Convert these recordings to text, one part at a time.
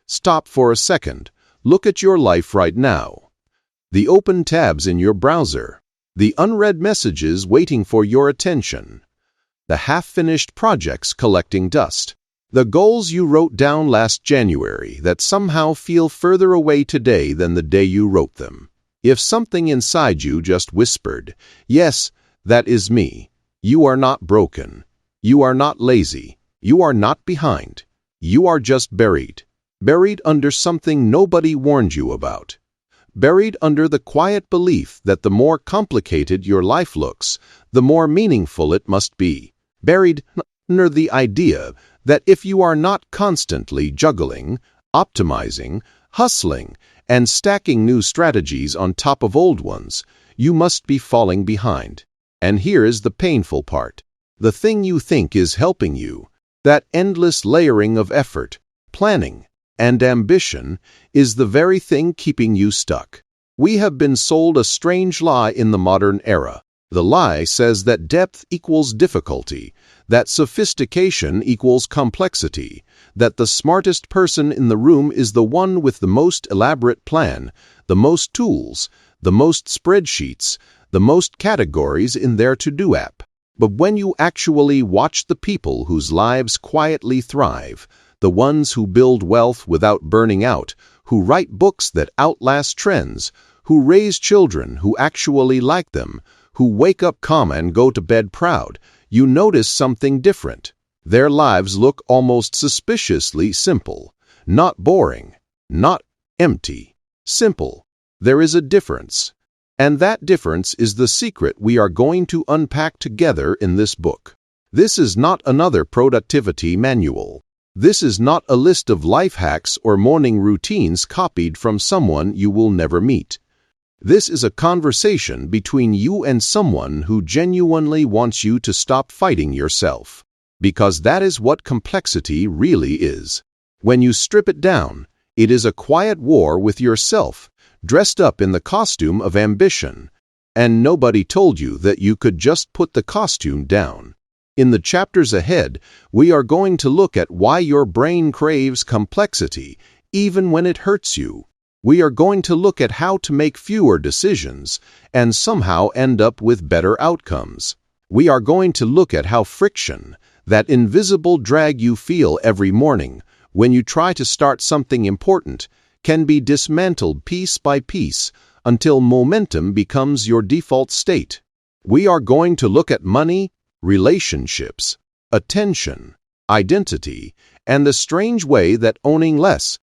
Stop for a second. Look at your life right now. The open tabs in your browser. The unread messages waiting for your attention. The half-finished projects collecting dust. The goals you wrote down last January that somehow feel further away today than the day you wrote them. If something inside you just whispered, "Yes, that is me," you are not broken. You are not lazy. You are not behind. You are just buried. Buried under something nobody warned you about. Buried under the quiet belief that the more complicated your life looks, the more meaningful it must be. Buried under the idea that if you are not constantly juggling, optimizing, hustling, and stacking new strategies on top of old ones, you must be falling behind. And here is the painful part. The thing you think is helping you, that endless layering of effort, planning, and ambition, is the very thing keeping you stuck. We have been sold a strange lie in the modern era. The lie says that depth equals difficulty, that sophistication equals complexity, that the smartest person in the room is the one with the most elaborate plan, the most tools, the most spreadsheets, the most categories in their to-do app. But when you actually watch the people whose lives quietly thrive, the ones who build wealth without burning out, who write books that outlast trends, who raise children who actually like them, who wake up calm and go to bed proud, you notice something different. Their lives look almost suspiciously simple, not boring, not empty, simple. There is a difference. And that difference is the secret we are going to unpack together in this book. This is not another productivity manual. This is not a list of life hacks or morning routines copied from someone you will never meet. This is a conversation between you and someone who genuinely wants you to stop fighting yourself. Because that is what complexity really is. When you strip it down, it is a quiet war with yourself, dressed up in the costume of ambition. And nobody told you that you could just put the costume down. In the chapters ahead, we are going to look at why your brain craves complexity, even when it hurts you. We are going to look at how to make fewer decisions and somehow end up with better outcomes. We are going to look at how friction, that invisible drag you feel every morning when you try to start something important, can be dismantled piece by piece until momentum becomes your default state. We are going to look at money, relationships, attention, identity, and the strange way that owning less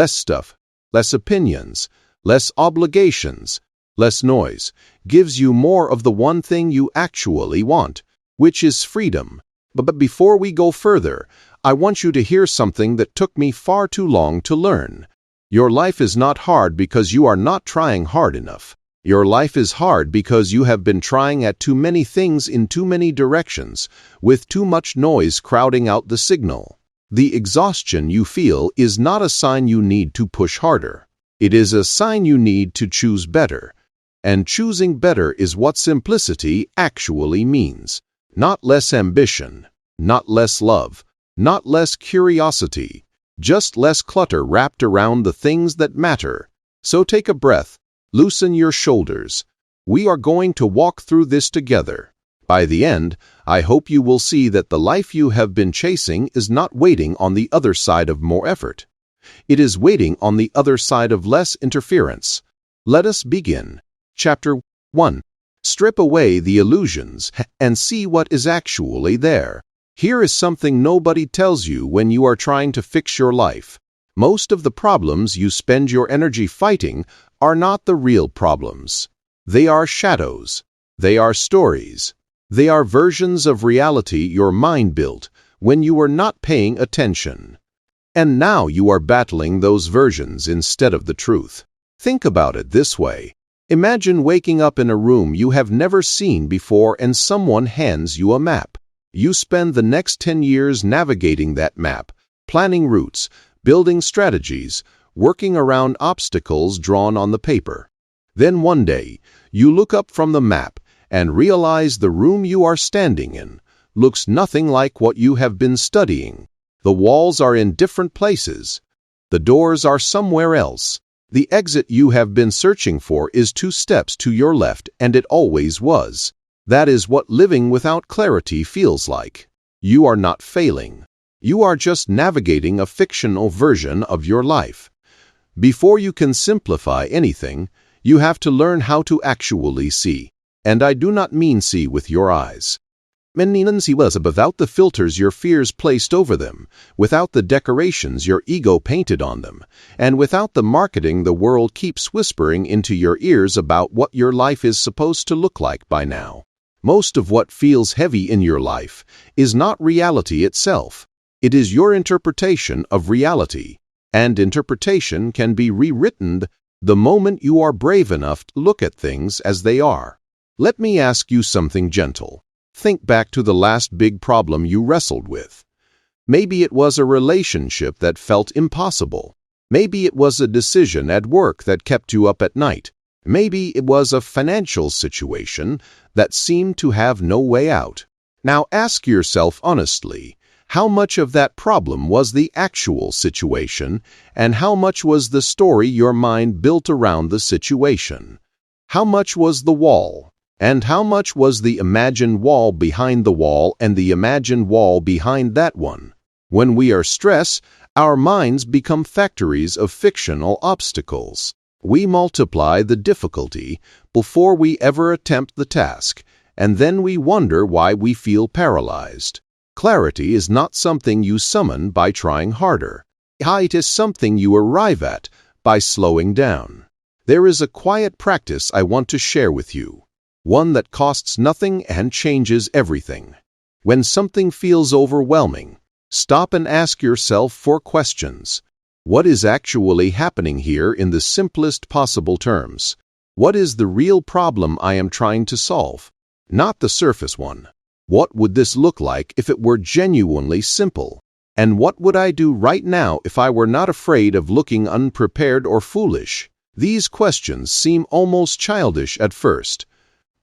stuff, less opinions, less obligations, less noise, gives you more of the one thing you actually want, which is freedom. But before we go further, I want you to hear something that took me far too long to learn. Your life is not hard because you are not trying hard enough. Your life is hard because you have been trying at too many things in too many directions, with too much noise crowding out the signal. The exhaustion you feel is not a sign you need to push harder. It is a sign you need to choose better. And choosing better is what simplicity actually means. Not less ambition, not less love, not less curiosity, just less clutter wrapped around the things that matter. So take a breath. Loosen your shoulders. We are going to walk through this together. By the end, I hope you will see that the life you have been chasing is not waiting on the other side of more effort. It is waiting on the other side of less interference. Let us begin. Chapter 1. Strip away the illusions and see what is actually there. Here is something nobody tells you when you are trying to fix your life. Most of the problems you spend your energy fighting are not the real problems. They are shadows. They are stories. They are versions of reality your mind built when you were not paying attention. And now you are battling those versions instead of the truth. Think about it this way. Imagine waking up in a room you have never seen before and someone hands you a map. You spend the next 10 years navigating that map, planning routes, building strategies, working around obstacles drawn on the paper. Then one day, you look up from the map and realize the room you are standing in looks nothing like what you have been studying. The walls are in different places. The doors are somewhere else. The exit you have been searching for is 2 steps to your left, and it always was. That is what living without clarity feels like. You are not failing. You are just navigating a fictional version of your life. Before you can simplify anything, you have to learn how to actually see. And I do not mean see with your eyes. See without the filters your fears placed over them, without the decorations your ego painted on them, and without the marketing the world keeps whispering into your ears about what your life is supposed to look like by now. Most of what feels heavy in your life is not reality itself. It is your interpretation of reality, and interpretation can be rewritten the moment you are brave enough to look at things as they are. Let me ask you something gentle. Think back to the last big problem you wrestled with. Maybe it was a relationship that felt impossible. Maybe it was a decision at work that kept you up at night. Maybe it was a financial situation that seemed to have no way out. Now ask yourself honestly, how much of that problem was the actual situation, and how much was the story your mind built around the situation? How much was the wall? And how much was the imagined wall behind the wall and the imagined wall behind that one? When we are stressed, our minds become factories of fictional obstacles. We multiply the difficulty before we ever attempt the task, and then we wonder why we feel paralyzed. Clarity is not something you summon by trying harder. It is something you arrive at by slowing down. There is a quiet practice I want to share with you. One that costs nothing and changes everything. When something feels overwhelming, stop and ask yourself 4 questions. What is actually happening here in the simplest possible terms? What is the real problem I am trying to solve? Not the surface one. What would this look like if it were genuinely simple? And what would I do right now if I were not afraid of looking unprepared or foolish? These questions seem almost childish at first.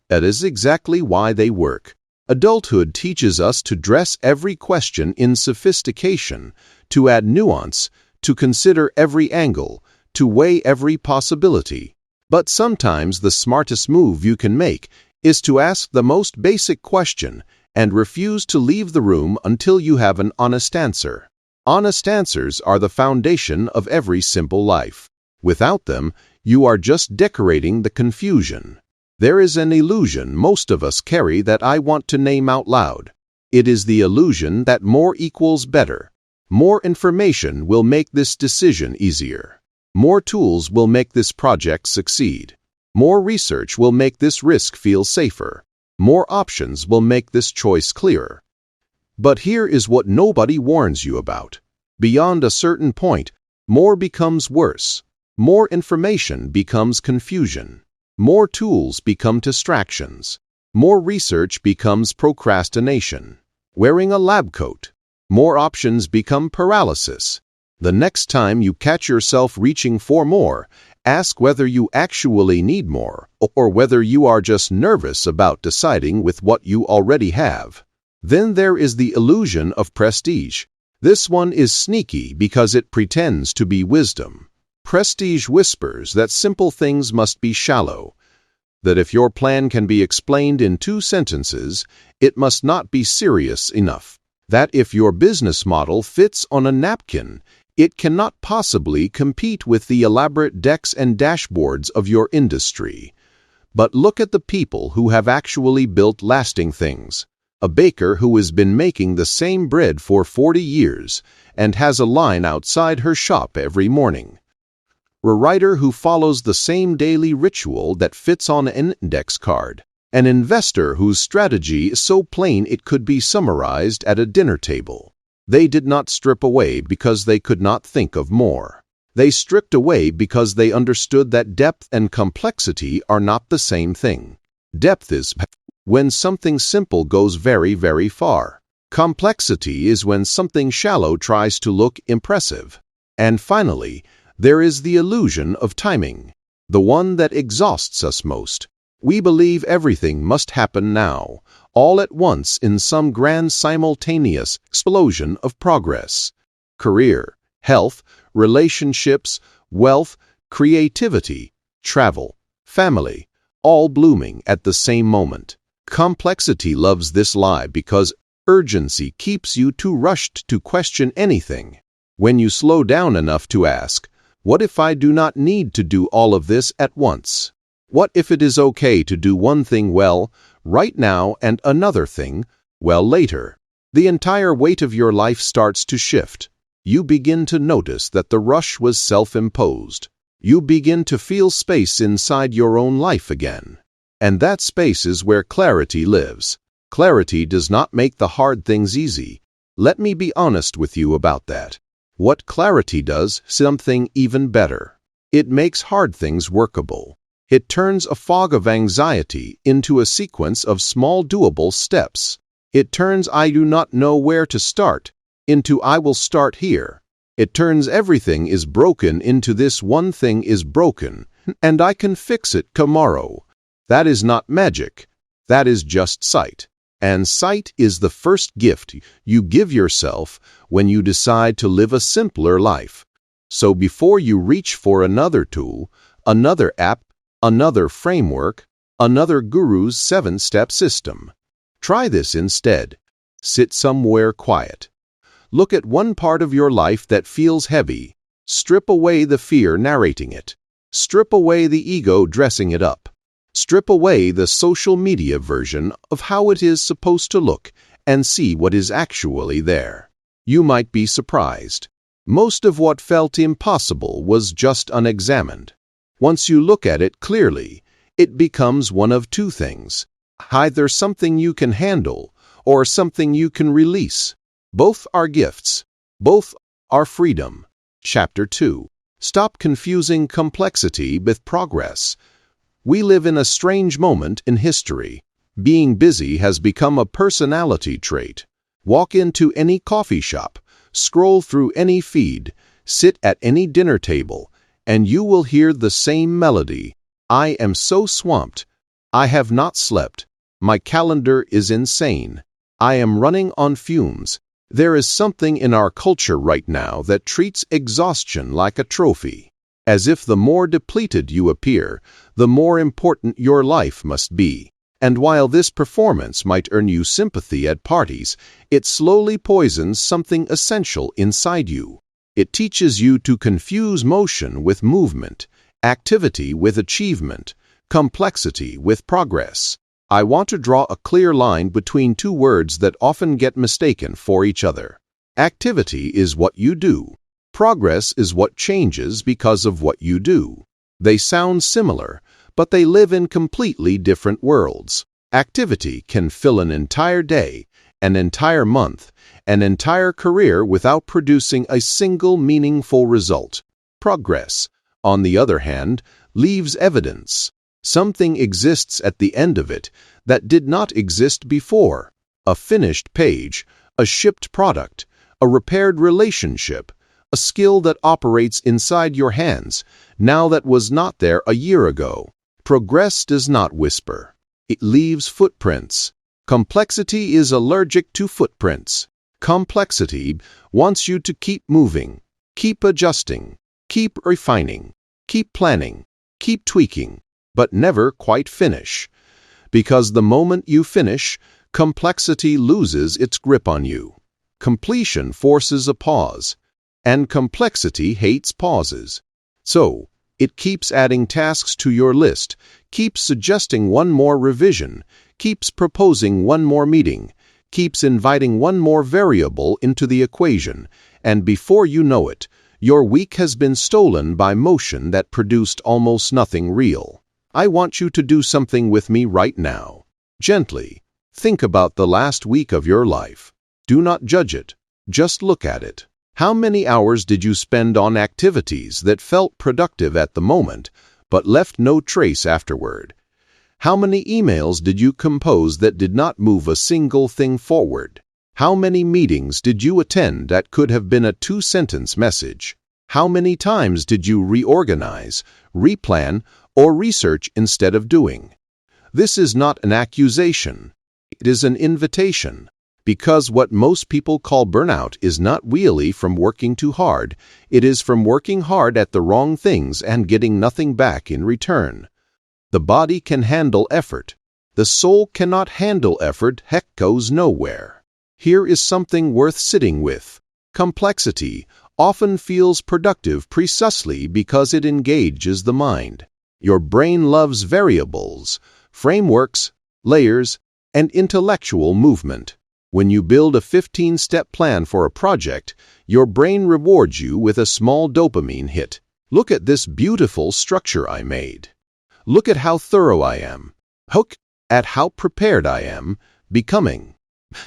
That is exactly why they work. Adulthood teaches us to dress every question in sophistication, to add nuance, to consider every angle, to weigh every possibility. But sometimes the smartest move you can make is to ask the most basic question and refuse to leave the room until you have an honest answer. Honest answers are the foundation of every simple life. Without them, you are just decorating the confusion. There is an illusion most of us carry that I want to name out loud. It is the illusion that more equals better. More information will make this decision easier. More tools will make this project succeed. More research will make this risk feel safer. More options will make this choice clearer. But here is what nobody warns you about. Beyond a certain point, more becomes worse. More information becomes confusion. More tools become distractions. More research becomes procrastination. Wearing a lab coat. More options become paralysis. The next time you catch yourself reaching for more, ask whether you actually need more, or whether you are just nervous about deciding with what you already have. Then there is the illusion of prestige. This one is sneaky because it pretends to be wisdom. Prestige whispers that simple things must be shallow, that if your plan can be explained in 2 sentences, it must not be serious enough, that if your business model fits on a napkin, it cannot possibly compete with the elaborate decks and dashboards of your industry. But look at the people who have actually built lasting things. A baker who has been making the same bread for 40 years and has a line outside her shop every morning. A writer who follows the same daily ritual that fits on an index card. An investor whose strategy is so plain it could be summarized at a dinner table. They did not strip away because they could not think of more. They stripped away because they understood that depth and complexity are not the same thing. Depth is when something simple goes very, very far. Complexity is when something shallow tries to look impressive. And finally, there is the illusion of timing, the one that exhausts us most. We believe everything must happen now, all at once in some grand simultaneous explosion of progress. Career, health, relationships, wealth, creativity, travel, family, all blooming at the same moment. Complexity loves this lie because urgency keeps you too rushed to question anything. When you slow down enough to ask, what if I do not need to do all of this at once? What if it is okay to do one thing well right now and another thing well later? The entire weight of your life starts to shift. You begin to notice that the rush was self-imposed. You begin to feel space inside your own life again. And that space is where clarity lives. Clarity does not make the hard things easy. Let me be honest with you about that. What clarity does, something even better. It makes hard things workable. It turns a fog of anxiety into a sequence of small doable steps. It turns I do not know where to start into I will start here. It turns everything is broken into this one thing is broken, and I can fix it tomorrow. That is not magic. That is just sight. And sight is the first gift you give yourself when you decide to live a simpler life. So before you reach for another tool, another app, another framework, another guru's 7-step system, try this instead. Sit somewhere quiet. Look at one part of your life that feels heavy. Strip away the fear narrating it. Strip away the ego dressing it up. Strip away the social media version of how it is supposed to look and see what is actually there. You might be surprised. Most of what felt impossible was just unexamined. Once you look at it clearly, it becomes one of two things: either something you can handle or something you can release. Both are gifts. Both are freedom. Chapter 2. Stop confusing complexity with progress. We live in a strange moment in history. Being busy has become a personality trait. Walk into any coffee shop, scroll through any feed, sit at any dinner table, and you will hear the same melody. I am so swamped. I have not slept. My calendar is insane. I am running on fumes. There is something in our culture right now that treats exhaustion like a trophy, as if the more depleted you appear, the more important your life must be. And while this performance might earn you sympathy at parties, it slowly poisons something essential inside you. It teaches you to confuse motion with movement, activity with achievement, complexity with progress. I want to draw a clear line between two words that often get mistaken for each other. Activity is what you do. Progress is what changes because of what you do. They sound similar, but they live in completely different worlds. Activity can fill an entire day, an entire month, an entire career without producing a single meaningful result. Progress, on the other hand, leaves evidence. Something exists at the end of it that did not exist before. A finished page, a shipped product, a repaired relationship, a skill that operates inside your hands, now that was not there a year ago. Progress does not whisper. It leaves footprints. Complexity is allergic to footprints. Complexity wants you to keep moving, keep adjusting, keep refining, keep planning, keep tweaking, but never quite finish. Because the moment you finish, complexity loses its grip on you. Completion forces a pause, and complexity hates pauses. So, it keeps adding tasks to your list, keeps suggesting one more revision, keeps proposing one more meeting, keeps inviting one more variable into the equation, and before you know it, your week has been stolen by motion that produced almost nothing real. I want you to do something with me right now. Gently, think about the last week of your life. Do not judge it. Just look at it. How many hours did you spend on activities that felt productive at the moment, but left no trace afterward? How many emails did you compose that did not move a single thing forward? How many meetings did you attend that could have been a 2-sentence message? How many times did you reorganize, replan, or research instead of doing? This is not an accusation. It is an invitation. Because what most people call burnout is not really from working too hard. It is from working hard at the wrong things and getting nothing back in return. The body can handle effort. The soul cannot handle effort. Heck goes nowhere. Here is something worth sitting with. Complexity often feels productive precisely because it engages the mind. Your brain loves variables, frameworks, layers, and intellectual movement. When you build a 15-step plan for a project, your brain rewards you with a small dopamine hit. Look at this beautiful structure I made. Look at how thorough I am. Look at how prepared I am becoming.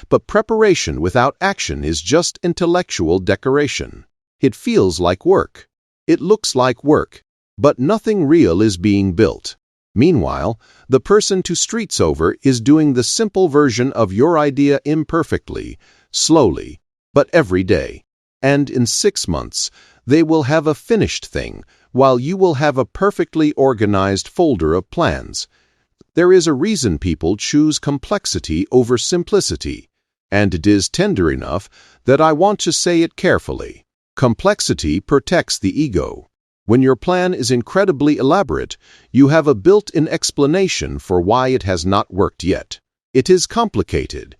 But preparation without action is just intellectual decoration. It feels like work. It looks like work, but nothing real is being built. Meanwhile, the person 2 streets over is doing the simple version of your idea imperfectly, slowly, but every day. And in 6 months, they will have a finished thing, while you will have a perfectly organized folder of plans. There is a reason people choose complexity over simplicity, and it is tender enough that I want to say it carefully. Complexity protects the ego. When your plan is incredibly elaborate, you have a built-in explanation for why it has not worked yet. It is complicated.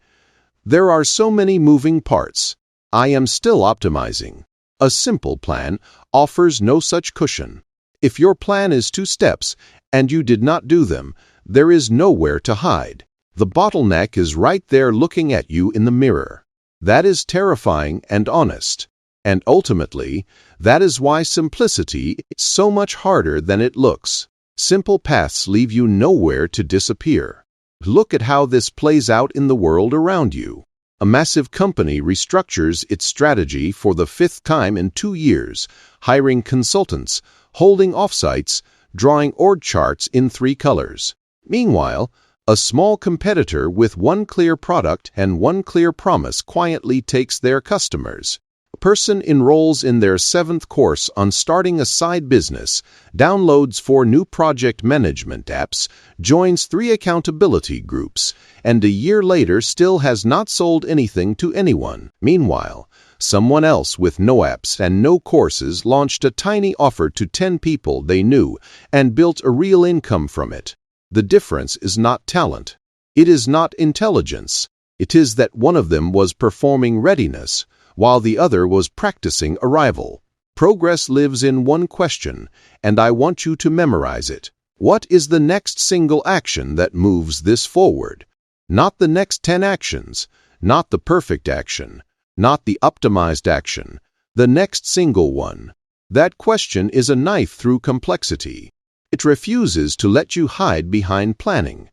There are so many moving parts. I am still optimizing. A simple plan offers no such cushion. If your plan is 2 steps and you did not do them, there is nowhere to hide. The bottleneck is right there looking at you in the mirror. That is terrifying and honest. And ultimately, that is why simplicity is so much harder than it looks. Simple paths leave you nowhere to disappear. Look at how this plays out in the world around you. A massive company restructures its strategy for the 5th time in 2 years, hiring consultants, holding offsites, drawing org charts in 3 colors. Meanwhile, a small competitor with 1 clear product and 1 clear promise quietly takes their customers. A person enrolls in their 7th course on starting a side business, downloads 4 new project management apps, joins 3 accountability groups, and a year later still has not sold anything to anyone. Meanwhile, someone else with no apps and no courses launched a tiny offer to 10 people they knew and built a real income from it. The difference is not talent. It is not intelligence. It is that one of them was performing readiness, while the other was practicing arrival. Progress lives in one question, and I want you to memorize it. What is the next single action that moves this forward? Not the next 10 actions, not the perfect action, not the optimized action, the next single one. That question is a knife through complexity. It refuses to let you hide behind planning.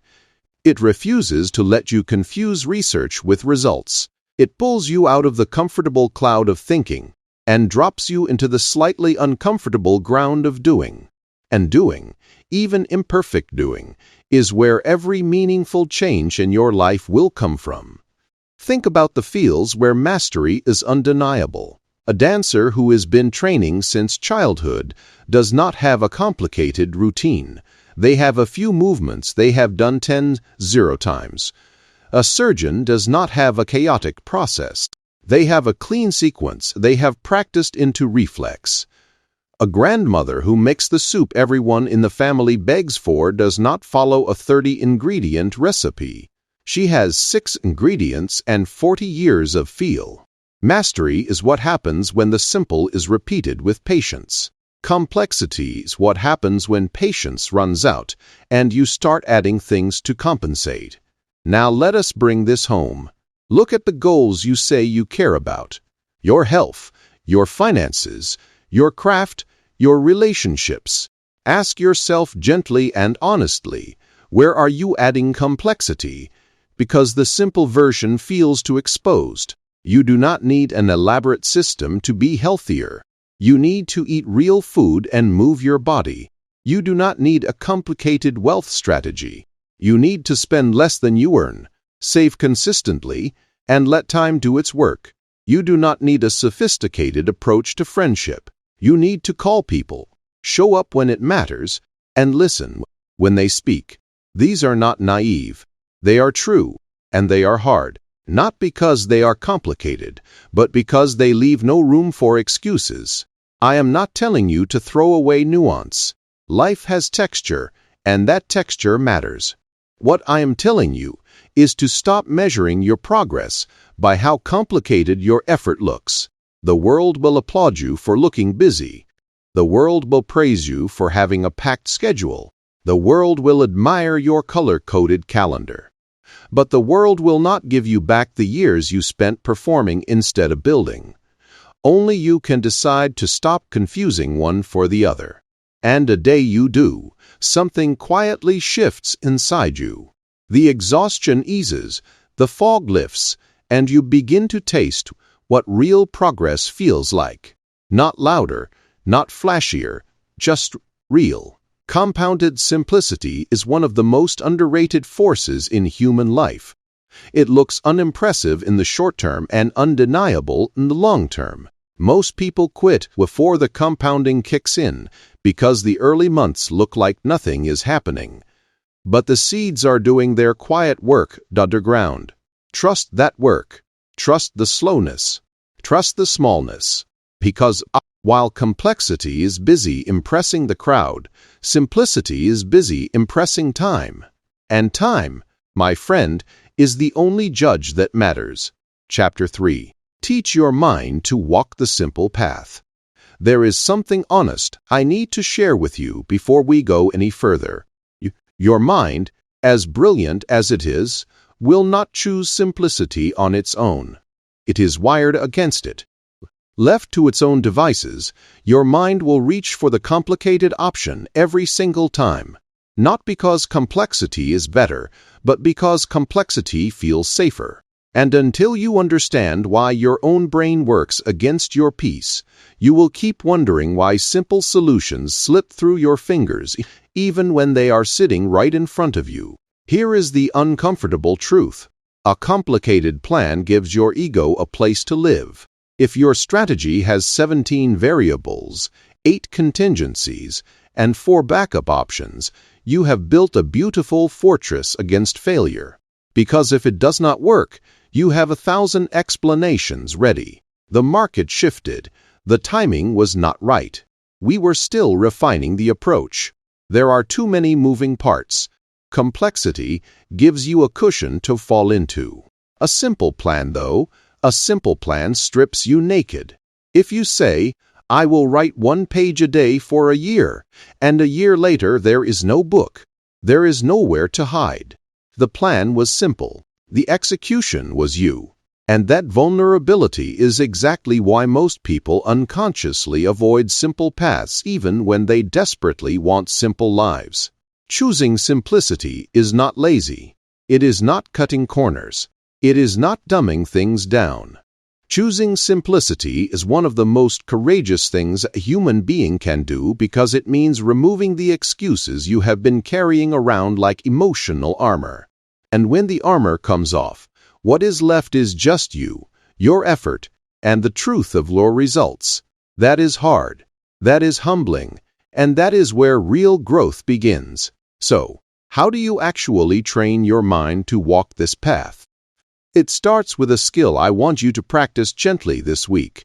It refuses to let you confuse research with results. It pulls you out of the comfortable cloud of thinking and drops you into the slightly uncomfortable ground of doing. And doing, even imperfect doing, is where every meaningful change in your life will come from. Think about the fields where mastery is undeniable. A dancer who has been training since childhood does not have a complicated routine. They have a few movements they have done 0 times. A surgeon does not have a chaotic process. They have a clean sequence they have practiced into reflex. A grandmother who makes the soup everyone in the family begs for does not follow a 30-ingredient recipe. She has 6 ingredients and 40 years of feel. Mastery is what happens when the simple is repeated with patience. Complexity is what happens when patience runs out and you start adding things to compensate. Now let us bring this home. Look at the goals you say you care about. Your health, your finances, your craft, your relationships. Ask yourself gently and honestly, where are you adding complexity? Because the simple version feels too exposed. You do not need an elaborate system to be healthier. You need to eat real food and move your body. You do not need a complicated wealth strategy. You need to spend less than you earn, save consistently, and let time do its work. You do not need a sophisticated approach to friendship. You need to call people, show up when it matters, and listen when they speak. These are not naive. They are true, and they are hard. not because they are complicated, but because they leave no room for excuses. I am not telling you to throw away nuance. Life has texture, and that texture matters. What I am telling you is to stop measuring your progress by how complicated your effort looks. The world will applaud you for looking busy. The world will praise you for having a packed schedule. The world will admire your color-coded calendar. But the world will not give you back the years you spent performing instead of building. Only you can decide to stop confusing one for the other. And a day you do, something quietly shifts inside you. The exhaustion eases, the fog lifts, and you begin to taste what real progress feels like. Not louder, not flashier, just real. Compounded simplicity is one of the most underrated forces in human life. It looks unimpressive in the short term and undeniable in the long term. Most people quit before the compounding kicks in because the early months look like nothing is happening. But the seeds are doing their quiet work underground. Trust that work. Trust the slowness. Trust the smallness. Because while complexity is busy impressing the crowd, simplicity is busy impressing time. And time, my friend, is the only judge that matters. Chapter 3. Teach your mind to walk the simple path. There is something honest I need to share with you before we go any further. Your mind, as brilliant as it is, will not choose simplicity on its own. It is wired against it. Left to its own devices, your mind will reach for the complicated option every single time, not because complexity is better, but because complexity feels safer. And until you understand why your own brain works against your peace, you will keep wondering why simple solutions slip through your fingers even when they are sitting right in front of you. Here is the uncomfortable truth. A complicated plan gives your ego a place to live. If your strategy has 17 variables, 8 contingencies, and 4 backup options, you have built a beautiful fortress against failure. Because if it does not work, you have 1,000 explanations ready. The market shifted. The timing was not right. We were still refining the approach. There are too many moving parts. Complexity gives you a cushion to fall into. A simple plan, though, a simple plan strips you naked. If you say, I will write 1 page a day for a year, and a year later there is no book, there is nowhere to hide. The plan was simple. The execution was you. And that vulnerability is exactly why most people unconsciously avoid simple paths even when they desperately want simple lives. Choosing simplicity is not lazy. It is not cutting corners. It is not dumbing things down. Choosing simplicity is one of the most courageous things a human being can do because it means removing the excuses you have been carrying around like emotional armor. And when the armor comes off, what is left is just you, your effort, and the truth of your results. That is hard. That is humbling. And that is where real growth begins. So, how do you actually train your mind to walk this path? It starts with a skill I want you to practice gently this week.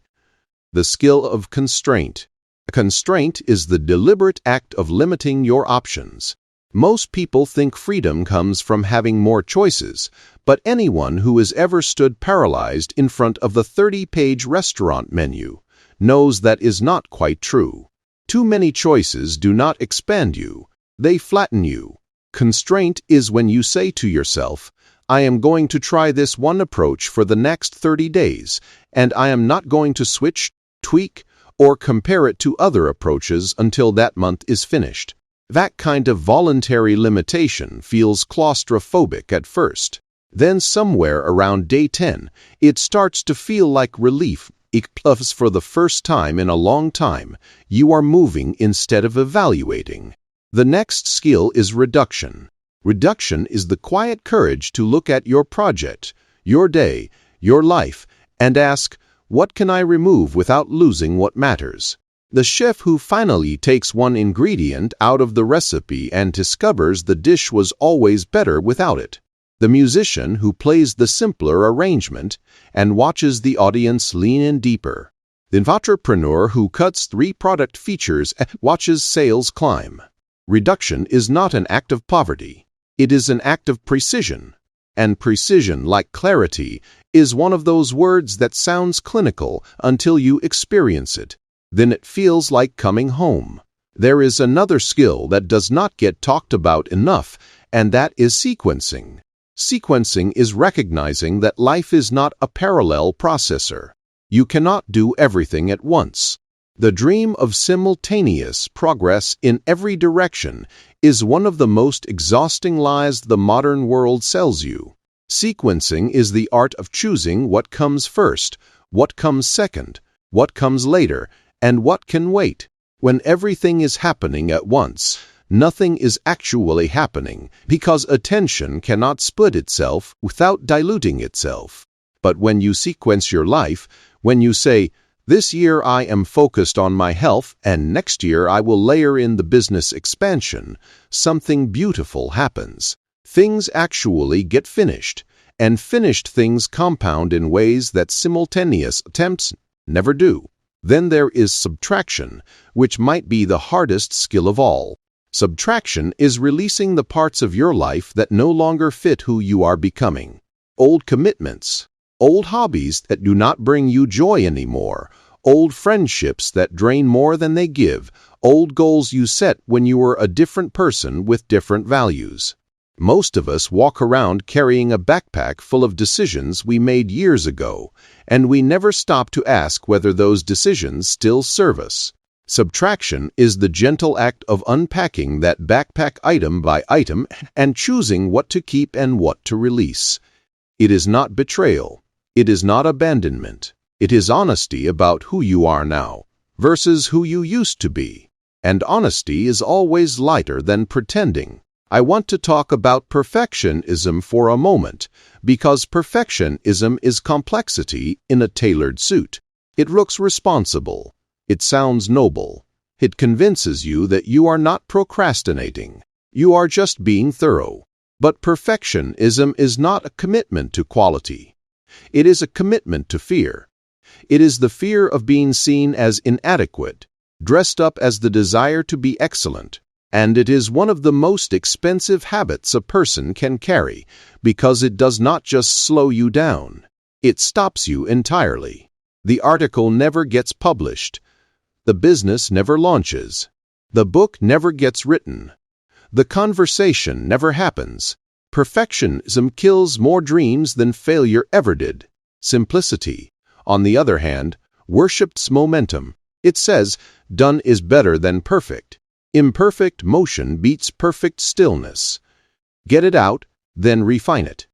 The skill of constraint. A constraint is the deliberate act of limiting your options. Most people think freedom comes from having more choices, but anyone who has ever stood paralyzed in front of the 30-page restaurant menu knows that is not quite true. Too many choices do not expand you, they flatten you. Constraint is when you say to yourself, I am going to try this one approach for the next 30 days, and I am not going to switch, tweak, or compare it to other approaches until that month is finished. That kind of voluntary limitation feels claustrophobic at first. Then somewhere around day 10, it starts to feel like relief because for the first time in a long time, you are moving instead of evaluating. The next skill is reduction. Reduction is the quiet courage to look at your project, your day, your life, and ask, what can I remove without losing what matters? The chef who finally takes one ingredient out of the recipe and discovers the dish was always better without it. the musician who plays the simpler arrangement and watches the audience lean in deeper, the entrepreneur who cuts 3 product features and watches sales climb. Reduction is not an act of poverty. It is an act of precision. And precision, like clarity, is one of those words that sounds clinical until you experience it. Then it feels like coming home. There is another skill that does not get talked about enough, and that is sequencing. Sequencing is recognizing that life is not a parallel processor. You cannot do everything at once. The dream of simultaneous progress in every direction is one of the most exhausting lies the modern world sells you. Sequencing is the art of choosing what comes first, what comes second, what comes later, and what can wait. When everything is happening at once, nothing is actually happening because attention cannot split itself without diluting itself. But when you sequence your life, when you say, "This year I am focused on my health, and next year I will layer in the business expansion," something beautiful happens. Things actually get finished, and finished things compound in ways that simultaneous attempts never do. Then there is subtraction, which might be the hardest skill of all. Subtraction is releasing the parts of your life that no longer fit who you are becoming. Old commitments, old hobbies that do not bring you joy anymore, old friendships that drain more than they give, old goals you set when you were a different person with different values. Most of us walk around carrying a backpack full of decisions we made years ago, and we never stop to ask whether those decisions still serve us. Subtraction is the gentle act of unpacking that backpack item by item and choosing what to keep and what to release. It is not betrayal. It is not abandonment. It is honesty about who you are now versus who you used to be. And honesty is always lighter than pretending. I want to talk about perfectionism for a moment, because perfectionism is complexity in a tailored suit. It looks responsible. It sounds noble. It convinces you that you are not procrastinating. You are just being thorough. But perfectionism is not a commitment to quality. It is a commitment to fear. It is the fear of being seen as inadequate, dressed up as the desire to be excellent. And it is one of the most expensive habits a person can carry because it does not just slow you down. It stops you entirely. The article never gets published. The business never launches. The book never gets written. The conversation never happens. Perfectionism kills more dreams than failure ever did. Simplicity, on the other hand, worships momentum. It says, done is better than perfect. Imperfect motion beats perfect stillness. Get it out, then refine it.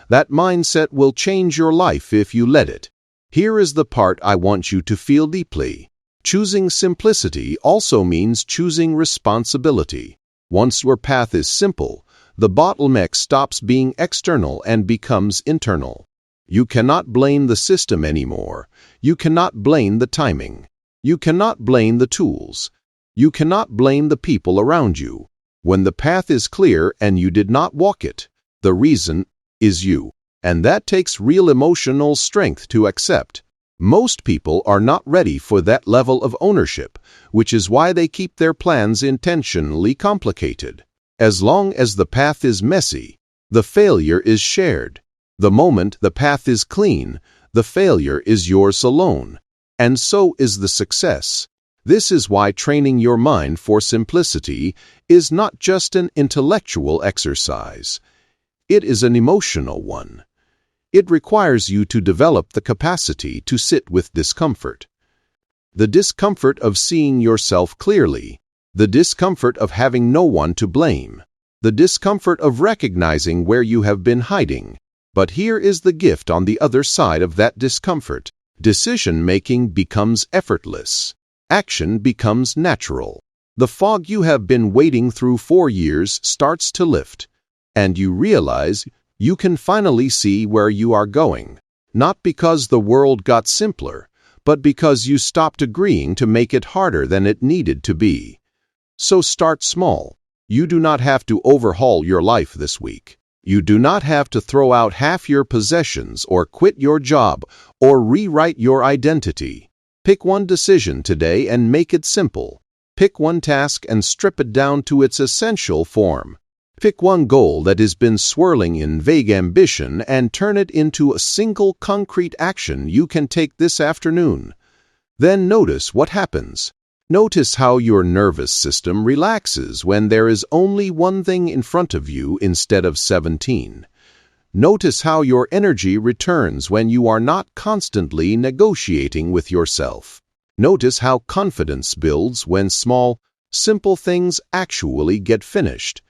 That mindset will change your life if you let it. Here is the part I want you to feel deeply. Choosing simplicity also means choosing responsibility. Once your path is simple, the bottleneck stops being external and becomes internal. You cannot blame the system anymore. You cannot blame the timing. You cannot blame the tools. You cannot blame the people around you. When the path is clear and you did not walk it, the reason is you. And that takes real emotional strength to accept. Most people are not ready for that level of ownership, which is why they keep their plans intentionally complicated. As long as the path is messy, the failure is shared. The moment the path is clean, the failure is yours alone. And so is the success. This is why training your mind for simplicity is not just an intellectual exercise. It is an emotional one. It requires you to develop the capacity to sit with discomfort. The discomfort of seeing yourself clearly, the discomfort of having no one to blame, the discomfort of recognizing where you have been hiding. But here is the gift on the other side of that discomfort. Decision-making becomes effortless. Action becomes natural. The fog you have been wading through for years starts to lift, and you realize you can finally see where you are going, not because the world got simpler, but because you stopped agreeing to make it harder than it needed to be. So start small. You do not have to overhaul your life this week. You do not have to throw out half your possessions or quit your job or rewrite your identity. Pick one decision today and make it simple. Pick one task and strip it down to its essential form. Pick one goal that has been swirling in vague ambition and turn it into a single concrete action you can take this afternoon. Then notice what happens. Notice how your nervous system relaxes when there is only one thing in front of you instead of 17. Notice how your energy returns when you are not constantly negotiating with yourself. Notice how confidence builds when small, simple things actually get finished.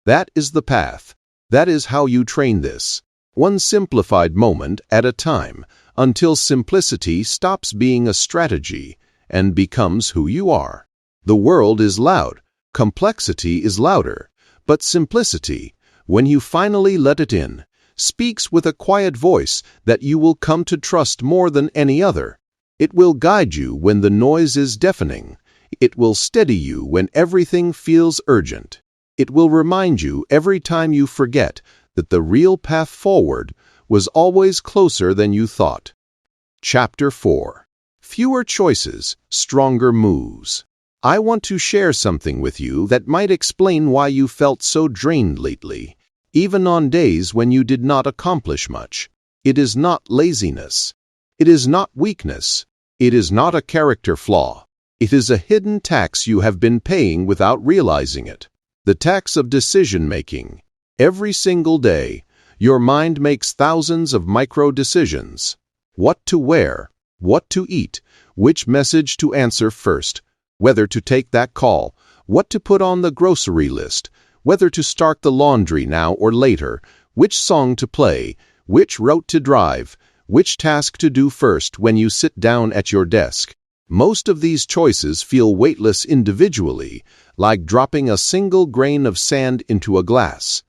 That is the path. That is how you train this. One simplified moment at a time, until simplicity stops being a strategy and becomes who you are. The world is loud, complexity is louder, but simplicity, when you finally let it in, speaks with a quiet voice that you will come to trust more than any other. It will guide you when the noise is deafening. It will steady you when everything feels urgent. It will remind you every time you forget that the real path forward was always closer than you thought. Chapter 4. Fewer choices, stronger moves. I want to share something with you that might explain why you felt so drained lately, even on days when you did not accomplish much. It is not laziness. It is not weakness. It is not a character flaw. It is a hidden tax you have been paying without realizing it. The tax of decision-making. Every single day, your mind makes thousands of micro-decisions. What to wear, what to eat, which message to answer first, whether to take that call, what to put on the grocery list, whether to start the laundry now or later, which song to play, which route to drive, which task to do first when you sit down at your desk. Most of these choices feel weightless individually, like dropping a single grain of sand into a glass.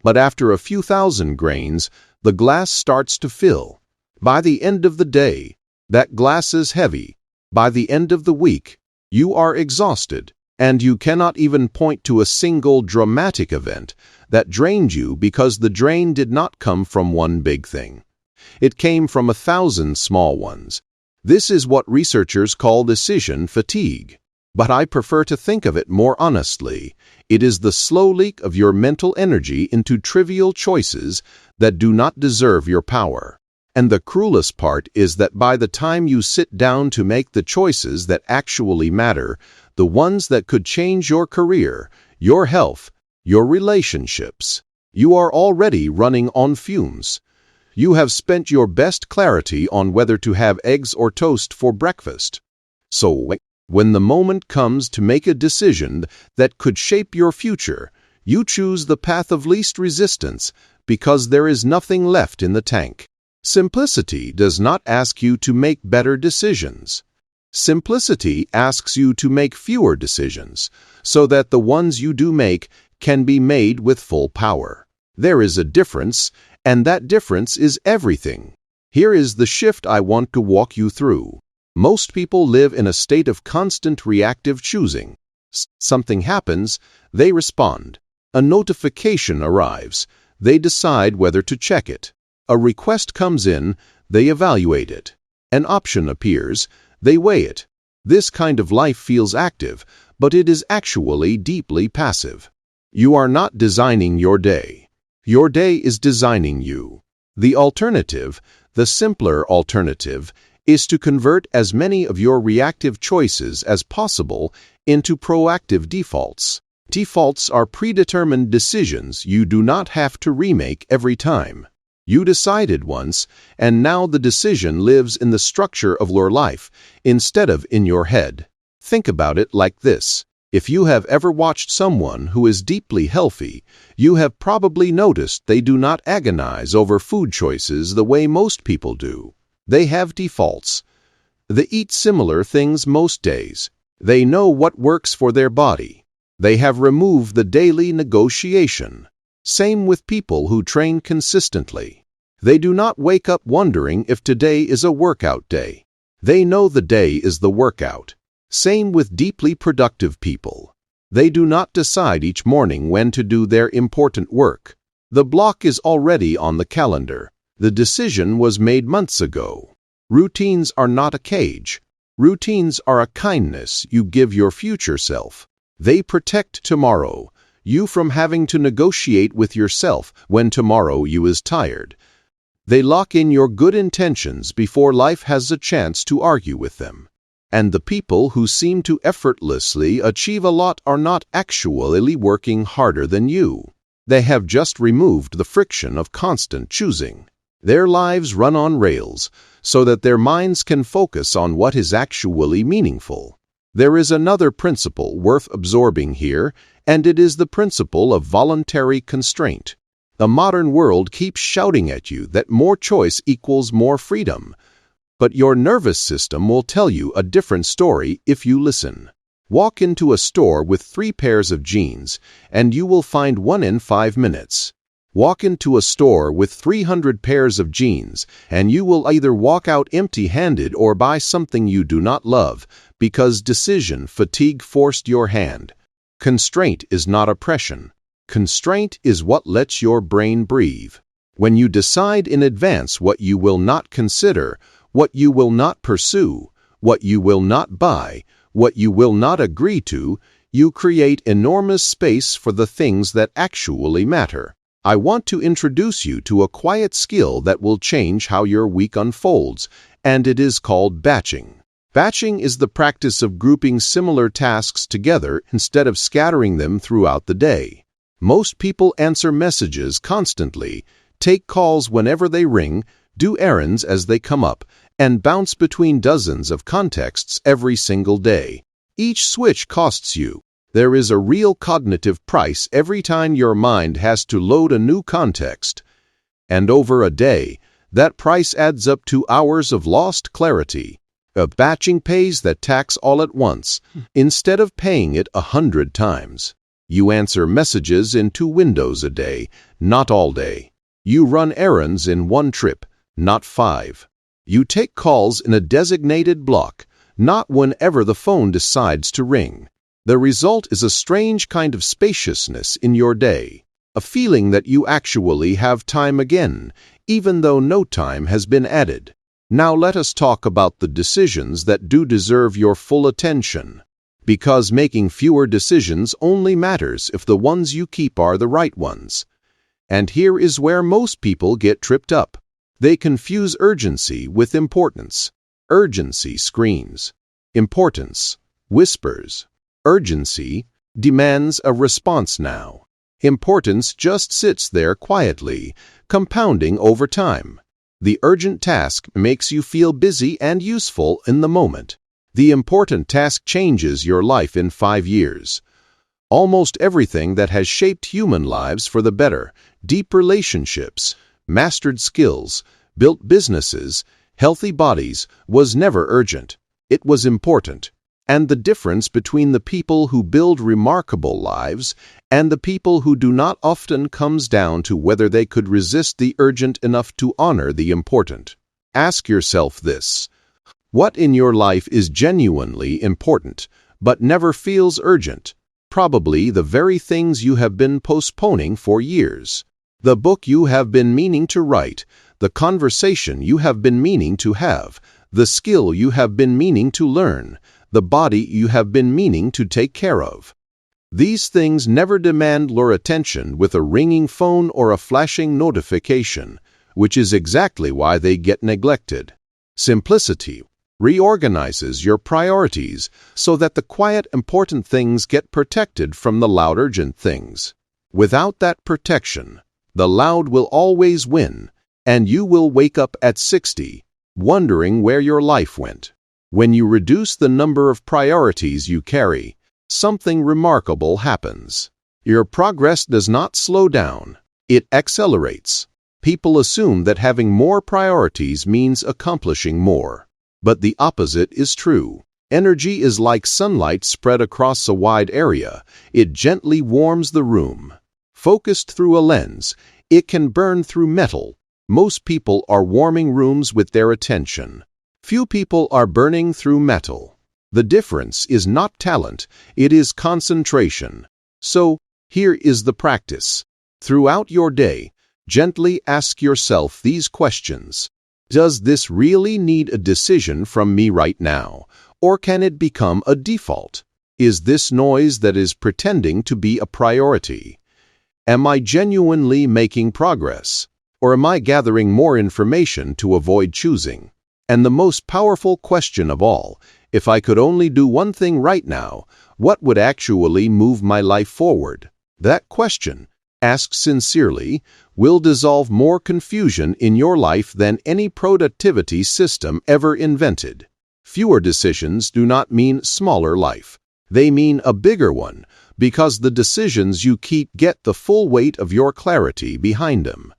But after a few thousand grains, the glass starts to fill. By the end of the day, that glass is heavy. By the end of the week, you are exhausted, and you cannot even point to a single dramatic event that drained you because the drain did not come from one big thing. It came from 1,000 small ones. This is what researchers call decision fatigue. But I prefer to think of it more honestly. It is the slow leak of your mental energy into trivial choices that do not deserve your power. And the cruelest part is that by the time you sit down to make the choices that actually matter, the ones that could change your career, your health, your relationships, you are already running on fumes. You have spent your best clarity on whether to have eggs or toast for breakfast. So, when the moment comes to make a decision that could shape your future, you choose the path of least resistance because there is nothing left in the tank. Simplicity does not ask you to make better decisions. Simplicity asks you to make fewer decisions so that the ones you do make can be made with full power. There is a difference, and that difference is everything. Here is the shift I want to walk you through. Most people live in a state of constant reactive choosing. Something happens, they respond. A notification arrives, they decide whether to check it. A request comes in, they evaluate it. An option appears, they weigh it. This kind of life feels active, but it is actually deeply passive. You are not designing your day. Your day is designing you. The alternative, the simpler alternative, is to convert as many of your reactive choices as possible into proactive defaults. Defaults are predetermined decisions you do not have to remake every time. You decided once, and now the decision lives in the structure of your life instead of in your head. Think about it like this. If you have ever watched someone who is deeply healthy, you have probably noticed they do not agonize over food choices the way most people do. They have defaults. They eat similar things most days. They know what works for their body. They have removed the daily negotiation. Same with people who train consistently. They do not wake up wondering if today is a workout day. They know the day is the workout. Same with deeply productive people. They do not decide each morning when to do their important work. The block is already on the calendar. The decision was made months ago. Routines are not a cage. Routines are a kindness you give your future self. They protect tomorrow, you from having to negotiate with yourself when tomorrow you is tired. They lock in your good intentions before life has a chance to argue with them. And the people who seem to effortlessly achieve a lot are not actually working harder than you. They have just removed the friction of constant choosing. Their lives run on rails so that their minds can focus on what is actually meaningful. There is another principle worth absorbing here, and it is the principle of voluntary constraint. The modern world keeps shouting at you that more choice equals more freedom, but your nervous system will tell you a different story if you listen. Walk into a store with 3 pairs of jeans, and you will find one in 5 minutes. Walk into a store with 300 pairs of jeans, and you will either walk out empty-handed or buy something you do not love because decision fatigue forced your hand. Constraint is not oppression. Constraint is what lets your brain breathe. When you decide in advance what you will not consider, what you will not pursue, what you will not buy, what you will not agree to, you create enormous space for the things that actually matter. I want to introduce you to a quiet skill that will change how your week unfolds, and it is called batching. Batching is the practice of grouping similar tasks together instead of scattering them throughout the day. Most people answer messages constantly, take calls whenever they ring, do errands as they come up, and bounce between dozens of contexts every single day. Each switch costs you. There is a real cognitive price every time your mind has to load a new context. And over a day, that price adds up to hours of lost clarity. A batching pays that tax all at once, instead of paying it 100 times. You answer messages in 2 windows a day, not all day. You run errands in 1 trip, not 5. You take calls in a designated block, not whenever the phone decides to ring. The result is a strange kind of spaciousness in your day, a feeling that you actually have time again, even though no time has been added. Now let us talk about the decisions that do deserve your full attention, because making fewer decisions only matters if the ones you keep are the right ones. And here is where most people get tripped up. They confuse urgency with importance. Urgency screams. Importance whispers. Urgency demands a response now. Importance just sits there quietly, compounding over time. The urgent task makes you feel busy and useful in the moment. The important task changes your life in 5 years. Almost everything that has shaped human lives for the better, deep relationships, mastered skills, built businesses, healthy bodies, was never urgent. It was important. And the difference between the people who build remarkable lives and the people who do not often comes down to whether they could resist the urgent enough to honor the important. Ask yourself this: what in your life is genuinely important, but never feels urgent? Probably the very things you have been postponing for years. The book you have been meaning to write, the conversation you have been meaning to have, the skill you have been meaning to learn, the body you have been meaning to take care of. These things never demand your attention with a ringing phone or a flashing notification, which is exactly why they get neglected. Simplicity reorganizes your priorities so that the quiet, important things get protected from the loud, urgent things. Without that protection, the loud will always win, and you will wake up at 60, wondering where your life went. When you reduce the number of priorities you carry, something remarkable happens. Your progress does not slow down, it accelerates. People assume that having more priorities means accomplishing more. But the opposite is true. Energy is like sunlight spread across a wide area. It gently warms the room. Focused through a lens, it can burn through metal. Most people are warming rooms with their attention. Few people are burning through metal. The difference is not talent, it is concentration. So, here is the practice. Throughout your day, gently ask yourself these questions. Does this really need a decision from me right now, or can it become a default? Is this noise that is pretending to be a priority? Am I genuinely making progress, or am I gathering more information to avoid choosing? And the most powerful question of all, if I could only do one thing right now, what would actually move my life forward? That question, asked sincerely, will dissolve more confusion in your life than any productivity system ever invented. Fewer decisions do not mean smaller life. They mean a bigger one, because the decisions you keep get the full weight of your clarity behind them.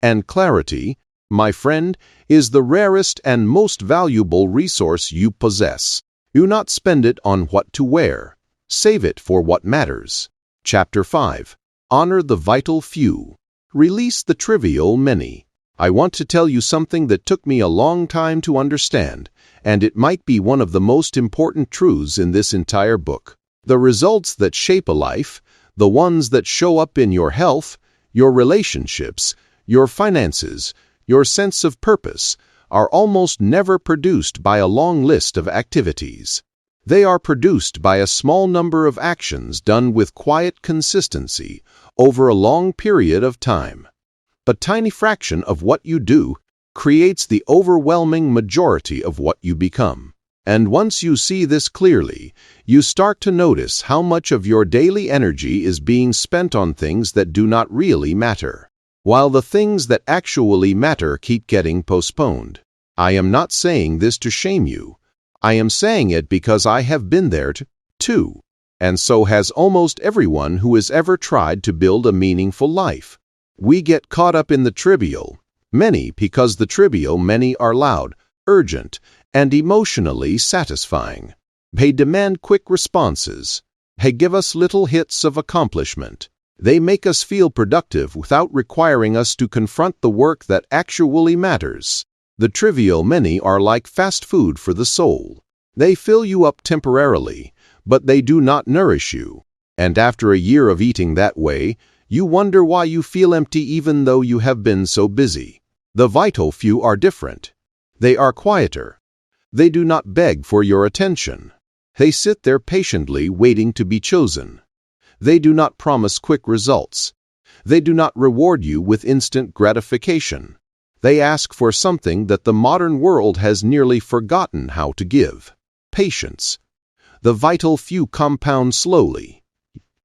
And clarity, my friend, is the rarest and most valuable resource you possess. Do not spend it on what to wear. Save it for what matters. Chapter 5. Honor the vital few. Release the trivial many. I want to tell you something that took me a long time to understand, and it might be one of the most important truths in this entire book. The results that shape a life, the ones that show up in your health, your relationships, your finances, your sense of purpose, are almost never produced by a long list of activities. They are produced by a small number of actions done with quiet consistency over a long period of time. A tiny fraction of what you do creates the overwhelming majority of what you become. And once you see this clearly, you start to notice how much of your daily energy is being spent on things that do not really matter, while the things that actually matter keep getting postponed. I am not saying this to shame you. I am saying it because I have been there too, and so has almost everyone who has ever tried to build a meaningful life. We get caught up in the trivial many because the trivial many are loud, urgent, and emotionally satisfying. They demand quick responses. They give us little hits of accomplishment. They make us feel productive without requiring us to confront the work that actually matters. The trivial many are like fast food for the soul. They fill you up temporarily, but they do not nourish you. And after a year of eating that way, you wonder why you feel empty even though you have been so busy. The vital few are different. They are quieter. They do not beg for your attention. They sit there patiently waiting to be chosen. They do not promise quick results. They do not reward you with instant gratification. They ask for something that the modern world has nearly forgotten how to give: patience. The vital few compound slowly.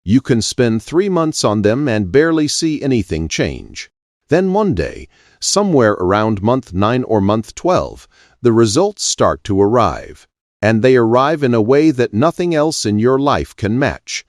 You can spend 3 months on them and barely see anything change. Then one day, somewhere around month 9 or month 12, the results start to arrive, and they arrive in a way that nothing else in your life can match.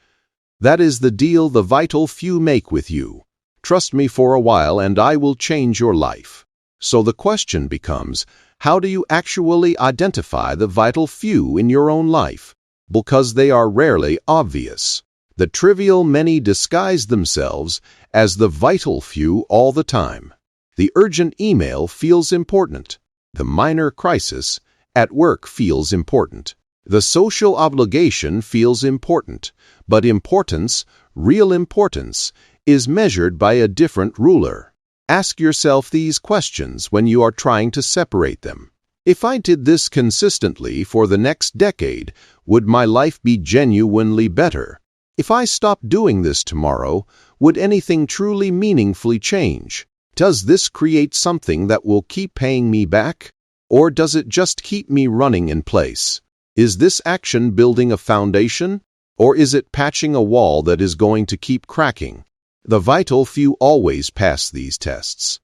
That is the deal the vital few make with you. Trust me for a while and I will change your life. So the question becomes, how do you actually identify the vital few in your own life? Because they are rarely obvious. The trivial many disguise themselves as the vital few all the time. The urgent email feels important. The minor crisis at work feels important. The social obligation feels important. But importance, real importance, is measured by a different ruler. Ask yourself these questions when you are trying to separate them. If I did this consistently for the next decade, would my life be genuinely better? If I stopped doing this tomorrow, would anything truly meaningfully change? Does this create something that will keep paying me back? Or does it just keep me running in place? Is this action building a foundation? Or is it patching a wall that is going to keep cracking? The vital few always pass these tests.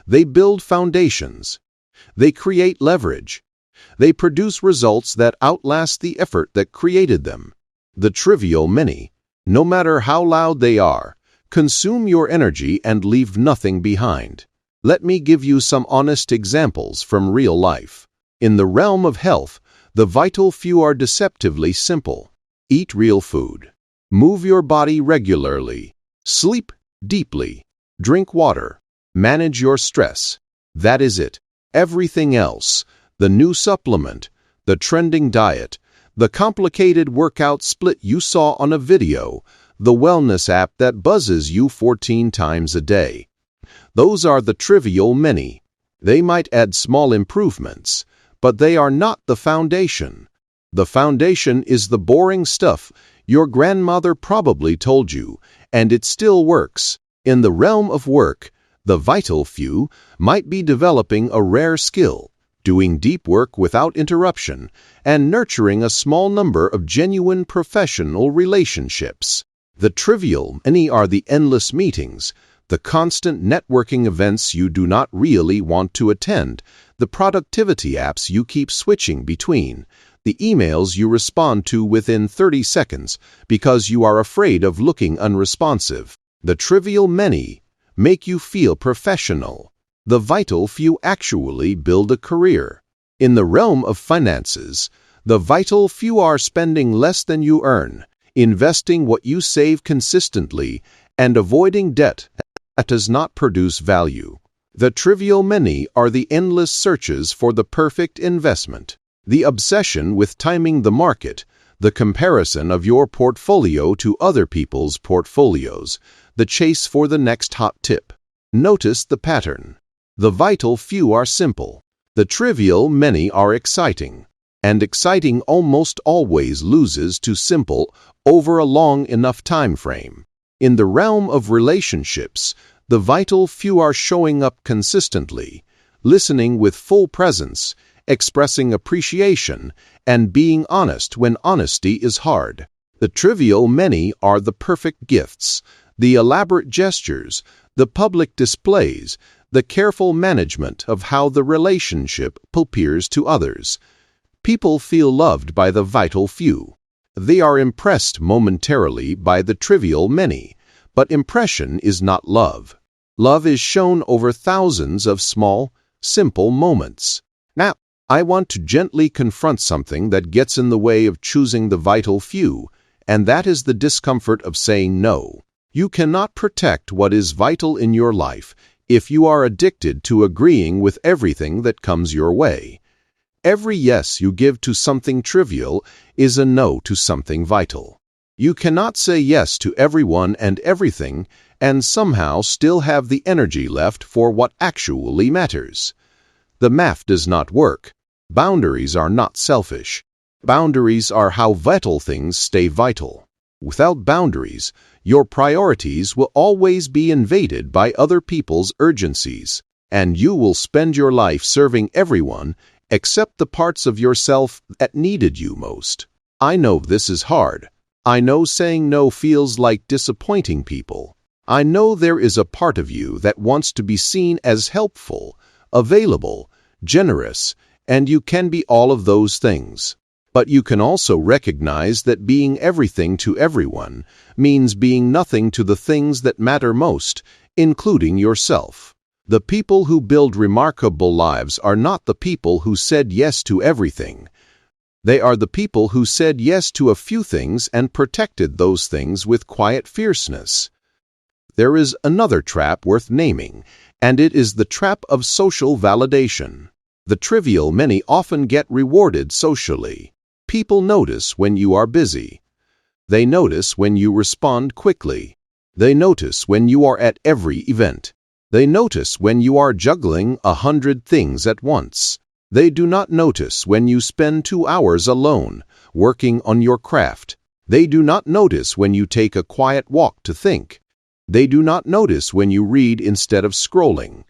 They build foundations. They create leverage. They produce results that outlast the effort that created them. The trivial many, no matter how loud they are, consume your energy and leave nothing behind. Let me give you some honest examples from real life. In the realm of health, the vital few are deceptively simple. Eat real food. Move your body regularly. Sleep deeply. Drink water. Manage your stress. That is it. Everything else, the new supplement, the trending diet, the complicated workout split you saw on a video, the wellness app that buzzes you 14 times a day. Those are the trivial many. They might add small improvements, but they are not the foundation. The foundation is the boring stuff your grandmother probably told you, and it still works. In the realm of work, the vital few might be developing a rare skill, doing deep work without interruption, and nurturing a small number of genuine professional relationships. The trivial many are the endless meetings, the constant networking events you do not really want to attend, the productivity apps you keep switching between, the emails you respond to within 30 seconds because you are afraid of looking unresponsive. The trivial many make you feel professional. The vital few actually build a career. In the realm of finances, the vital few are spending less than you earn, investing what you save consistently, and avoiding debt that does not produce value. The trivial many are the endless searches for the perfect investment, the obsession with timing the market, the comparison of your portfolio to other people's portfolios, the chase for the next hot tip. Notice the pattern. The vital few are simple. The trivial many are exciting. And exciting almost always loses to simple over a long enough time frame. In the realm of relationships, the vital few are showing up consistently, listening with full presence, expressing appreciation, and being honest when honesty is hard. The trivial many are the perfect gifts, the elaborate gestures, the public displays, the careful management of how the relationship appears to others. People feel loved by the vital few. They are impressed momentarily by the trivial many, but impression is not love. Love is shown over thousands of small, simple moments. Now, I want to gently confront something that gets in the way of choosing the vital few, and that is the discomfort of saying no. You cannot protect what is vital in your life if you are addicted to agreeing with everything that comes your way. Every yes you give to something trivial is a no to something vital. You cannot say yes to everyone and everything and somehow still have the energy left for what actually matters. The math does not work. Boundaries are not selfish. Boundaries are how vital things stay vital. Without boundaries, your priorities will always be invaded by other people's urgencies, and you will spend your life serving everyone except the parts of yourself that needed you most. I know this is hard. I know saying no feels like disappointing people. I know there is a part of you that wants to be seen as helpful, available, generous, and you can be all of those things. But you can also recognize that being everything to everyone means being nothing to the things that matter most, including yourself. The people who build remarkable lives are not the people who said yes to everything. They are the people who said yes to a few things and protected those things with quiet fierceness. There is another trap worth naming, and it is the trap of social validation. The trivial many often get rewarded socially. People notice when you are busy. They notice when you respond quickly. They notice when you are at every event. They notice when you are juggling 100 things at once. They do not notice when you spend 2 hours alone, working on your craft. They do not notice when you take a quiet walk to think. They do not notice when you read instead of scrolling.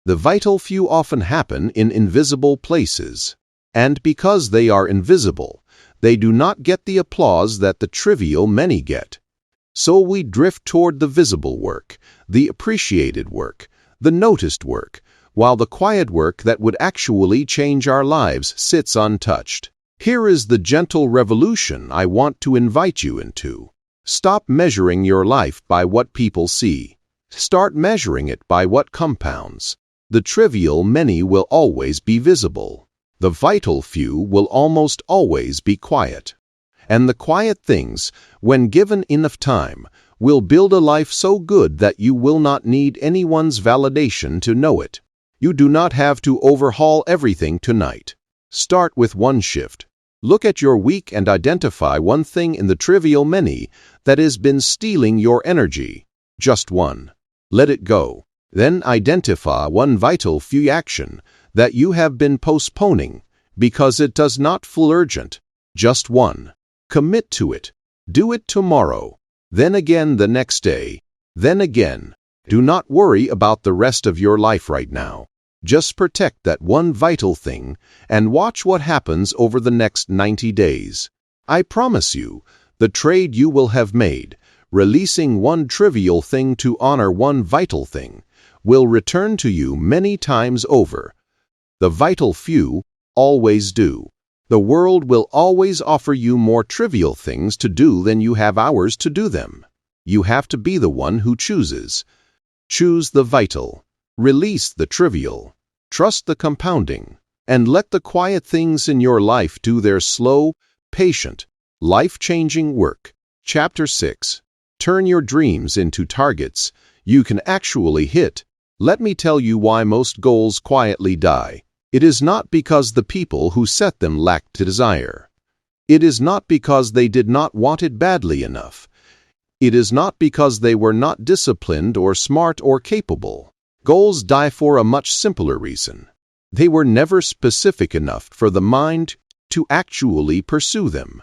The vital few often happen in invisible places. And because they are invisible, they do not get the applause that the trivial many get. So we drift toward the visible work, the appreciated work, the noticed work, while the quiet work that would actually change our lives sits untouched. Here is the gentle revolution I want to invite you into. Stop measuring your life by what people see. Start measuring it by what compounds. The trivial many will always be visible. The vital few will almost always be quiet. And the quiet things, when given enough time, will build a life so good that you will not need anyone's validation to know it. You do not have to overhaul everything tonight. Start with one shift. Look at your week and identify one thing in the trivial many that has been stealing your energy. Just one. Let it go. Then identify one vital few action that you have been postponing because it does not feel urgent. Just one. Commit to it. Do it tomorrow. Then again the next day. Then again. Do not worry about the rest of your life right now. Just protect that one vital thing and watch what happens over the next 90 days. I promise you, the trade you will have made, releasing one trivial thing to honor one vital thing, will return to you many times over. The vital few always do. The world will always offer you more trivial things to do than you have hours to do them. You have to be the one who chooses. Choose the vital. Release the trivial. Trust the compounding. And let the quiet things in your life do their slow, patient, life-changing work. Chapter 6. Turn your dreams into targets you can actually hit. Let me tell you why most goals quietly die. It is not because the people who set them lacked desire. It is not because they did not want it badly enough. It is not because they were not disciplined or smart or capable. Goals die for a much simpler reason. They were never specific enough for the mind to actually pursue them.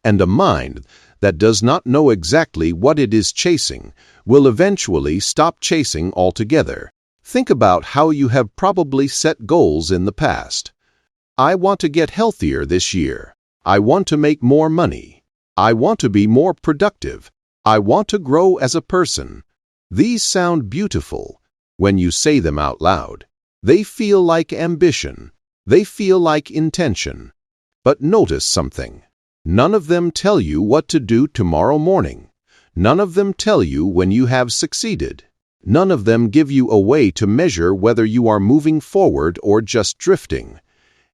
And a mind that does not know exactly what it is chasing will eventually stop chasing altogether. Think about how you have probably set goals in the past. I want to get healthier this year. I want to make more money. I want to be more productive. I want to grow as a person. These sound beautiful when you say them out loud. They feel like ambition. They feel like intention. But notice something. None of them tell you what to do tomorrow morning. None of them tell you when you have succeeded. None of them give you a way to measure whether you are moving forward or just drifting.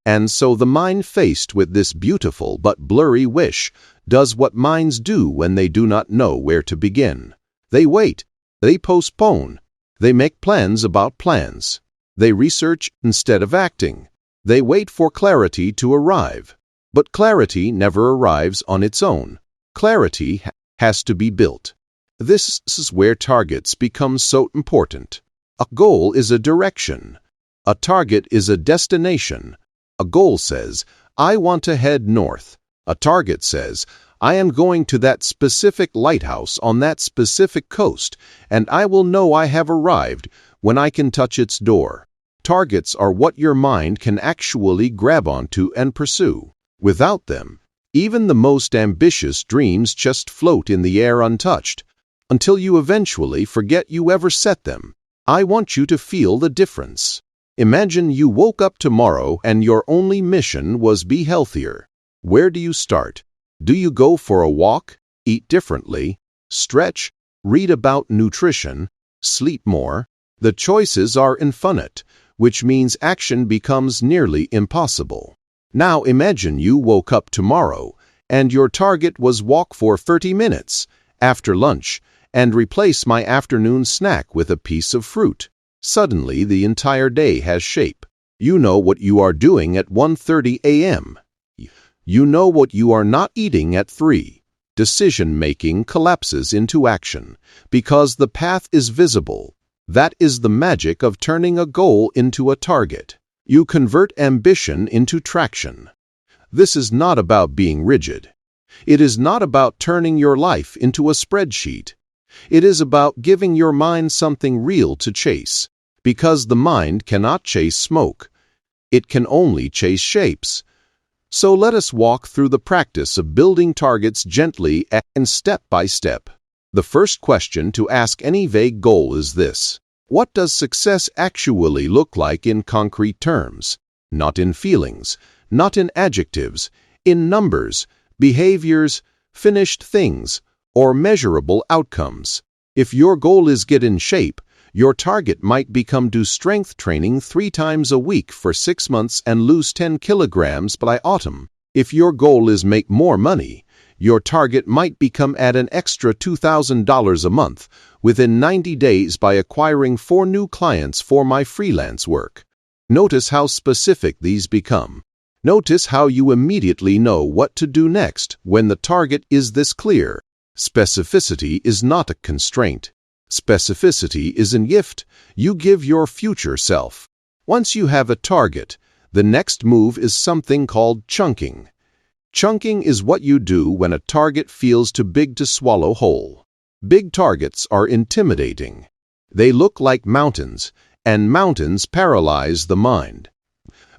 And so the mind faced with this beautiful but blurry wish does what minds do when they do not know where to begin. They wait. They postpone. They make plans about plans. They research instead of acting. They wait for clarity to arrive. But clarity never arrives on its own. Clarity has to be built. This is where targets become so important. A goal is a direction. A target is a destination. A goal says, I want to head north. A target says, I am going to that specific lighthouse on that specific coast, and I will know I have arrived when I can touch its door. Targets are what your mind can actually grab onto and pursue. Without them, even the most ambitious dreams just float in the air untouched, until you eventually forget you ever set them. I want you to feel the difference. Imagine you woke up tomorrow and your only mission was be healthier. Where do you start? Do you go for a walk, eat differently, stretch, read about nutrition, sleep more? The choices are infinite, which means action becomes nearly impossible. Now imagine you woke up tomorrow and your target was walk for 30 minutes after lunch and replace my afternoon snack with a piece of fruit. Suddenly the entire day has shape. You know what you are doing at 1:30 a.m. You know what you are not eating at 3. Decision-making collapses into action because the path is visible. That is the magic of turning a goal into a target. You convert ambition into traction. This is not about being rigid. It is not about turning your life into a spreadsheet. It is about giving your mind something real to chase, because the mind cannot chase smoke. It can only chase shapes. So let us walk through the practice of building targets gently and step by step. The first question to ask any vague goal is this: what does success actually look like in concrete terms? Not in feelings, not in adjectives, in numbers, behaviors, finished things, or measurable outcomes. If your goal is get in shape, your target might become do strength training 3 times a week for 6 months and lose 10 kilograms by autumn. If your goal is make more money, your target might become add an extra $2,000 a month within 90 days by acquiring 4 new clients for my freelance work. Notice how specific these become. Notice how you immediately know what to do next when the target is this clear. Specificity is not a constraint. Specificity is a gift you give your future self. Once you have a target, the next move is something called chunking. Chunking is what you do when a target feels too big to swallow whole. Big targets are intimidating. They look like mountains, and mountains paralyze the mind.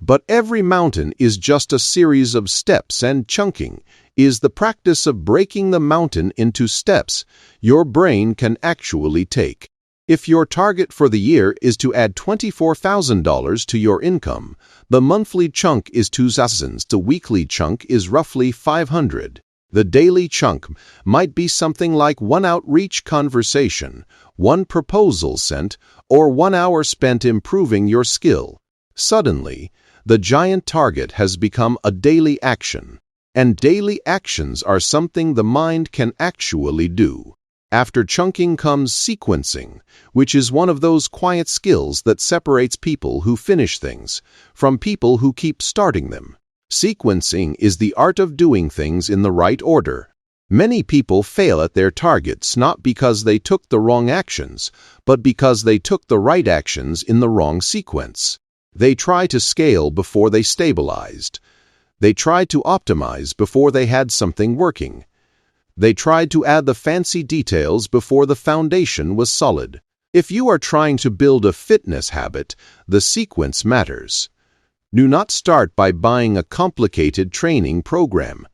But every mountain is just a series of steps, and chunking is the practice of breaking the mountain into steps your brain can actually take. If your target for the year is to add $24,000 to your income, the monthly chunk is $2,000, the weekly chunk is roughly $500. The daily chunk might be something like one outreach conversation, one proposal sent, or 1 hour spent improving your skill. Suddenly, the giant target has become a daily action, and daily actions are something the mind can actually do. After chunking comes sequencing, which is one of those quiet skills that separates people who finish things from people who keep starting them. Sequencing is the art of doing things in the right order. Many people fail at their targets not because they took the wrong actions, but because they took the right actions in the wrong sequence. They try to scale before they stabilized. They tried to optimize before they had something working. They tried to add the fancy details before the foundation was solid. If you are trying to build a fitness habit, the sequence matters. Do not start by buying a complicated training program.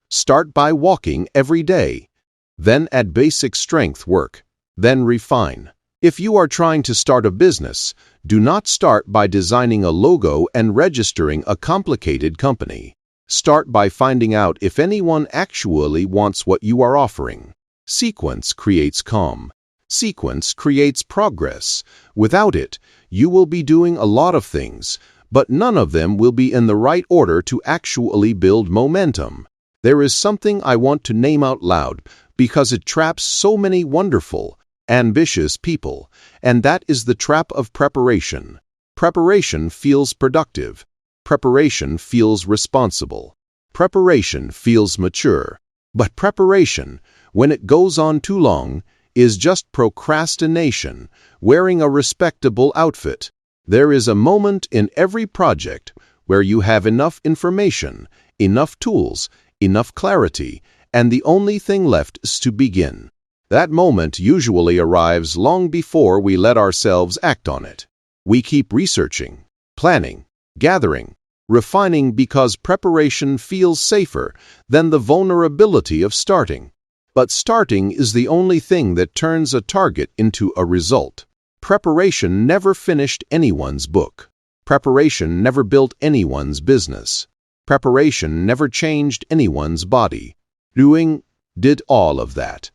Start by walking every day. Then add basic strength work. Then refine. If you are trying to start a business, do not start by designing a logo and registering a complicated company. Start by finding out if anyone actually wants what you are offering. Sequence creates calm. Sequence creates progress. Without it, you will be doing a lot of things, but none of them will be in the right order to actually build momentum. There is something I want to name out loud because it traps so many wonderful, ambitious people, and that is the trap of preparation. Preparation feels productive. Preparation feels responsible. Preparation feels mature. But preparation, when it goes on too long, is just procrastination, wearing a respectable outfit. There is a moment in every project where you have enough information, enough tools, enough clarity, and the only thing left is to begin. That moment usually arrives long before we let ourselves act on it. We keep researching, planning, gathering, refining because preparation feels safer than the vulnerability of starting. But starting is the only thing that turns a target into a result. Preparation never finished anyone's book. Preparation never built anyone's business. Preparation never changed anyone's body. Doing did all of that.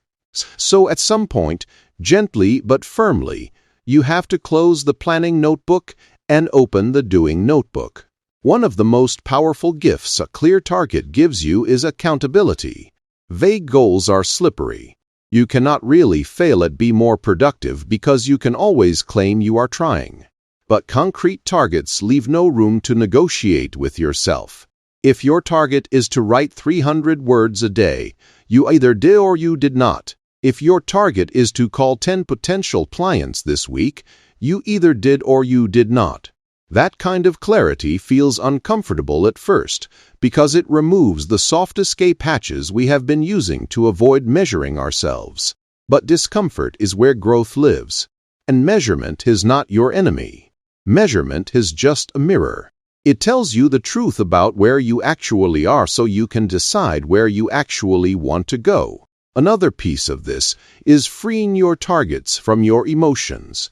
So at some point, gently but firmly, you have to close the planning notebook and open the doing notebook. One of the most powerful gifts a clear target gives you is accountability. Vague goals are slippery. You cannot really fail at being more productive because you can always claim you are trying. But concrete targets leave no room to negotiate with yourself. If your target is to write 300 words a day, you either did or you did not. If your target is to call 10 potential clients this week, you either did or you did not. That kind of clarity feels uncomfortable at first because it removes the soft escape hatches we have been using to avoid measuring ourselves. But discomfort is where growth lives, and measurement is not your enemy. Measurement is just a mirror. It tells you the truth about where you actually are so you can decide where you actually want to go. Another piece of this is freeing your targets from your emotions.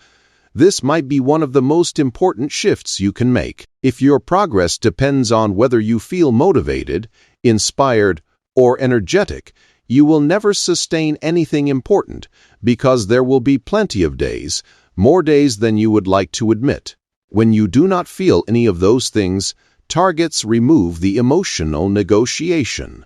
This might be one of the most important shifts you can make. If your progress depends on whether you feel motivated, inspired, or energetic, you will never sustain anything important because there will be plenty of days, more days than you would like to admit. When you do not feel any of those things, targets remove the emotional negotiation.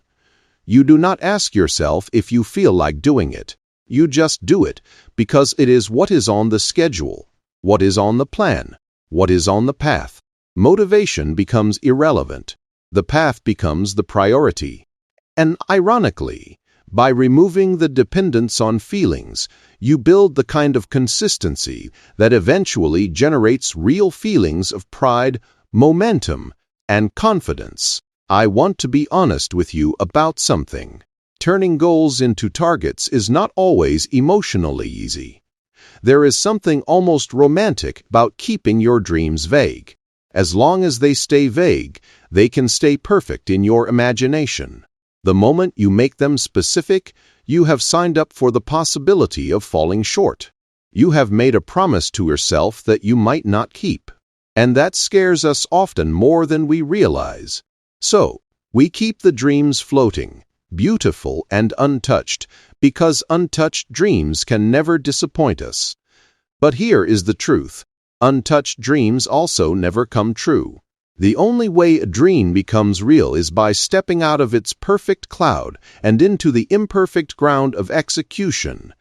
You do not ask yourself if you feel like doing it. You just do it because it is what is on the schedule, what is on the plan, what is on the path. Motivation becomes irrelevant. The path becomes the priority. And ironically, by removing the dependence on feelings, you build the kind of consistency that eventually generates real feelings of pride, momentum, and confidence. I want to be honest with you about something. Turning goals into targets is not always emotionally easy. There is something almost romantic about keeping your dreams vague. As long as they stay vague, they can stay perfect in your imagination. The moment you make them specific, you have signed up for the possibility of falling short. You have made a promise to yourself that you might not keep. And that scares us often more than we realize. So, we keep the dreams floating, beautiful and untouched, because untouched dreams can never disappoint us. But here is the truth. Untouched dreams also never come true. The only way a dream becomes real is by stepping out of its perfect cloud and into the imperfect ground of execution.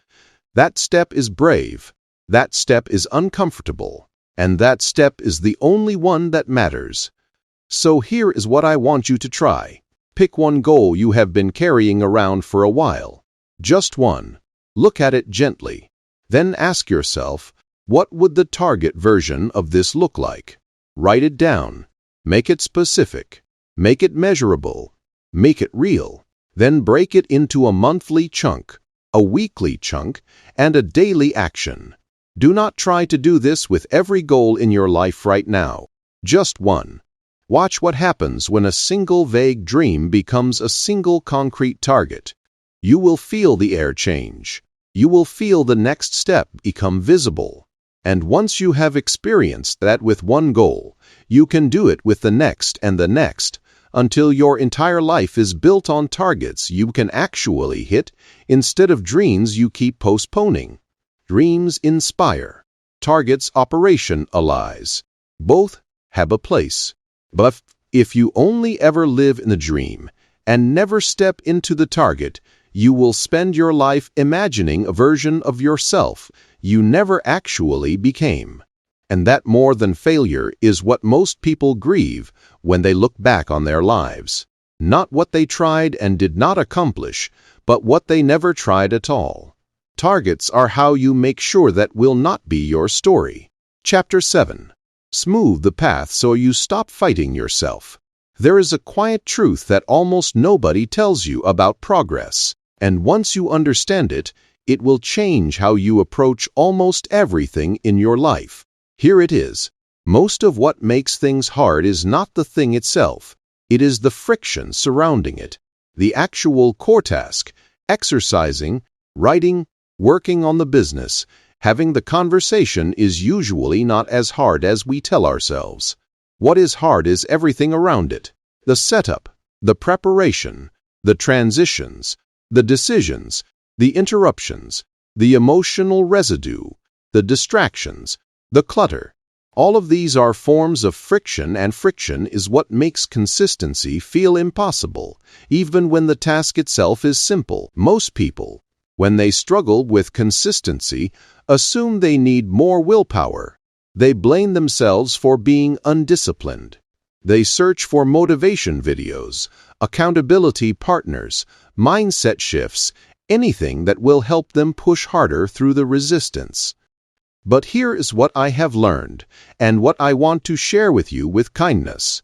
That step is brave. That step is uncomfortable. And that step is the only one that matters. So here is what I want you to try. Pick one goal you have been carrying around for a while. Just one. Look at it gently. Then ask yourself, what would the target version of this look like? Write it down. Make it specific. Make it measurable. Make it real. Then break it into a monthly chunk, a weekly chunk, and a daily action. Do not try to do this with every goal in your life right now. Just one. Watch what happens when a single vague dream becomes a single concrete target. You will feel the air change. You will feel the next step become visible. And once you have experienced that with one goal, you can do it with the next and the next, until your entire life is built on targets you can actually hit instead of dreams you keep postponing. Dreams inspire. Targets operationalize. Both have a place. But if you only ever live in the dream and never step into the target, you will spend your life imagining a version of yourself you never actually became. And that more than failure is what most people grieve when they look back on their lives. Not what they tried and did not accomplish, but what they never tried at all. Targets are how you make sure that will not be your story. Chapter 7. Smooth the path so you stop fighting yourself. There is a quiet truth that almost nobody tells you about progress, and once you understand it, it will change how you approach almost everything in your life. Here it is. Most of what makes things hard is not the thing itself. It is the friction surrounding it. The actual core task, exercising, writing, working on the business, having the conversation is usually not as hard as we tell ourselves. What is hard is everything around it. The setup, the preparation, the transitions, the decisions, the interruptions, the emotional residue, the distractions, the clutter. All of these are forms of friction, and friction is what makes consistency feel impossible, even when the task itself is simple. Most people, when they struggle with consistency, assume they need more willpower. They blame themselves for being undisciplined. They search for motivation videos, accountability partners, mindset shifts, anything that will help them push harder through the resistance. But here is what I have learned, and what I want to share with you with kindness.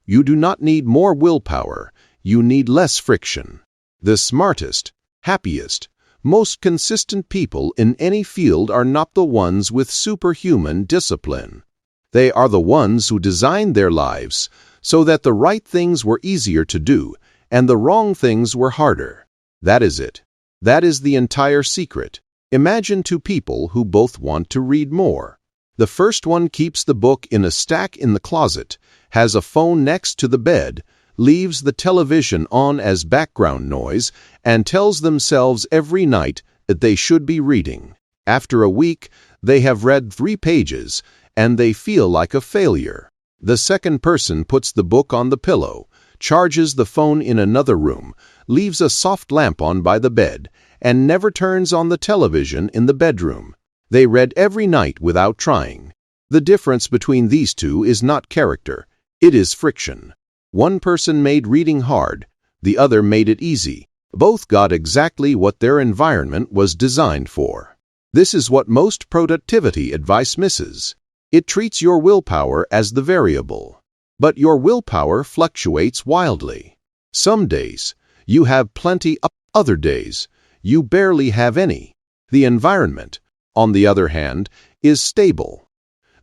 You do not need more willpower, you need less friction. The smartest, happiest, most consistent people in any field are not the ones with superhuman discipline. They are the ones who designed their lives so that the right things were easier to do and the wrong things were harder. That is it. That is the entire secret. Imagine two people who both want to read more. The first one keeps the book in a stack in the closet, has a phone next to the bed, leaves the television on as background noise, and tells themselves every night that they should be reading. After a week, they have read 3 pages, and they feel like a failure. The second person puts the book on the pillow, charges the phone in another room, leaves a soft lamp on by the bed, and never turns on the television in the bedroom. They read every night without trying. The difference between these two is not character, it is friction. One person made reading hard, the other made it easy. Both got exactly what their environment was designed for. This is what most productivity advice misses. It treats your willpower as the variable. But your willpower fluctuates wildly. Some days, you have plenty, other days, you barely have any. The environment, on the other hand, is stable.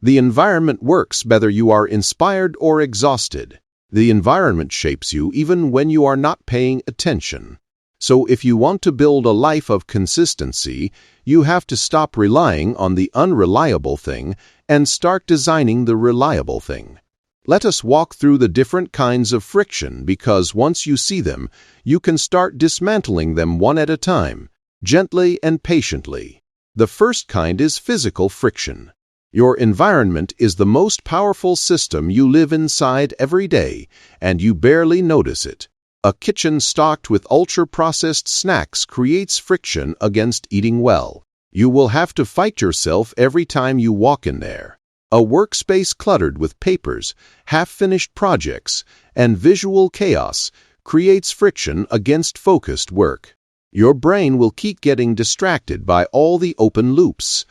The environment works whether you are inspired or exhausted. The environment shapes you even when you are not paying attention. So if you want to build a life of consistency, you have to stop relying on the unreliable thing and start designing the reliable thing. Let us walk through the different kinds of friction because once you see them, you can start dismantling them one at a time, gently and patiently. The first kind is physical friction. Your environment is the most powerful system you live inside every day, and you barely notice it. A kitchen stocked with ultra-processed snacks creates friction against eating well. You will have to fight yourself every time you walk in there. A workspace cluttered with papers, half-finished projects, and visual chaos creates friction against focused work. Your brain will keep getting distracted by all the open loops.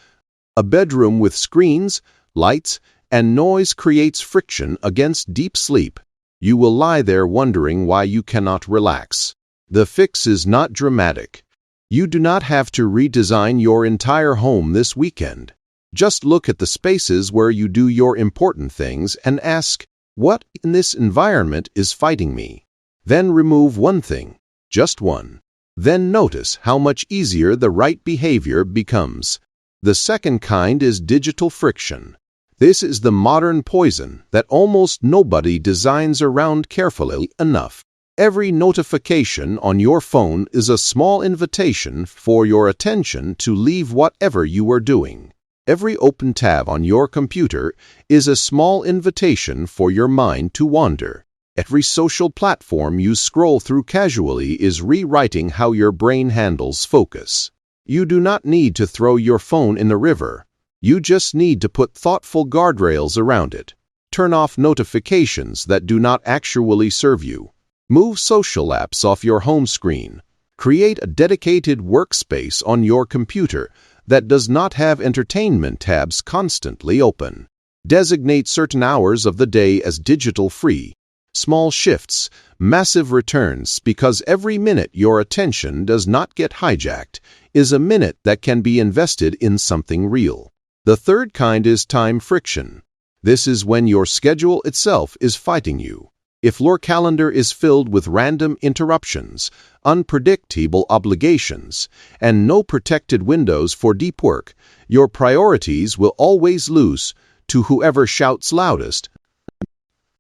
A bedroom with screens, lights, and noise creates friction against deep sleep. You will lie there wondering why you cannot relax. The fix is not dramatic. You do not have to redesign your entire home this weekend. Just look at the spaces where you do your important things and ask, what in this environment is fighting me? Then remove one thing, just one. Then notice how much easier the right behavior becomes. The second kind is digital friction. This is the modern poison that almost nobody designs around carefully enough. Every notification on your phone is a small invitation for your attention to leave whatever you are doing. Every open tab on your computer is a small invitation for your mind to wander. Every social platform you scroll through casually is rewriting how your brain handles focus. You do not need to throw your phone in the river. You just need to put thoughtful guardrails around it. Turn off notifications that do not actually serve you. Move social apps off your home screen. Create a dedicated workspace on your computer that does not have entertainment tabs constantly open. Designate certain hours of the day as digital-free. Small shifts, massive returns, because every minute your attention does not get hijacked is a minute that can be invested in something real. The third kind is time friction. This is when your schedule itself is fighting you. If your calendar is filled with random interruptions, unpredictable obligations, and no protected windows for deep work, your priorities will always lose to whoever shouts loudest.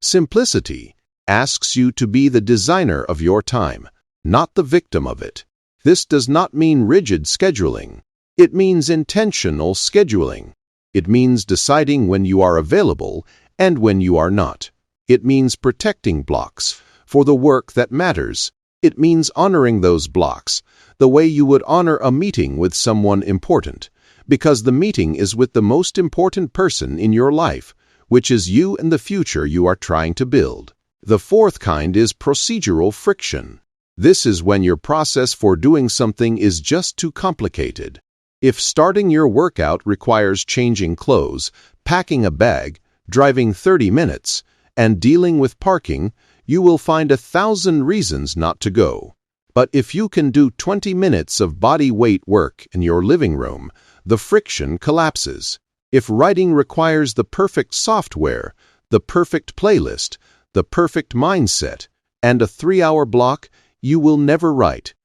Simplicity asks you to be the designer of your time, not the victim of it. This does not mean rigid scheduling. It means intentional scheduling. It means deciding when you are available and when you are not. It means protecting blocks for the work that matters. It means honoring those blocks the way you would honor a meeting with someone important, because the meeting is with the most important person in your life, which is you and the future you are trying to build. The fourth kind is procedural friction. This is when your process for doing something is just too complicated. If starting your workout requires changing clothes, packing a bag, driving 30 minutes, and dealing with parking, you will find 1,000 reasons not to go. But if you can do 20 minutes of body weight work in your living room, the friction collapses. If writing requires the perfect software, the perfect playlist, the perfect mindset, and a 3-hour block, you will never write.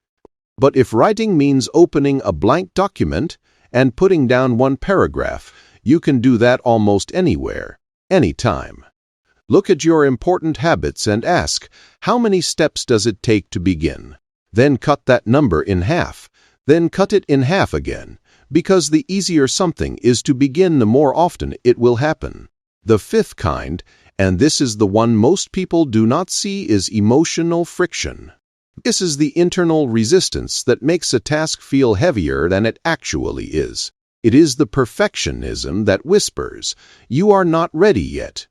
But if writing means opening a blank document and putting down one paragraph, you can do that almost anywhere, anytime. Look at your important habits and ask, how many steps does it take to begin? Then cut that number in half. Then cut it in half again, because the easier something is to begin, the more often it will happen. The fifth kind, and this is the one most people do not see, is emotional friction. This is the internal resistance that makes a task feel heavier than it actually is. It is the perfectionism that whispers, "You are not ready yet."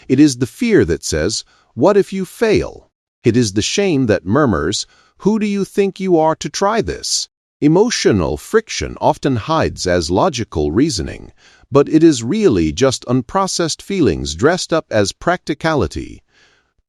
It is the fear that says, What if you fail? It is the shame that murmurs, "Who do you think you are to try this?" Emotional friction often hides as logical reasoning, but it is really just unprocessed feelings dressed up as practicality.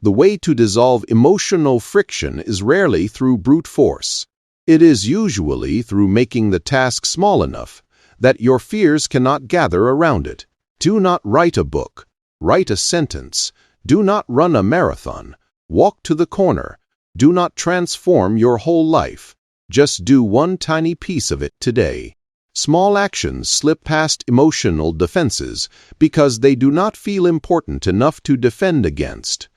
The way to dissolve emotional friction is rarely through brute force. It is usually through making the task small enough that your fears cannot gather around it. Do not write a book. Write a sentence. Do not run a marathon. Walk to the corner. Do not transform your whole life. Just do one tiny piece of it today. Small actions slip past emotional defenses because they do not feel important enough to defend against.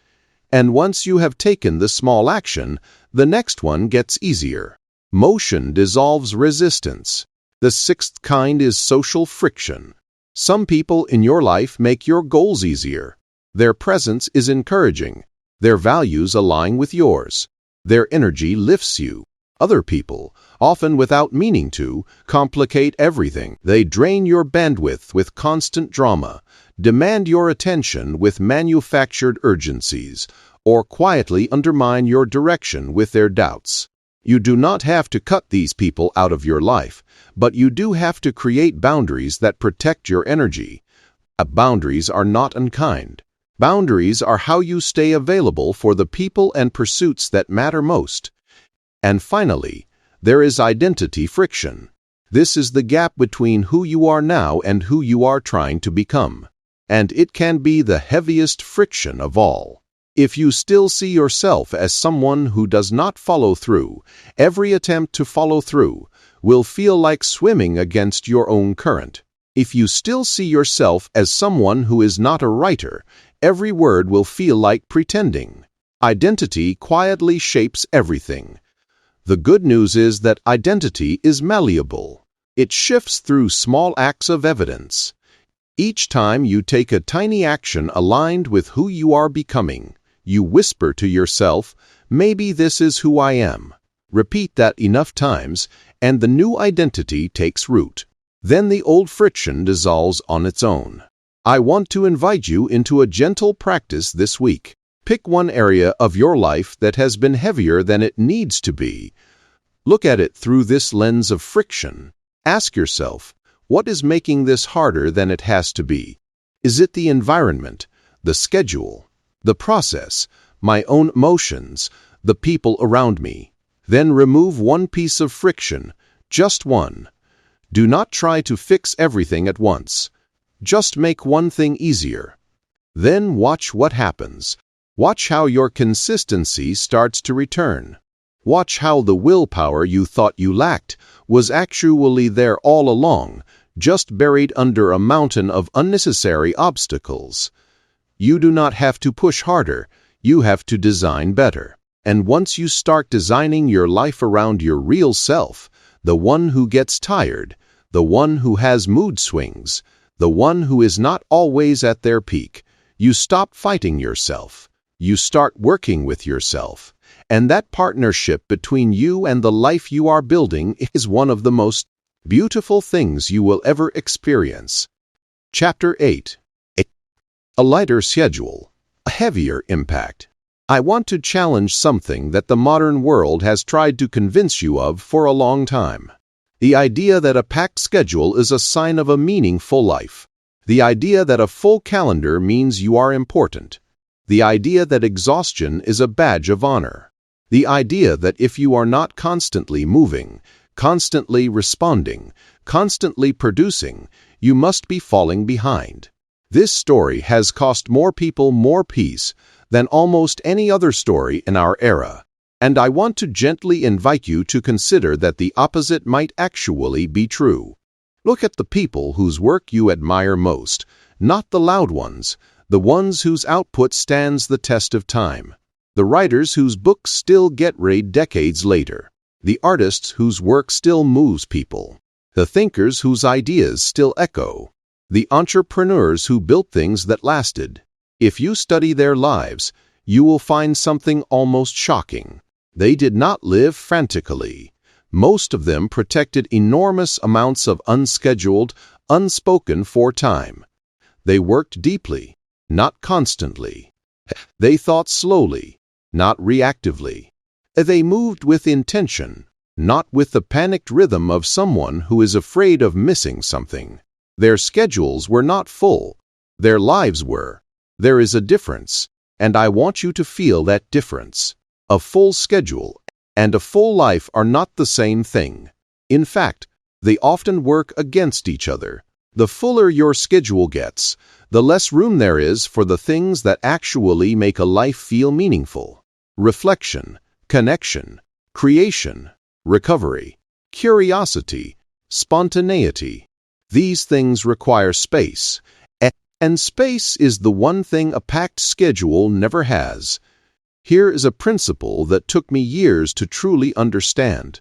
And once you have taken the small action, the next one gets easier. Motion dissolves resistance. The sixth kind is social friction. Some people in your life make your goals easier. Their presence is encouraging. Their values align with yours. Their energy lifts you. Other people, often without meaning to, complicate everything. They drain your bandwidth with constant drama, demand your attention with manufactured urgencies, or quietly undermine your direction with their doubts. You do not have to cut these people out of your life, but you do have to create boundaries that protect your energy. Boundaries are not unkind. Boundaries are how you stay available for the people and pursuits that matter most. And finally, there is identity friction. This is the gap between who you are now and who you are trying to become. And it can be the heaviest friction of all. If you still see yourself as someone who does not follow through, every attempt to follow through will feel like swimming against your own current. If you still see yourself as someone who is not a writer, every word will feel like pretending. Identity quietly shapes everything. The good news is that identity is malleable. It shifts through small acts of evidence. Each time you take a tiny action aligned with who you are becoming, you whisper to yourself, "Maybe this is who I am." Repeat that enough times, and the new identity takes root. Then the old friction dissolves on its own. I want to invite you into a gentle practice this week. Pick one area of your life that has been heavier than it needs to be. Look at it through this lens of friction. Ask yourself, what is making this harder than it has to be? Is it the environment, the schedule, the process, my own emotions, the people around me? Then remove one piece of friction, just one. Do not try to fix everything at once. Just make one thing easier. Then watch what happens. Watch how your consistency starts to return. Watch how the willpower you thought you lacked was actually there all along, just buried under a mountain of unnecessary obstacles. You do not have to push harder, you have to design better. And once you start designing your life around your real self, the one who gets tired, the one who has mood swings, the one who is not always at their peak, you stop fighting yourself. You start working with yourself. And that partnership between you and the life you are building is one of the most beautiful things you will ever experience. Chapter 8. A lighter schedule, a heavier impact. I want to challenge something that the modern world has tried to convince you of for a long time. The idea that a packed schedule is a sign of a meaningful life. The idea that a full calendar means you are important. The idea that exhaustion is a badge of honor. The idea that if you are not constantly moving, constantly responding, constantly producing, you must be falling behind. This story has cost more people more peace than almost any other story in our era. And I want to gently invite you to consider that the opposite might actually be true. Look at the people whose work you admire most, not the loud ones, the ones whose output stands the test of time, the writers whose books still get read decades later, the artists whose work still moves people, the thinkers whose ideas still echo, the entrepreneurs who built things that lasted. If you study their lives, you will find something almost shocking. They did not live frantically. Most of them protected enormous amounts of unscheduled, unspoken for time. They worked deeply, not constantly. They thought slowly, not reactively. They moved with intention, not with the panicked rhythm of someone who is afraid of missing something. Their schedules were not full. Their lives were. There is a difference, and I want you to feel that difference. A full schedule and a full life are not the same thing. In fact, they often work against each other. The fuller your schedule gets, the less room there is for the things that actually make a life feel meaningful. Reflection, connection, creation, recovery, curiosity, spontaneity. These things require space, and space is the one thing a packed schedule never has. Here is a principle that took me years to truly understand.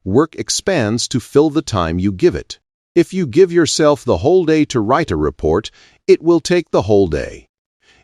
Work expands to fill the time you give it. If you give yourself the whole day to write a report, it will take the whole day.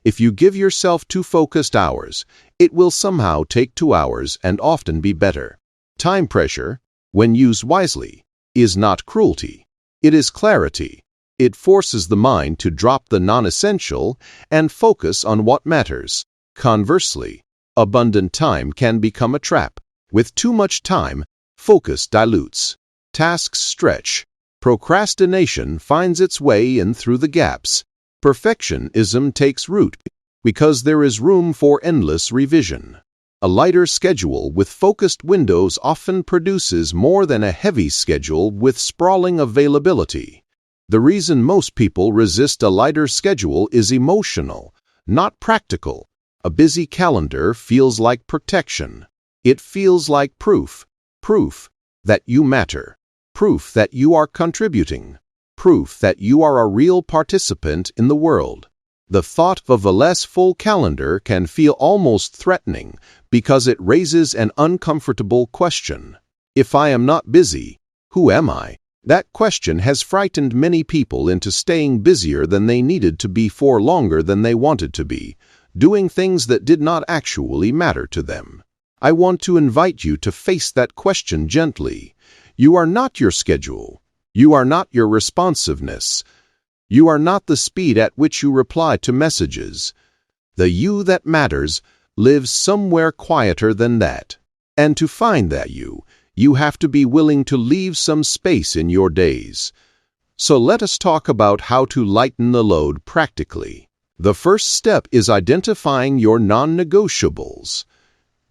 If you give yourself 2 focused hours, it will somehow take 2 hours and often be better. Time pressure, when used wisely, is not cruelty. It is clarity. It forces the mind to drop the non-essential and focus on what matters. Conversely, abundant time can become a trap. With too much time, focus dilutes. Tasks stretch. Procrastination finds its way in through the gaps. Perfectionism takes root because there is room for endless revision. A lighter schedule with focused windows often produces more than a heavy schedule with sprawling availability. The reason most people resist a lighter schedule is emotional, not practical. A busy calendar feels like protection. It feels like proof that you matter, proof that you are contributing, proof that you are a real participant in the world. The thought of a less full calendar can feel almost threatening because it raises an uncomfortable question. If I am not busy, who am I? That question has frightened many people into staying busier than they needed to be for longer than they wanted to be, doing things that did not actually matter to them. I want to invite you to face that question gently. You are not your schedule. You are not your responsiveness. You are not the speed at which you reply to messages. The you that matters lives somewhere quieter than that. And to find that you have to be willing to leave some space in your days. So let us talk about how to lighten the load practically. The first step is identifying your non-negotiables.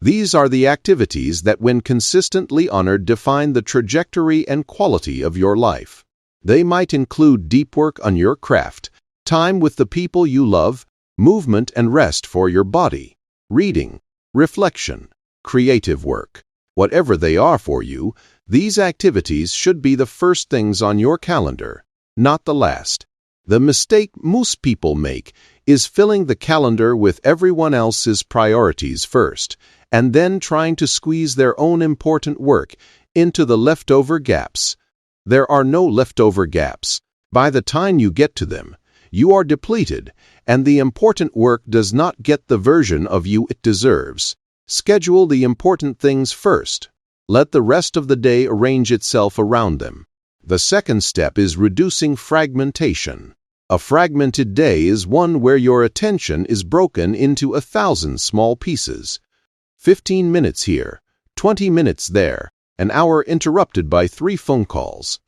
These are the activities that, when consistently honored, define the trajectory and quality of your life. They might include deep work on your craft, time with the people you love, movement and rest for your body, reading, reflection, creative work. Whatever they are for you, these activities should be the first things on your calendar, not the last. The mistake most people make is filling the calendar with everyone else's priorities first, and then trying to squeeze their own important work into the leftover gaps. There are no leftover gaps. By the time you get to them, you are depleted, and the important work does not get the version of you it deserves. Schedule the important things first. Let the rest of the day arrange itself around them. The second step is reducing fragmentation. A fragmented day is one where your attention is broken into 1,000 small pieces. 15 minutes here, 20 minutes there, an hour interrupted by 3 phone calls,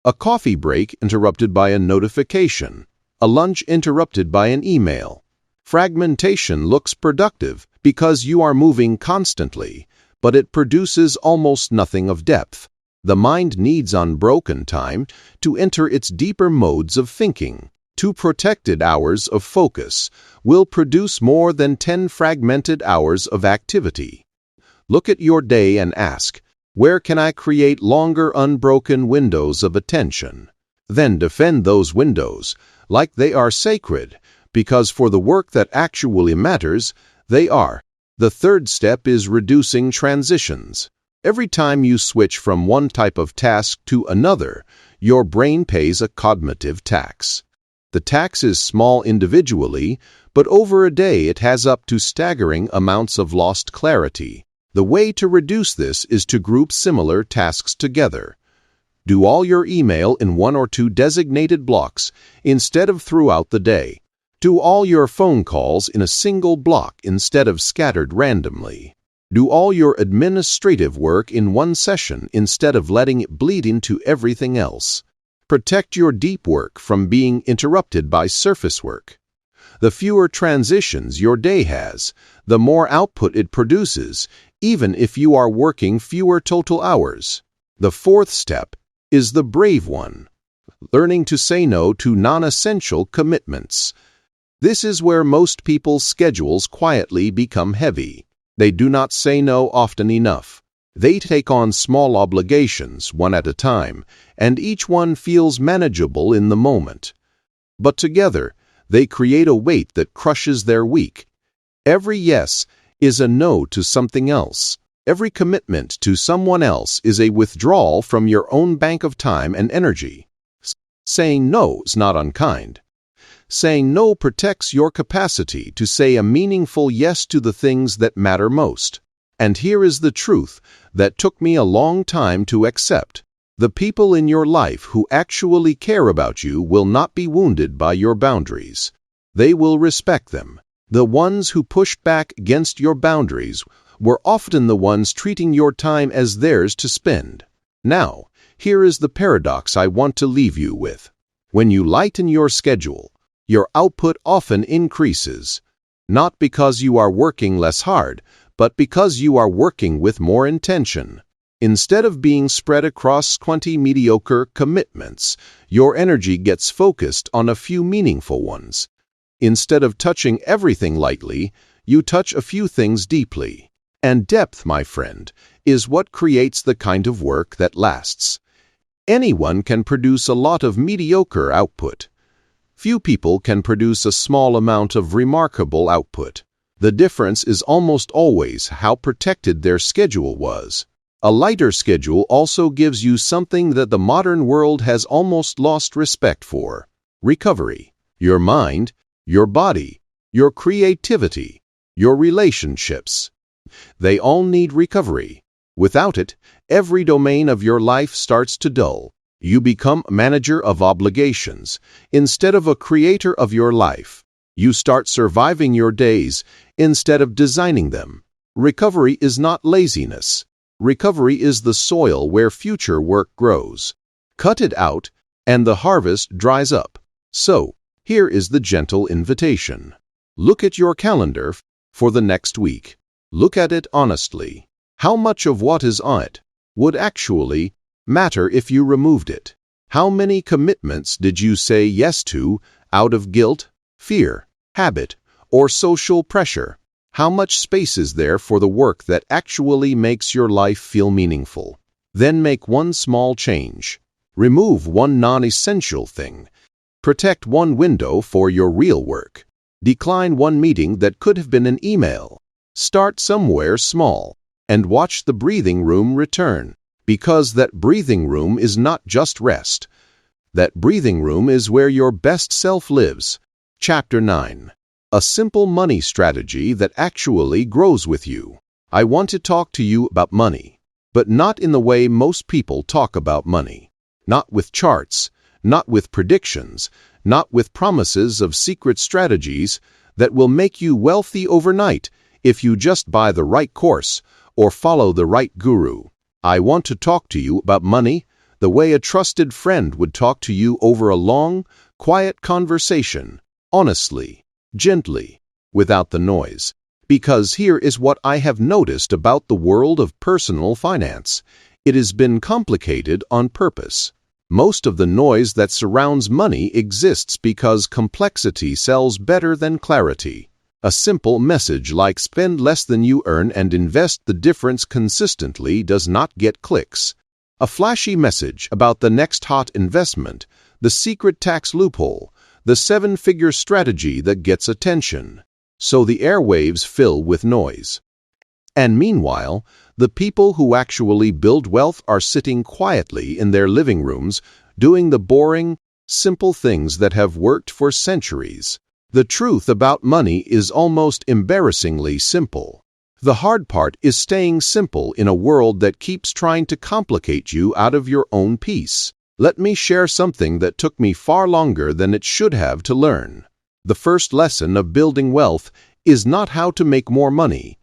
a coffee break interrupted by a notification, a lunch interrupted by an email. Fragmentation looks productive because you are moving constantly, but it produces almost nothing of depth. The mind needs unbroken time to enter its deeper modes of thinking. 2 protected hours of focus will produce more than 10 fragmented hours of activity. Look at your day and ask, where can I create longer unbroken windows of attention? Then defend those windows like they are sacred, because for the work that actually matters, they are. The third step is reducing transitions. Every time you switch from one type of task to another, your brain pays a cognitive tax. The tax is small individually, but over a day it has up to staggering amounts of lost clarity. The way to reduce this is to group similar tasks together. Do all your email in 1 or 2 designated blocks instead of throughout the day. Do all your phone calls in a single block instead of scattered randomly. Do all your administrative work in one session instead of letting it bleed into everything else. Protect your deep work from being interrupted by surface work. The fewer transitions your day has, the more output it produces, even if you are working fewer total hours. The fourth step is the brave one, learning to say no to non-essential commitments. This is where most people's schedules quietly become heavy. They do not say no often enough. They take on small obligations one at a time, and each one feels manageable in the moment. But together, they create a weight that crushes their week. Every yes is a no to something else. Every commitment to someone else is a withdrawal from your own bank of time and energy. Saying no is not unkind. Saying no protects your capacity to say a meaningful yes to the things that matter most. And here is the truth that took me a long time to accept. The people in your life who actually care about you will not be wounded by your boundaries. They will respect them. The ones who pushed back against your boundaries were often the ones treating your time as theirs to spend. Now, here is the paradox I want to leave you with. When you lighten your schedule, your output often increases, not because you are working less hard, but because you are working with more intention. Instead of being spread across 20 mediocre commitments, your energy gets focused on a few meaningful ones. Instead of touching everything lightly, you touch a few things deeply. And depth, my friend, is what creates the kind of work that lasts. Anyone can produce a lot of mediocre output. Few people can produce a small amount of remarkable output. The difference is almost always how protected their schedule was. A lighter schedule also gives you something that the modern world has almost lost respect for: recovery. Your mind, your body, your creativity, your relationships. They all need recovery. Without it, every domain of your life starts to dull. You become a manager of obligations instead of a creator of your life. You start surviving your days instead of designing them. Recovery is not laziness. Recovery is the soil where future work grows. Cut it out, and the harvest dries up. So, here is the gentle invitation. Look at your calendar for the next week. Look at it honestly. How much of what is on it would actually matter if you removed it? How many commitments did you say yes to out of guilt, fear, habit, or social pressure? How much space is there for the work that actually makes your life feel meaningful? Then make one small change. Remove one non-essential thing. Protect one window for your real work. Decline one meeting that could have been an email. Start somewhere small and watch the breathing room return, because that breathing room is not just rest. That breathing room is where your best self lives. Chapter 9. A simple money strategy that actually grows with you. I want to talk to you about money, but not in the way most people talk about money. Not with charts, not with predictions, not with promises of secret strategies that will make you wealthy overnight if you just buy the right course or follow the right guru. I want to talk to you about money the way a trusted friend would talk to you over a long, quiet conversation, honestly, gently, without the noise. Because here is what I have noticed about the world of personal finance. It has been complicated on purpose. Most of the noise that surrounds money exists because complexity sells better than clarity. A simple message like spend less than you earn and invest the difference consistently does not get clicks. A flashy message about the next hot investment, the secret tax loophole, the seven-figure strategy that gets attention. So the airwaves fill with noise. And meanwhile, the people who actually build wealth are sitting quietly in their living rooms, doing the boring, simple things that have worked for centuries. The truth about money is almost embarrassingly simple. The hard part is staying simple in a world that keeps trying to complicate you out of your own peace. Let me share something that took me far longer than it should have to learn. The first lesson of building wealth is not how to make more money.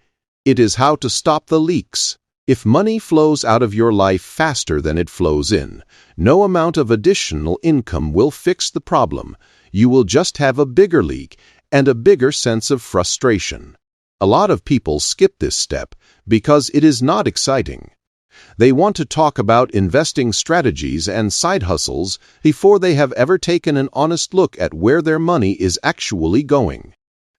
It is how to stop the leaks. If money flows out of your life faster than it flows in, no amount of additional income will fix the problem. You will just have a bigger leak and a bigger sense of frustration. A lot of people skip this step because it is not exciting. They want to talk about investing strategies and side hustles before they have ever taken an honest look at where their money is actually going.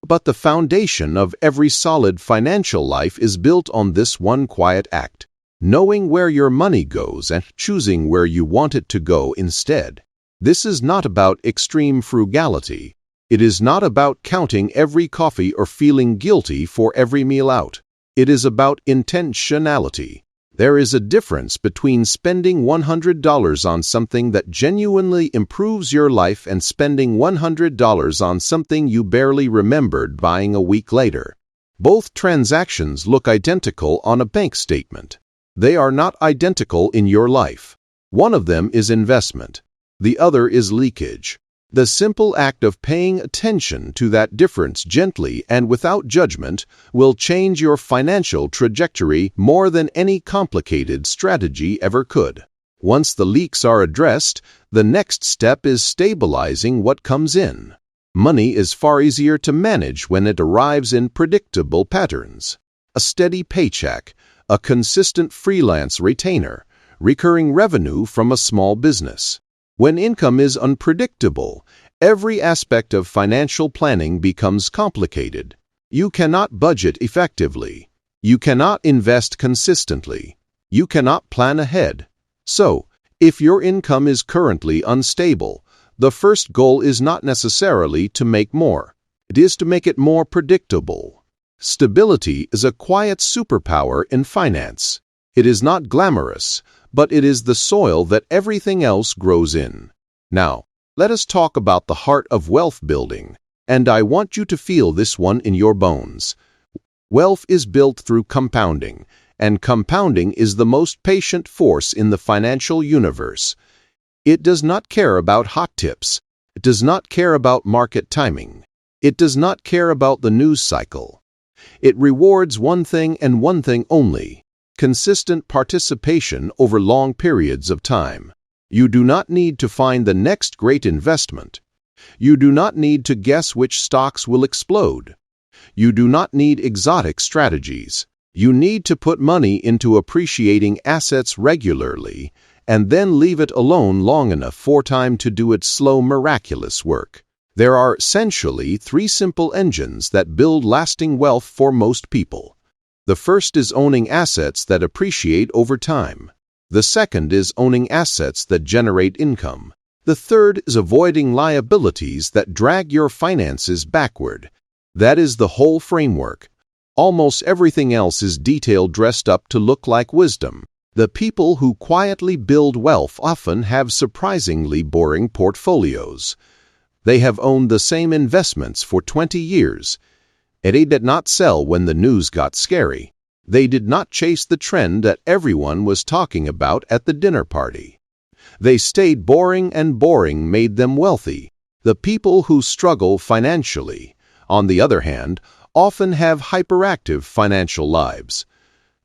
But the foundation of every solid financial life is built on this one quiet act: knowing where your money goes and choosing where you want it to go instead. This is not about extreme frugality. It is not about counting every coffee or feeling guilty for every meal out. It is about intentionality. There is a difference between spending $100 on something that genuinely improves your life and spending $100 on something you barely remembered buying a week later. Both transactions look identical on a bank statement. They are not identical in your life. One of them is investment. The other is leakage. The simple act of paying attention to that difference gently and without judgment will change your financial trajectory more than any complicated strategy ever could. Once the leaks are addressed, the next step is stabilizing what comes in. Money is far easier to manage when it arrives in predictable patterns. A steady paycheck, a consistent freelance retainer, recurring revenue from a small business. When income is unpredictable, every aspect of financial planning becomes complicated. You cannot budget effectively. You cannot invest consistently. You cannot plan ahead. So, if your income is currently unstable, the first goal is not necessarily to make more. It is to make it more predictable. Stability is a quiet superpower in finance. It is not glamorous, but it is the soil that everything else grows in. Now, let us talk about the heart of wealth building, and I want you to feel this one in your bones. Wealth is built through compounding, and compounding is the most patient force in the financial universe. It does not care about hot tips. It does not care about market timing. It does not care about the news cycle. It rewards one thing and one thing only: consistent participation over long periods of time. You do not need to find the next great investment. You do not need to guess which stocks will explode. You do not need exotic strategies. You need to put money into appreciating assets regularly and then leave it alone long enough for time to do its slow, miraculous work. There are essentially three simple engines that build lasting wealth for most people. The first is owning assets that appreciate over time. The second is owning assets that generate income. The third is avoiding liabilities that drag your finances backward. That is the whole framework. Almost everything else is detail dressed up to look like wisdom. The people who quietly build wealth often have surprisingly boring portfolios. They have owned the same investments for 20 years. They did not sell when the news got scary. They did not chase the trend that everyone was talking about at the dinner party. They stayed boring, and boring made them wealthy. The people who struggle financially, on the other hand, often have hyperactive financial lives.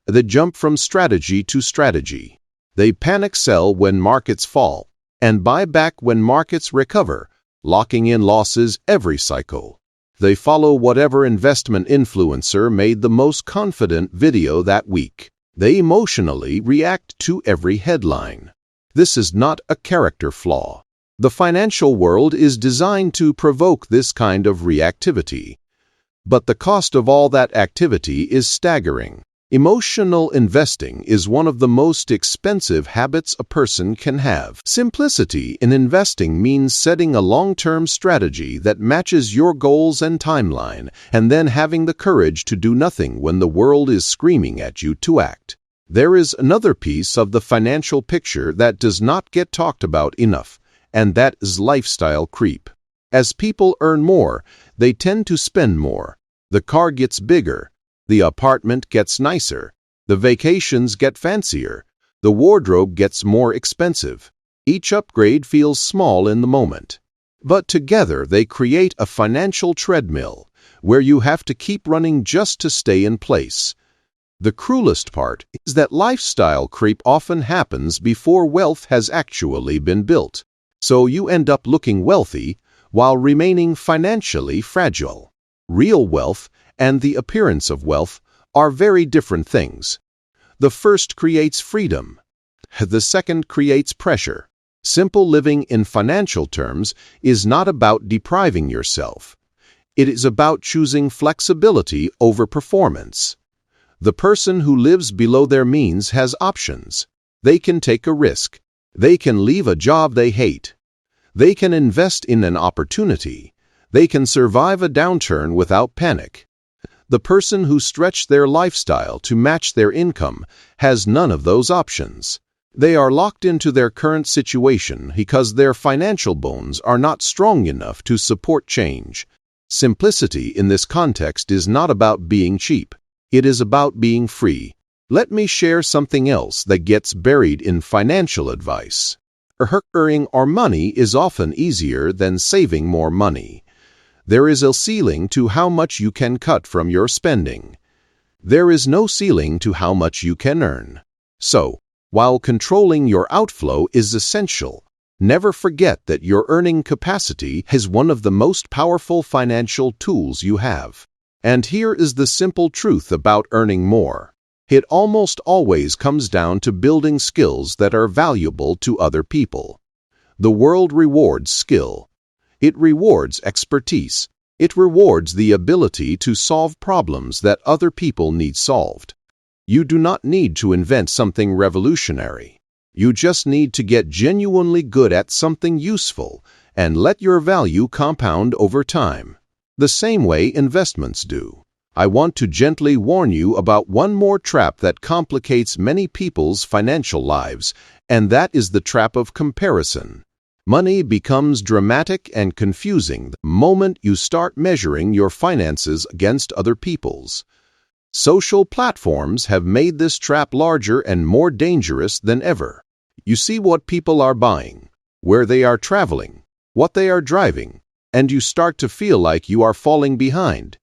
They jump from strategy to strategy. They panic sell when markets fall and buy back when markets recover, locking in losses every cycle. They follow whatever investment influencer made the most confident video that week. They emotionally react to every headline. This is not a character flaw. The financial world is designed to provoke this kind of reactivity. But the cost of all that activity is staggering. Emotional investing is one of the most expensive habits a person can have. Simplicity in investing means setting a long-term strategy that matches your goals and timeline, and then having the courage to do nothing when the world is screaming at you to act. There is another piece of the financial picture that does not get talked about enough, and that is lifestyle creep. As people earn more, they tend to spend more. The car gets bigger. The apartment gets nicer. The vacations get fancier. The wardrobe gets more expensive. Each upgrade feels small in the moment. But together they create a financial treadmill where you have to keep running just to stay in place. The cruelest part is that lifestyle creep often happens before wealth has actually been built. So you end up looking wealthy while remaining financially fragile. Real wealth and the appearance of wealth are very different things. The first creates freedom. The second creates pressure. Simple living in financial terms is not about depriving yourself. It is about choosing flexibility over performance. The person who lives below their means has options. They can take a risk. They can leave a job they hate. They can invest in an opportunity. They can survive a downturn without panic. The person who stretched their lifestyle to match their income has none of those options. They are locked into their current situation because their financial bones are not strong enough to support change. Simplicity in this context is not about being cheap. It is about being free. Let me share something else that gets buried in financial advice. Earning more money is often easier than saving more money. There is a ceiling to how much you can cut from your spending. There is no ceiling to how much you can earn. So, while controlling your outflow is essential, never forget that your earning capacity is one of the most powerful financial tools you have. And here is the simple truth about earning more. It almost always comes down to building skills that are valuable to other people. The world rewards skill. It rewards expertise. It rewards the ability to solve problems that other people need solved. You do not need to invent something revolutionary. You just need to get genuinely good at something useful and let your value compound over time. The same way investments do. I want to gently warn you about one more trap that complicates many people's financial lives, and that is the trap of comparison. Money becomes dramatic and confusing the moment you start measuring your finances against other people's. Social platforms have made this trap larger and more dangerous than ever. You see what people are buying, where they are traveling, what they are driving, and you start to feel like you are falling behind.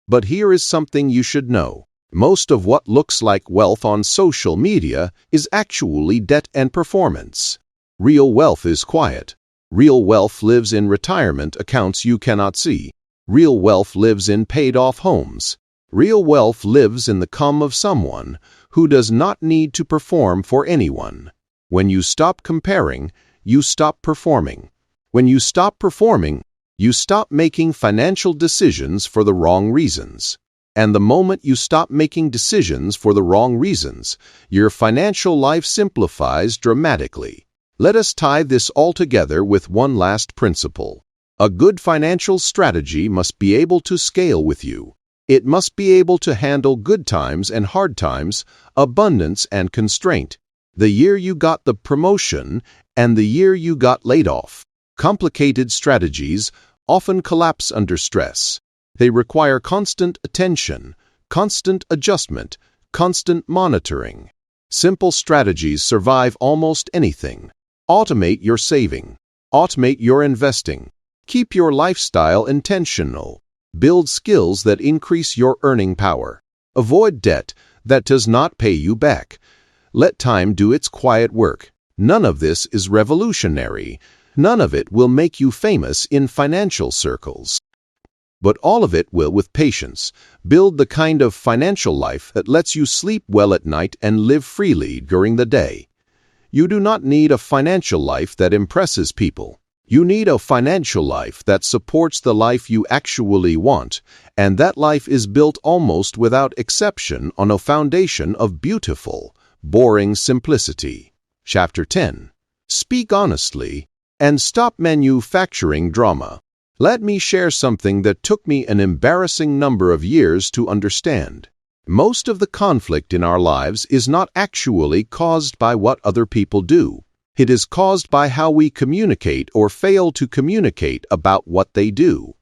But here is something you should know. Most of what looks like wealth on social media is actually debt and performance. Real wealth is quiet. Real wealth lives in retirement accounts you cannot see. Real wealth lives in paid-off homes. Real wealth lives in the calm of someone who does not need to perform for anyone. When you stop comparing, you stop performing. When you stop performing, you stop making financial decisions for the wrong reasons. And the moment you stop making decisions for the wrong reasons, your financial life simplifies dramatically. Let us tie this all together with one last principle. A good financial strategy must be able to scale with you. It must be able to handle good times and hard times, abundance and constraint. The year you got the promotion and the year you got laid off. Complicated strategies often collapse under stress. They require constant attention, constant adjustment, constant monitoring. Simple strategies survive almost anything. Automate your saving. Automate your investing. Keep your lifestyle intentional. Build skills that increase your earning power. Avoid debt that does not pay you back. Let time do its quiet work. None of this is revolutionary. None of it will make you famous in financial circles. But all of it will, with patience, build the kind of financial life that lets you sleep well at night and live freely during the day. You do not need a financial life that impresses people. You need a financial life that supports the life you actually want, and that life is built almost without exception on a foundation of beautiful, boring simplicity. Chapter 10. Speak honestly and stop manufacturing drama. Let me share something that took me an embarrassing number of years to understand. Most of the conflict in our lives is not actually caused by what other people do. It is caused by how we communicate or fail to communicate about what they do.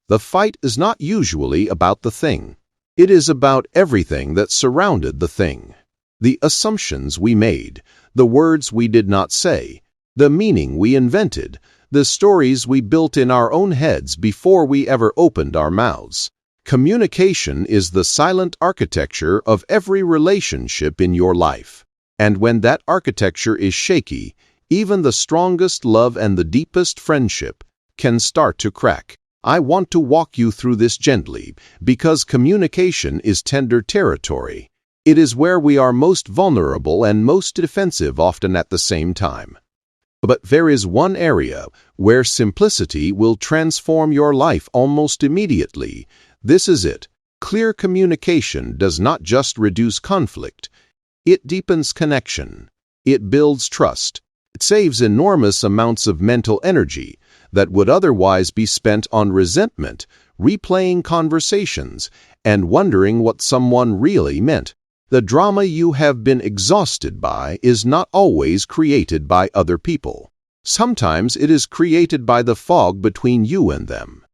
The fight is not usually about the thing. It is about everything that surrounded the thing. The assumptions we made, the words we did not say, the meaning we invented, the stories we built in our own heads before we ever opened our mouths. Communication is the silent architecture of every relationship in your life. And when that architecture is shaky, even the strongest love and the deepest friendship can start to crack. I want to walk you through this gently because communication is tender territory. It is where we are most vulnerable and most defensive often at the same time. But there is one area where simplicity will transform your life almost immediately. This is it. Clear communication does not just reduce conflict. It deepens connection. It builds trust. It saves enormous amounts of mental energy that would otherwise be spent on resentment, replaying conversations, and wondering what someone really meant. The drama you have been exhausted by is not always created by other people. Sometimes it is created by the fog between you and them.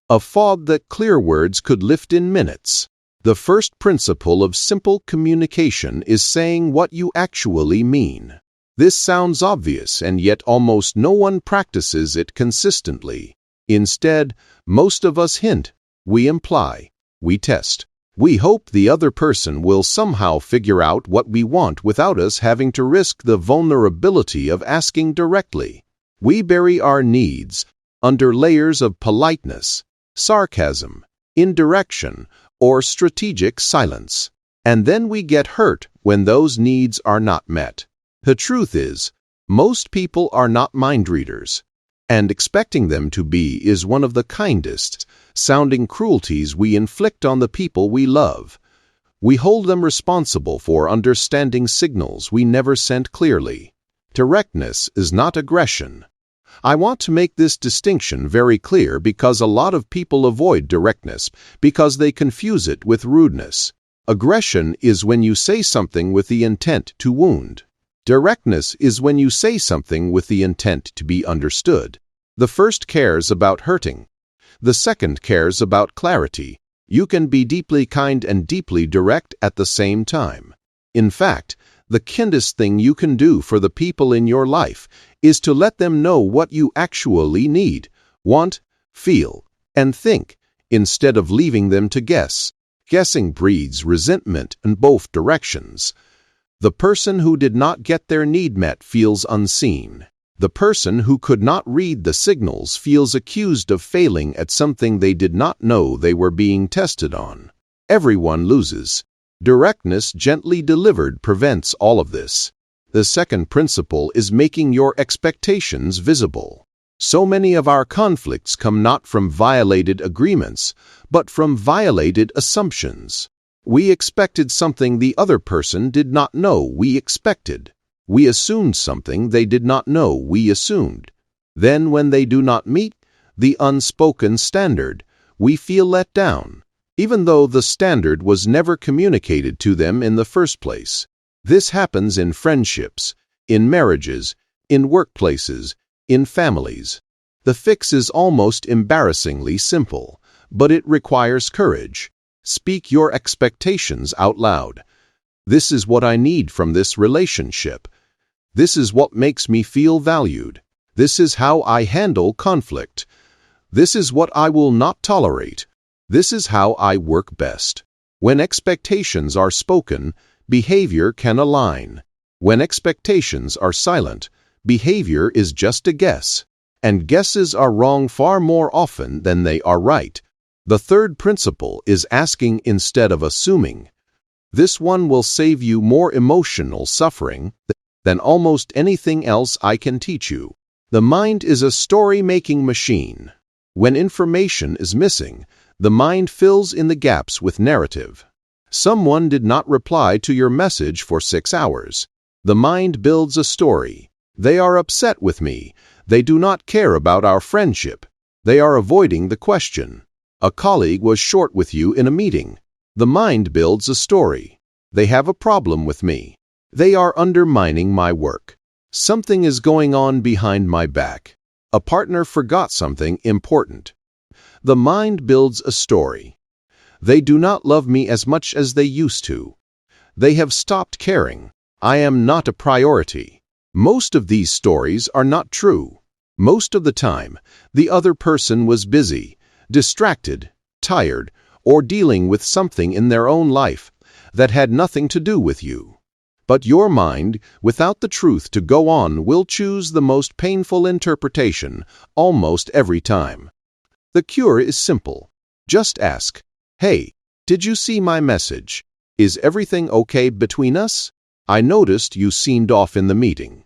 A fog that clear words could lift in minutes. The first principle of simple communication is saying what you actually mean. This sounds obvious, and yet almost no one practices it consistently. Instead, most of us hint, we imply, we test. We hope the other person will somehow figure out what we want without us having to risk the vulnerability of asking directly. We bury our needs under layers of politeness, sarcasm, indirection, or strategic silence. And then we get hurt when those needs are not met. The truth is, most people are not mind readers, and expecting them to be is one of the kindest sounding cruelties we inflict on the people we love. We hold them responsible for understanding signals we never sent clearly. Directness is not aggression. I want to make this distinction very clear because a lot of people avoid directness because they confuse it with rudeness. Aggression is when you say something with the intent to wound. Directness is when you say something with the intent to be understood. The first cares about hurting. The second cares about clarity. You can be deeply kind and deeply direct at the same time. In fact, the kindest thing you can do for the people in your life is to let them know what you actually need, want, feel, and think, instead of leaving them to guess. Guessing breeds resentment in both directions. The person who did not get their need met feels unseen. The person who could not read the signals feels accused of failing at something they did not know they were being tested on. Everyone loses. Directness gently delivered prevents all of this. The second principle is making your expectations visible. So many of our conflicts come not from violated agreements, but from violated assumptions. We expected something the other person did not know we expected. We assumed something they did not know we assumed. Then when they do not meet the unspoken standard, we feel let down, even though the standard was never communicated to them in the first place. This happens in friendships, in marriages, in workplaces, in families. The fix is almost embarrassingly simple, but it requires courage. Speak your expectations out loud. This is what I need from this relationship. This is what makes me feel valued. This is how I handle conflict. This is what I will not tolerate. This is how I work best. When expectations are spoken, behavior can align. When expectations are silent, behavior is just a guess. And guesses are wrong far more often than they are right. The third principle is asking instead of assuming. This one will save you more emotional suffering than almost anything else I can teach you. The mind is a story-making machine. When information is missing, the mind fills in the gaps with narrative. Someone did not reply to your message for 6 hours. The mind builds a story. They are upset with me. They do not care about our friendship. They are avoiding the question. A colleague was short with you in a meeting. The mind builds a story. They have a problem with me. They are undermining my work. Something is going on behind my back. A partner forgot something important. The mind builds a story. They do not love me as much as they used to. They have stopped caring. I am not a priority. Most of these stories are not true. Most of the time, the other person was busy, distracted, tired, or dealing with something in their own life that had nothing to do with you. But your mind, without the truth to go on, will choose the most painful interpretation almost every time. The cure is simple. Just ask, "Hey, did you see my message? Is everything okay between us? I noticed you seemed off in the meeting.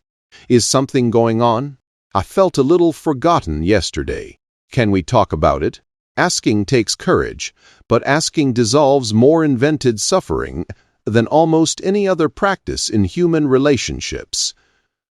Is something going on? I felt a little forgotten yesterday. Can we talk about it?" Asking takes courage, but asking dissolves more invented suffering than almost any other practice in human relationships.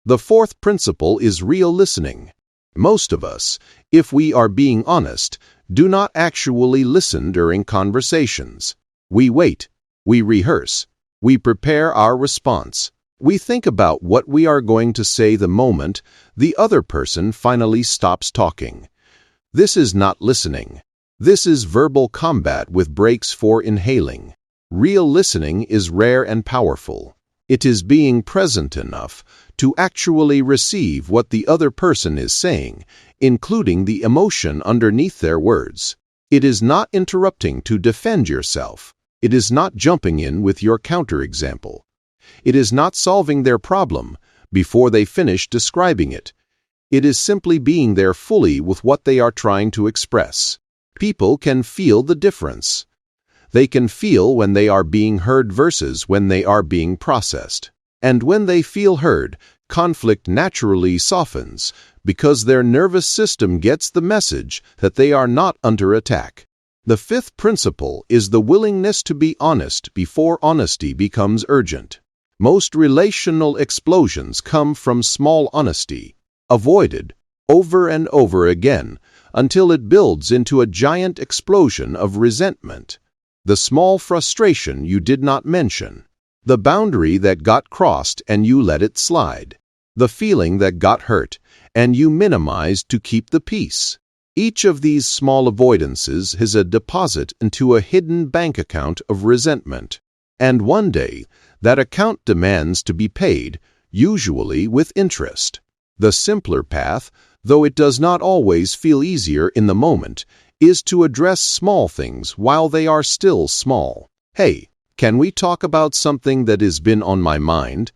The fourth principle is real listening. Most of us, if we are being honest, do not actually listen during conversations. We wait, we rehearse, we prepare our response. We think about what we are going to say the moment the other person finally stops talking. This is not listening. This is verbal combat with breaks for inhaling. Real listening is rare and powerful. It is being present enough to actually receive what the other person is saying, including the emotion underneath their words. It is not interrupting to defend yourself. It is not jumping in with your counterexample. It is not solving their problem before they finish describing it. It is simply being there fully with what they are trying to express. People can feel the difference. They can feel when they are being heard versus when they are being processed. And when they feel heard, conflict naturally softens because their nervous system gets the message that they are not under attack. The fifth principle is the willingness to be honest before honesty becomes urgent. Most relational explosions come from small honesty, avoided over and over again until it builds into a giant explosion of resentment. The small frustration you did not mention, the boundary that got crossed and you let it slide, the feeling that got hurt and you minimized to keep the peace. Each of these small avoidances is a deposit into a hidden bank account of resentment. And one day, that account demands to be paid, usually with interest. The simpler path, though it does not always feel easier in the moment, is to address small things while they are still small. "Hey, can we talk about something that has been on my mind?"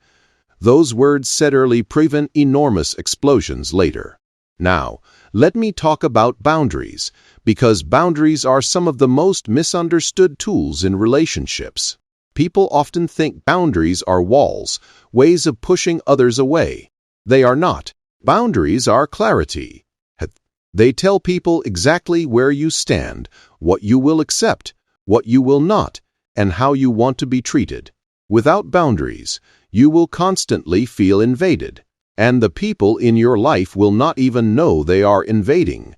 Those words said early prevent enormous explosions later. Now, let me talk about boundaries, because boundaries are some of the most misunderstood tools in relationships. People often think boundaries are walls, ways of pushing others away. They are not. Boundaries are clarity. They tell people exactly where you stand, what you will accept, what you will not, and how you want to be treated. Without boundaries, you will constantly feel invaded, and the people in your life will not even know they are invading.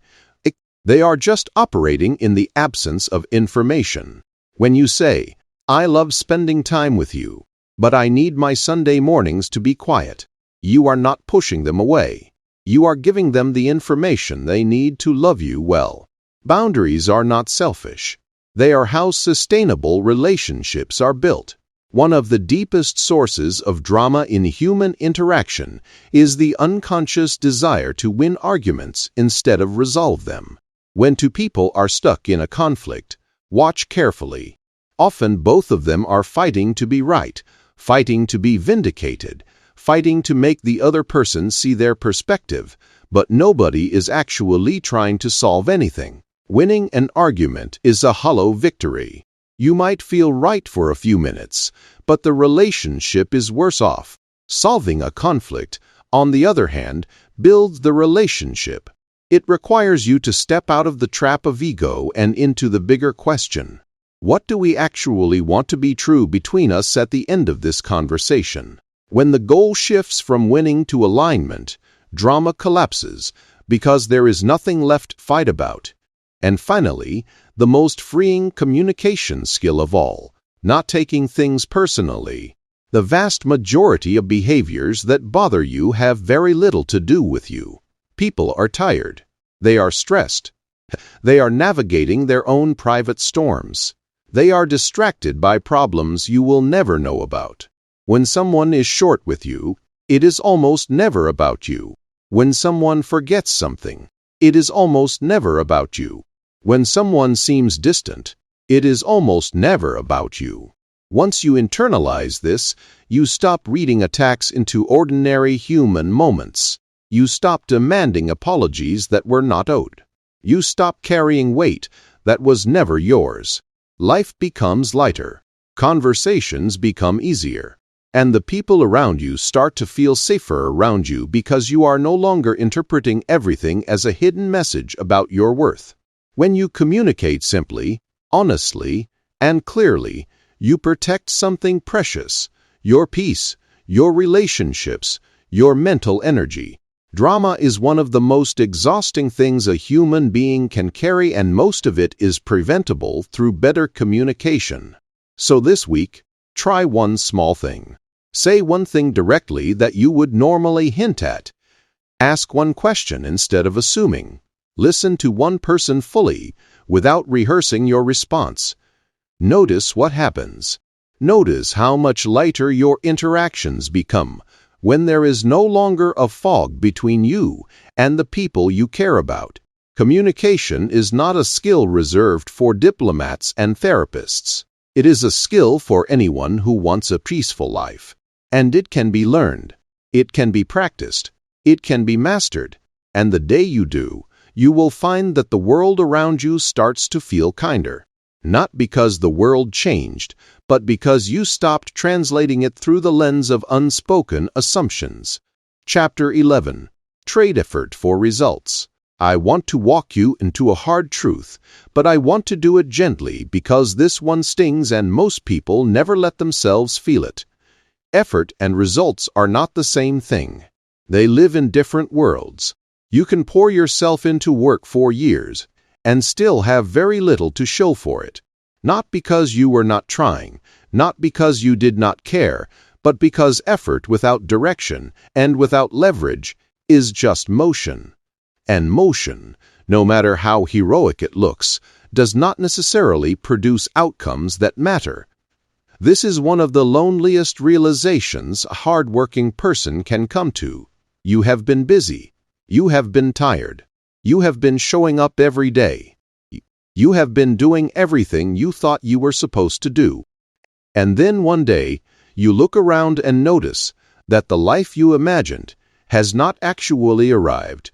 They are just operating in the absence of information. When you say, "I love spending time with you, but I need my Sunday mornings to be quiet," you are not pushing them away. You are giving them the information they need to love you well. Boundaries are not selfish. They are how sustainable relationships are built. One of the deepest sources of drama in human interaction is the unconscious desire to win arguments instead of resolve them. When two people are stuck in a conflict, watch carefully. Often both of them are fighting to be right, fighting to be vindicated, fighting to make the other person see their perspective, but nobody is actually trying to solve anything. Winning an argument is a hollow victory. You might feel right for a few minutes, but the relationship is worse off. Solving a conflict, on the other hand, builds the relationship. It requires you to step out of the trap of ego and into the bigger question. What do we actually want to be true between us at the end of this conversation? When the goal shifts from winning to alignment, drama collapses because there is nothing left to fight about. And finally, the most freeing communication skill of all, not taking things personally. The vast majority of behaviors that bother you have very little to do with you. People are tired. They are stressed. They are navigating their own private storms. They are distracted by problems you will never know about. When someone is short with you, it is almost never about you. When someone forgets something, it is almost never about you. When someone seems distant, it is almost never about you. Once you internalize this, you stop reading attacks into ordinary human moments. You stop demanding apologies that were not owed. You stop carrying weight that was never yours. Life becomes lighter. Conversations become easier. And the people around you start to feel safer around you because you are no longer interpreting everything as a hidden message about your worth. When you communicate simply, honestly, and clearly, you protect something precious: your peace, your relationships, your mental energy. Drama is one of the most exhausting things a human being can carry, and most of it is preventable through better communication. So this week, try one small thing. Say one thing directly that you would normally hint at. Ask one question instead of assuming. Listen to one person fully, without rehearsing your response. Notice what happens. Notice how much lighter your interactions become when there is no longer a fog between you and the people you care about. Communication is not a skill reserved for diplomats and therapists. It is a skill for anyone who wants a peaceful life. And it can be learned. It can be practiced. It can be mastered. And the day you do, you will find that the world around you starts to feel kinder. Not because the world changed, but because you stopped translating it through the lens of unspoken assumptions. Chapter 11. Trade Effort for Results. I want to walk you into a hard truth, but I want to do it gently because this one stings and most people never let themselves feel it. Effort and results are not the same thing. They live in different worlds. You can pour yourself into work for years and still have very little to show for it. Not because you were not trying, not because you did not care, but because effort without direction and without leverage is just motion. And motion, no matter how heroic it looks, does not necessarily produce outcomes that matter. This is one of the loneliest realizations a hard-working person can come to. You have been busy. You have been tired. You have been showing up every day. You have been doing everything you thought you were supposed to do. And then one day, you look around and notice that the life you imagined has not actually arrived.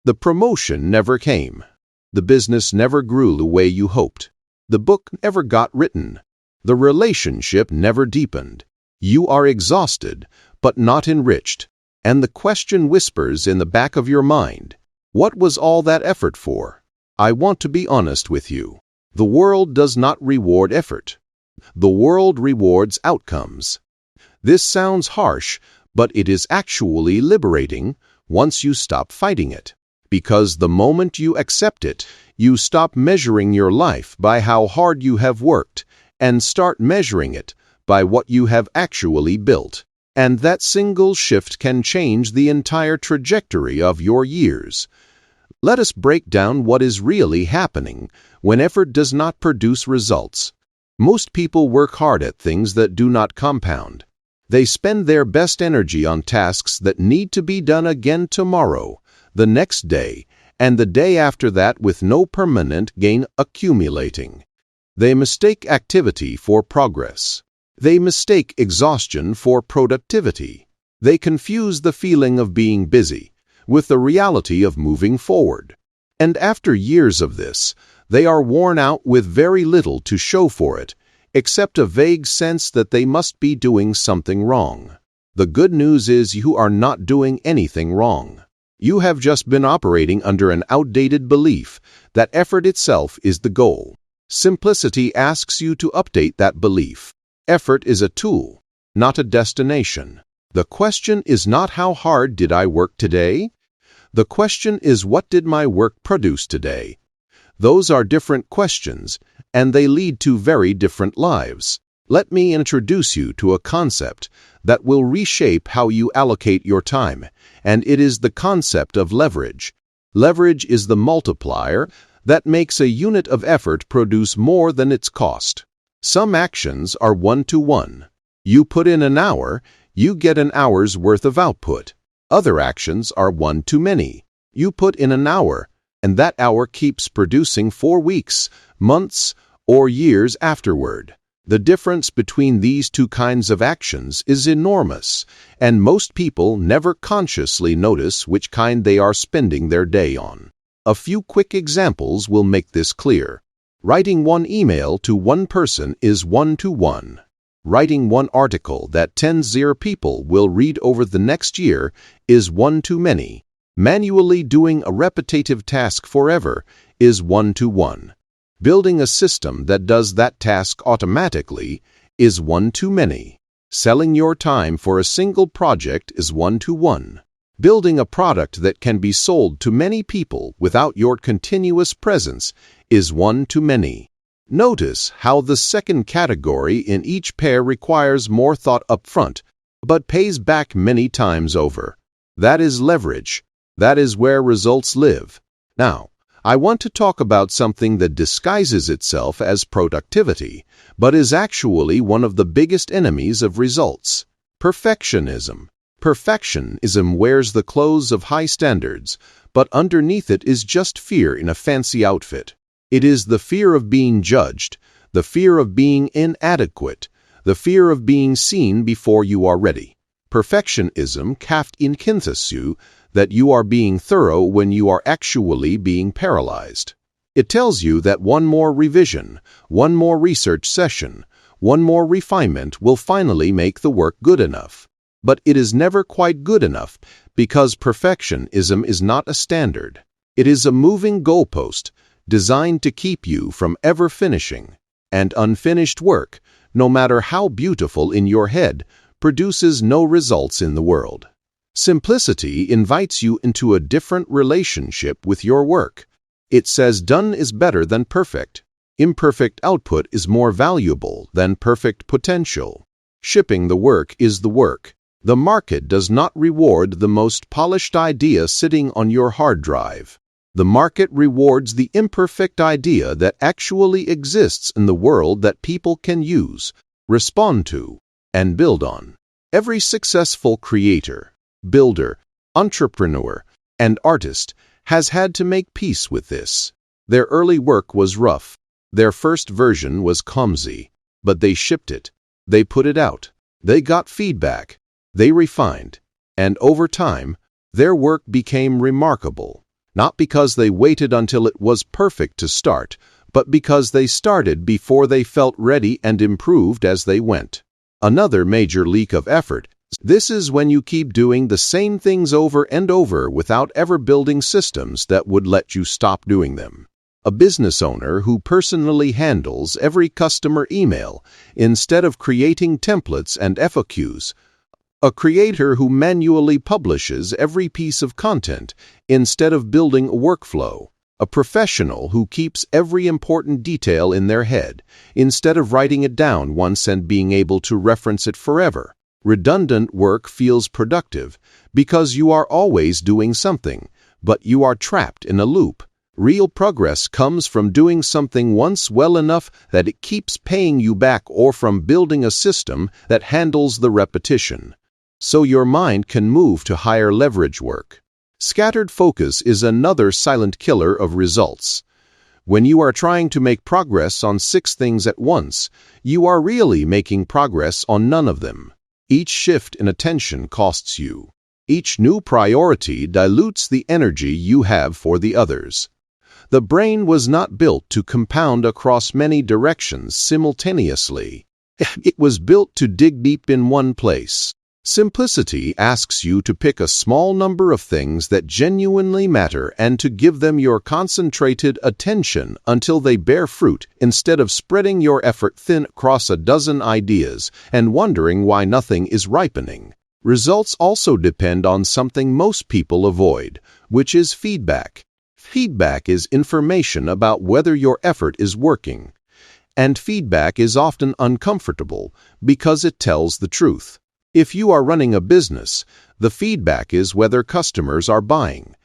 The promotion never came. The business never grew the way you hoped. The book never got written. The relationship never deepened. You are exhausted, but not enriched. And the question whispers in the back of your mind, what was all that effort for? I want to be honest with you. The world does not reward effort. The world rewards outcomes. This sounds harsh, but it is actually liberating once you stop fighting it. Because the moment you accept it, you stop measuring your life by how hard you have worked and start measuring it by what you have actually built. And that single shift can change the entire trajectory of your years. Let us break down what is really happening when effort does not produce results. Most people work hard at things that do not compound. They spend their best energy on tasks that need to be done again tomorrow, the next day, and the day after that with no permanent gain accumulating. They mistake activity for progress. They mistake exhaustion for productivity. They confuse the feeling of being busy with the reality of moving forward. And after years of this, they are worn out with very little to show for it, except a vague sense that they must be doing something wrong. The good news is you are not doing anything wrong. You have just been operating under an outdated belief that effort itself is the goal. Simplicity asks you to update that belief. Effort is a tool, not a destination. The question is not how hard did I work today? The question is what did my work produce today? Those are different questions, and they lead to very different lives. Let me introduce you to a concept that will reshape how you allocate your time, and it is the concept of leverage. Leverage is the multiplier that makes a unit of effort produce more than its cost. Some actions are 1-to-1. You put in an hour, you get an hour's worth of output. Other actions are one too many. You put in an hour, and that hour keeps producing 4 weeks, months, or years afterward. The difference between these two kinds of actions is enormous, and most people never consciously notice which kind they are spending their day on. A few quick examples will make this clear. Writing one email to one person is 1-to-1. Writing one article that 10 people will read over the next year is 1-to-many. Manually doing a repetitive task forever is 1-to-1. Building a system that does that task automatically is 1-to-many. Selling your time for a single project is 1-to-1. Building a product that can be sold to many people without your continuous presence is 1-to-many. Notice how the second category in each pair requires more thought up front, but pays back many times over. That is leverage. That is where results live. Now, I want to talk about something that disguises itself as productivity, but is actually one of the biggest enemies of results: perfectionism. Perfectionism wears the clothes of high standards, but underneath it is just fear in a fancy outfit. It is the fear of being judged, the fear of being inadequate, the fear of being seen before you are ready. Perfectionism convinces you that you are being thorough when you are actually being paralyzed. It tells you that one more revision, one more research session, one more refinement will finally make the work good enough. But it is never quite good enough because perfectionism is not a standard. It is a moving goalpost designed to keep you from ever finishing. And unfinished work, no matter how beautiful in your head, produces no results in the world. Simplicity invites you into a different relationship with your work. It says done is better than perfect. Imperfect output is more valuable than perfect potential. Shipping the work is the work. The market does not reward the most polished idea sitting on your hard drive. The market rewards the imperfect idea that actually exists in the world that people can use, respond to, and build on. Every successful creator, builder, entrepreneur, and artist has had to make peace with this. Their early work was rough. Their first version was clumsy, but they shipped it. They put it out. They got feedback. They refined. And over time, their work became remarkable. Not because they waited until it was perfect to start, but because they started before they felt ready and improved as they went. Another major leak of effort. This is when you keep doing the same things over and over without ever building systems that would let you stop doing them. A business owner who personally handles every customer email instead of creating templates and FAQs. A creator who manually publishes every piece of content instead of building a workflow. A professional who keeps every important detail in their head instead of writing it down once and being able to reference it forever. Redundant work feels productive because you are always doing something, but you are trapped in a loop. Real progress comes from doing something once well enough that it keeps paying you back, or from building a system that handles the repetition, so your mind can move to higher leverage work. Scattered focus is another silent killer of results. When you are trying to make progress on 6 things at once, you are really making progress on none of them. Each shift in attention costs you. Each new priority dilutes the energy you have for the others. The brain was not built to compound across many directions simultaneously. It was built to dig deep in one place. Simplicity asks you to pick a small number of things that genuinely matter and to give them your concentrated attention until they bear fruit, instead of spreading your effort thin across a dozen ideas and wondering why nothing is ripening. Results also depend on something most people avoid, which is feedback. Feedback is information about whether your effort is working. And feedback is often uncomfortable because it tells the truth. If you are running a business, the feedback is whether customers are buying.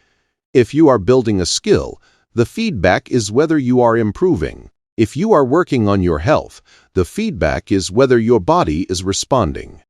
If you are building a skill, the feedback is whether you are improving. If you are working on your health, the feedback is whether your body is responding.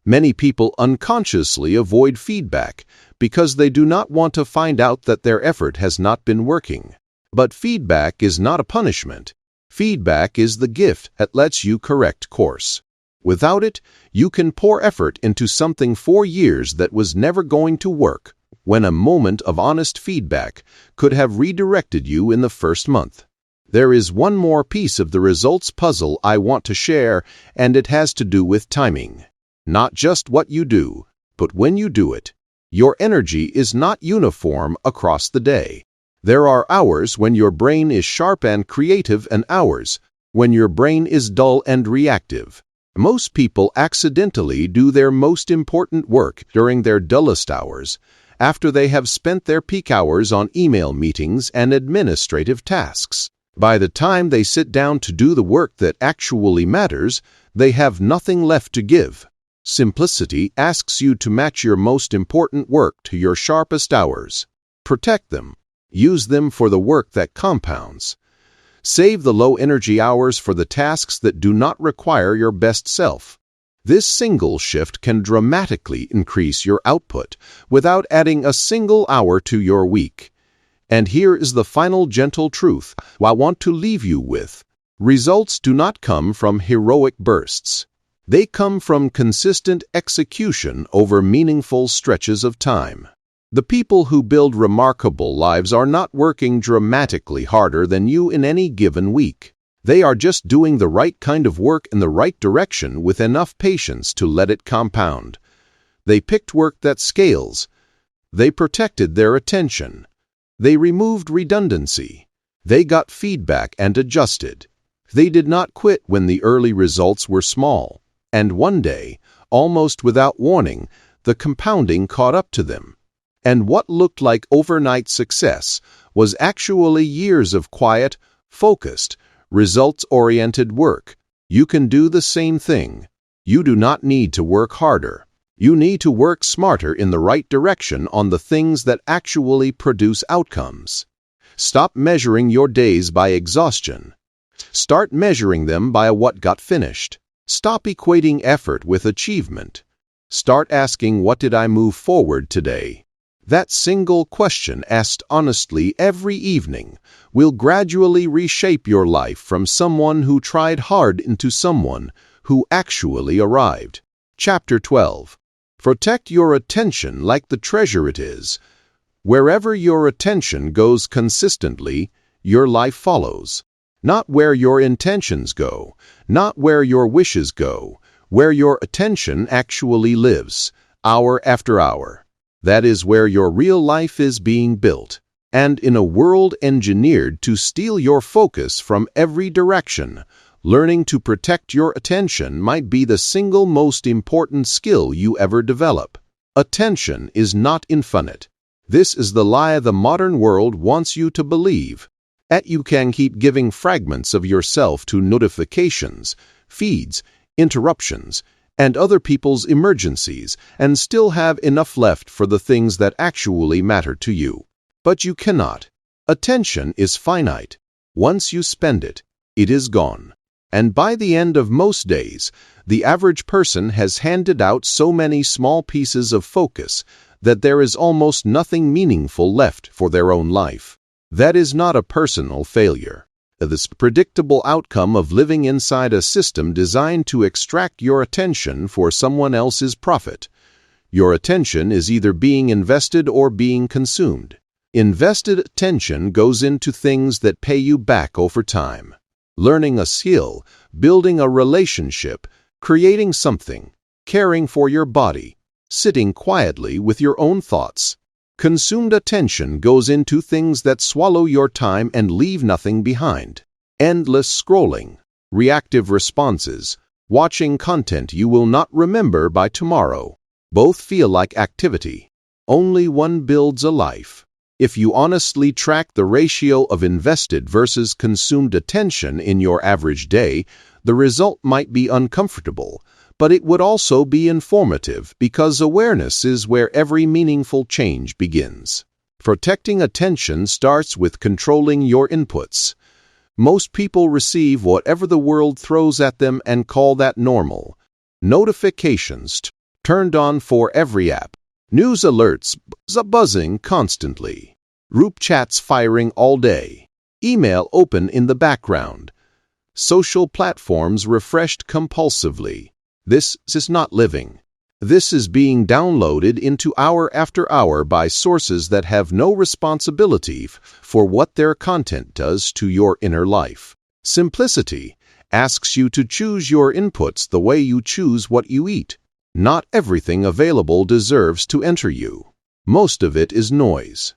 Many people unconsciously avoid feedback because they do not want to find out that their effort has not been working. But feedback is not a punishment. Feedback is the gift that lets you correct course. Without it, you can pour effort into something for years that was never going to work, when a moment of honest feedback could have redirected you in the first month. There is one more piece of the results puzzle I want to share, and it has to do with timing. Not just what you do, but when you do it. Your energy is not uniform across the day. There are hours when your brain is sharp and creative and hours when your brain is dull and reactive. Most people accidentally do their most important work during their dullest hours, after they have spent their peak hours on email meetings and administrative tasks. By the time they sit down to do the work that actually matters, they have nothing left to give. Simplicity asks you to match your most important work to your sharpest hours. Protect them. Use them for the work that compounds. Save the low-energy hours for the tasks that do not require your best self. This single shift can dramatically increase your output without adding a single hour to your week. And here is the final gentle truth I want to leave you with. Results do not come from heroic bursts. They come from consistent execution over meaningful stretches of time. The people who build remarkable lives are not working dramatically harder than you in any given week. They are just doing the right kind of work in the right direction with enough patience to let it compound. They picked work that scales. They protected their attention. They removed redundancy. They got feedback and adjusted. They did not quit when the early results were small. And one day, almost without warning, the compounding caught up to them. And what looked like overnight success was actually years of quiet, focused, results-oriented work. You can do the same thing. You do not need to work harder. You need to work smarter in the right direction on the things that actually produce outcomes. Stop measuring your days by exhaustion. Start measuring them by what got finished. Stop equating effort with achievement. Start asking, what did I move forward today? That single question asked honestly every evening will gradually reshape your life from someone who tried hard into someone who actually arrived. Chapter 12. Protect your attention like the treasure it is. Wherever your attention goes consistently, your life follows. Not where your intentions go, not where your wishes go, where your attention actually lives, hour after hour. That is where your real life is being built. And in a world engineered to steal your focus from every direction, learning to protect your attention might be the single most important skill you ever develop. Attention is not infinite. This is the lie the modern world wants you to believe. That you can keep giving fragments of yourself to notifications, feeds, interruptions, and other people's emergencies, and still have enough left for the things that actually matter to you. But you cannot. Attention is finite. Once you spend it, it is gone. And by the end of most days, the average person has handed out so many small pieces of focus that there is almost nothing meaningful left for their own life. That is not a personal failure. The predictable outcome of living inside a system designed to extract your attention for someone else's profit. Your attention is either being invested or being consumed. Invested attention goes into things that pay you back over time. Learning a skill, building a relationship, creating something, caring for your body, sitting quietly with your own thoughts. Consumed attention goes into things that swallow your time and leave nothing behind. Endless scrolling, reactive responses, watching content you will not remember by tomorrow. Both feel like activity. Only one builds a life. If you honestly track the ratio of invested versus consumed attention in your average day, the result might be uncomfortable, but it would also be informative because awareness is where every meaningful change begins. Protecting attention starts with controlling your inputs. Most people receive whatever the world throws at them and call that normal. Notifications turned on for every app. News alerts buzzing constantly. Group chats firing all day. Email open in the background. Social platforms refreshed compulsively. This is not living. This is being downloaded into hour after hour by sources that have no responsibility for what their content does to your inner life. Simplicity asks you to choose your inputs the way you choose what you eat. Not everything available deserves to enter you. Most of it is noise.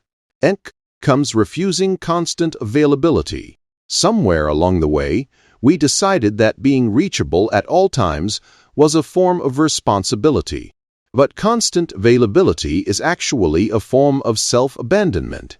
Comes refusing constant availability. Somewhere along the way, we decided that being reachable at all times was a form of responsibility. But constant availability is actually a form of self-abandonment.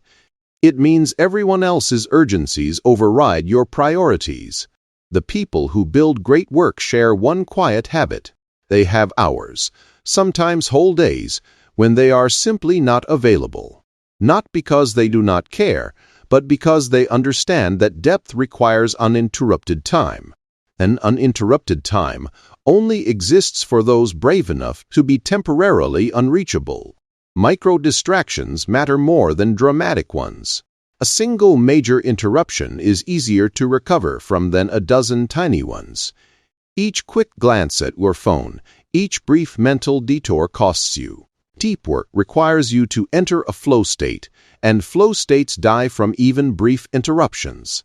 It means everyone else's urgencies override your priorities. The people who build great work share one quiet habit. They have hours, sometimes whole days, when they are simply not available. Not because they do not care, but because they understand that depth requires uninterrupted time. And uninterrupted time only exists for those brave enough to be temporarily unreachable. Micro-distractions matter more than dramatic ones. A single major interruption is easier to recover from than a dozen tiny ones. Each quick glance at your phone, each brief mental detour costs you. Deep work requires you to enter a flow state, and flow states die from even brief interruptions.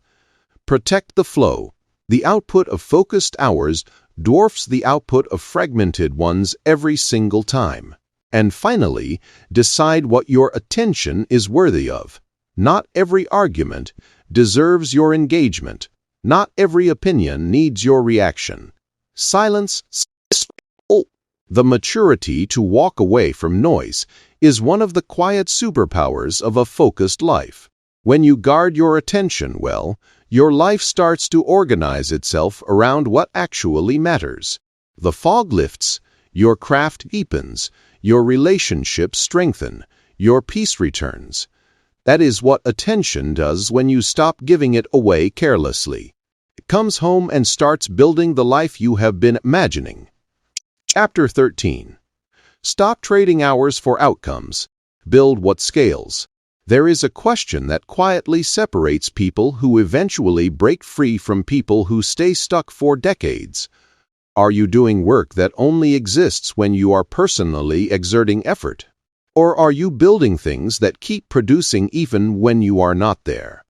Protect the flow. The output of focused hours dwarfs the output of fragmented ones every single time. And finally, decide what your attention is worthy of. Not every argument deserves your engagement. Not every opinion needs your reaction. Silence is the maturity to walk away from noise is one of the quiet superpowers of a focused life. When you guard your attention well, your life starts to organize itself around what actually matters. The fog lifts, your craft deepens, your relationships strengthen, your peace returns. That is what attention does when you stop giving it away carelessly. It comes home and starts building the life you have been imagining. Chapter 13. Stop trading hours for outcomes. Build what scales. There is a question that quietly separates people who eventually break free from people who stay stuck for decades. Are you doing work that only exists when you are personally exerting effort? Or are you building things that keep producing even when you are not there?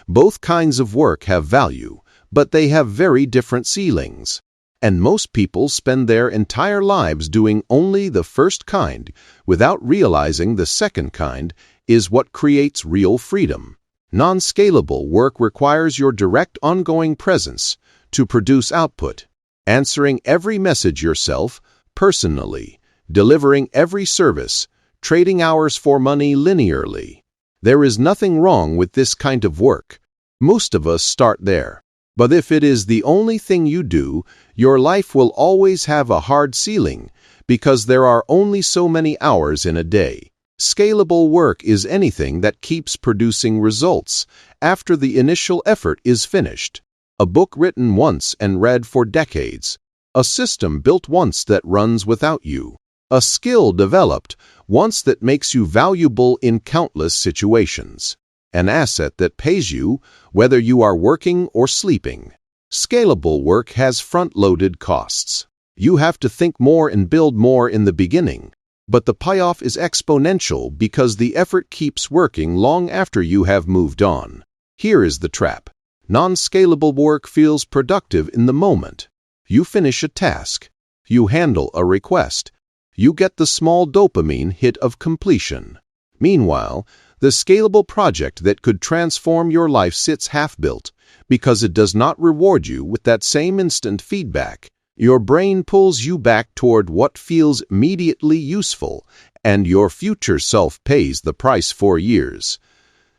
Both kinds of work have value, but they have very different ceilings. And most people spend their entire lives doing only the first kind without realizing the second kind is what creates real freedom. Non-scalable work requires your direct ongoing presence to produce output, answering every message yourself, personally, delivering every service, trading hours for money linearly. There is nothing wrong with this kind of work. Most of us start there. But if it is the only thing you do, your life will always have a hard ceiling because there are only so many hours in a day. Scalable work is anything that keeps producing results after the initial effort is finished. A book written once and read for decades. A system built once that runs without you. A skill developed once that makes you valuable in countless situations. An asset that pays you whether you are working or sleeping. Scalable work has front-loaded costs. You have to think more and build more in the beginning, but the payoff is exponential because the effort keeps working long after you have moved on. Here is the trap. Non-scalable work feels productive in the moment. You finish a task. You handle a request. You get the small dopamine hit of completion. Meanwhile, the scalable project that could transform your life sits half-built because it does not reward you with that same instant feedback. Your brain pulls you back toward what feels immediately useful, and your future self pays the price for years.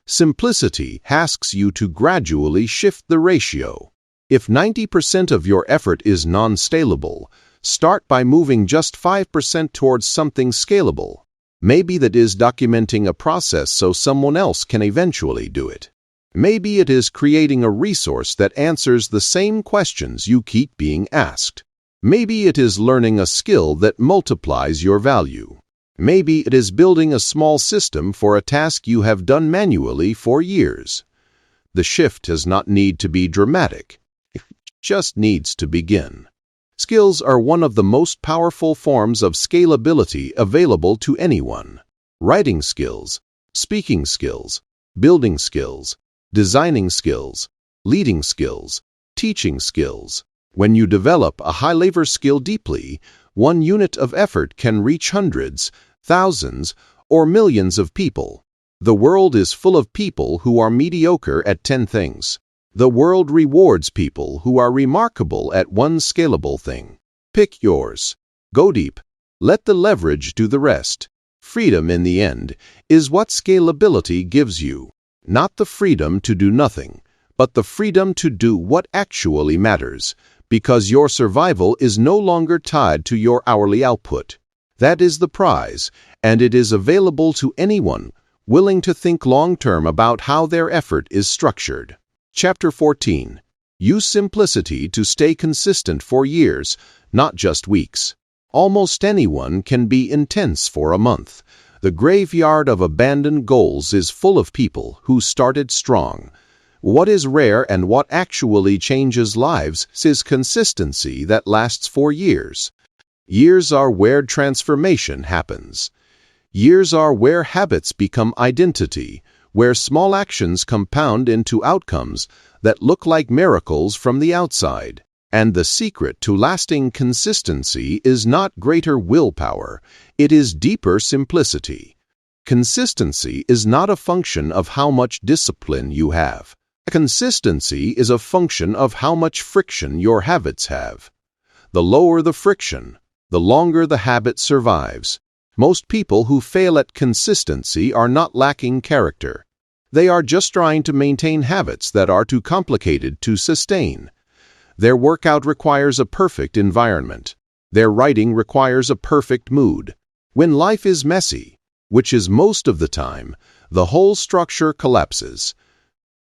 Simplicity asks you to gradually shift the ratio. If 90% of your effort is non-scalable, start by moving just 5% towards something scalable. Maybe that is documenting a process so someone else can eventually do it. Maybe it is creating a resource that answers the same questions you keep being asked. Maybe it is learning a skill that multiplies your value. Maybe it is building a small system for a task you have done manually for years. The shift does not need to be dramatic. It just needs to begin. Skills are one of the most powerful forms of scalability available to anyone. Writing skills, speaking skills, building skills, designing skills, leading skills, teaching skills. When you develop a high-level skill deeply, one unit of effort can reach hundreds, thousands, or millions of people. The world is full of people who are mediocre at 10 things. The world rewards people who are remarkable at one scalable thing. Pick yours. Go deep. Let the leverage do the rest. Freedom, in the end, is what scalability gives you. Not the freedom to do nothing, but the freedom to do what actually matters, because your survival is no longer tied to your hourly output. That is the prize, and it is available to anyone willing to think long-term about how their effort is structured. Chapter 14. Use simplicity to stay consistent for years, not just weeks. Almost anyone can be intense for a month. The graveyard of abandoned goals is full of people who started strong. What is rare and what actually changes lives is consistency that lasts for years. Years are where transformation happens. Years are where habits become identity, where small actions compound into outcomes that look like miracles from the outside. And the secret to lasting consistency is not greater willpower, it is deeper simplicity. Consistency is not a function of how much discipline you have. Consistency is a function of how much friction your habits have. The lower the friction, the longer the habit survives. Most people who fail at consistency are not lacking character. They are just trying to maintain habits that are too complicated to sustain. Their workout requires a perfect environment. Their writing requires a perfect mood. When life is messy, which is most of the time, the whole structure collapses.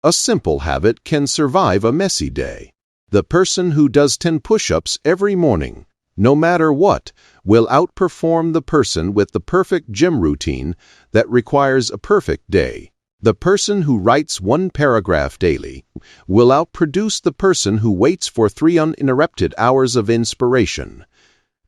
A simple habit can survive a messy day. The person who does 10 push-ups every morning, no matter what, will outperform the person with the perfect gym routine that requires a perfect day. The person who writes 1 paragraph daily will outproduce the person who waits for 3 uninterrupted hours of inspiration.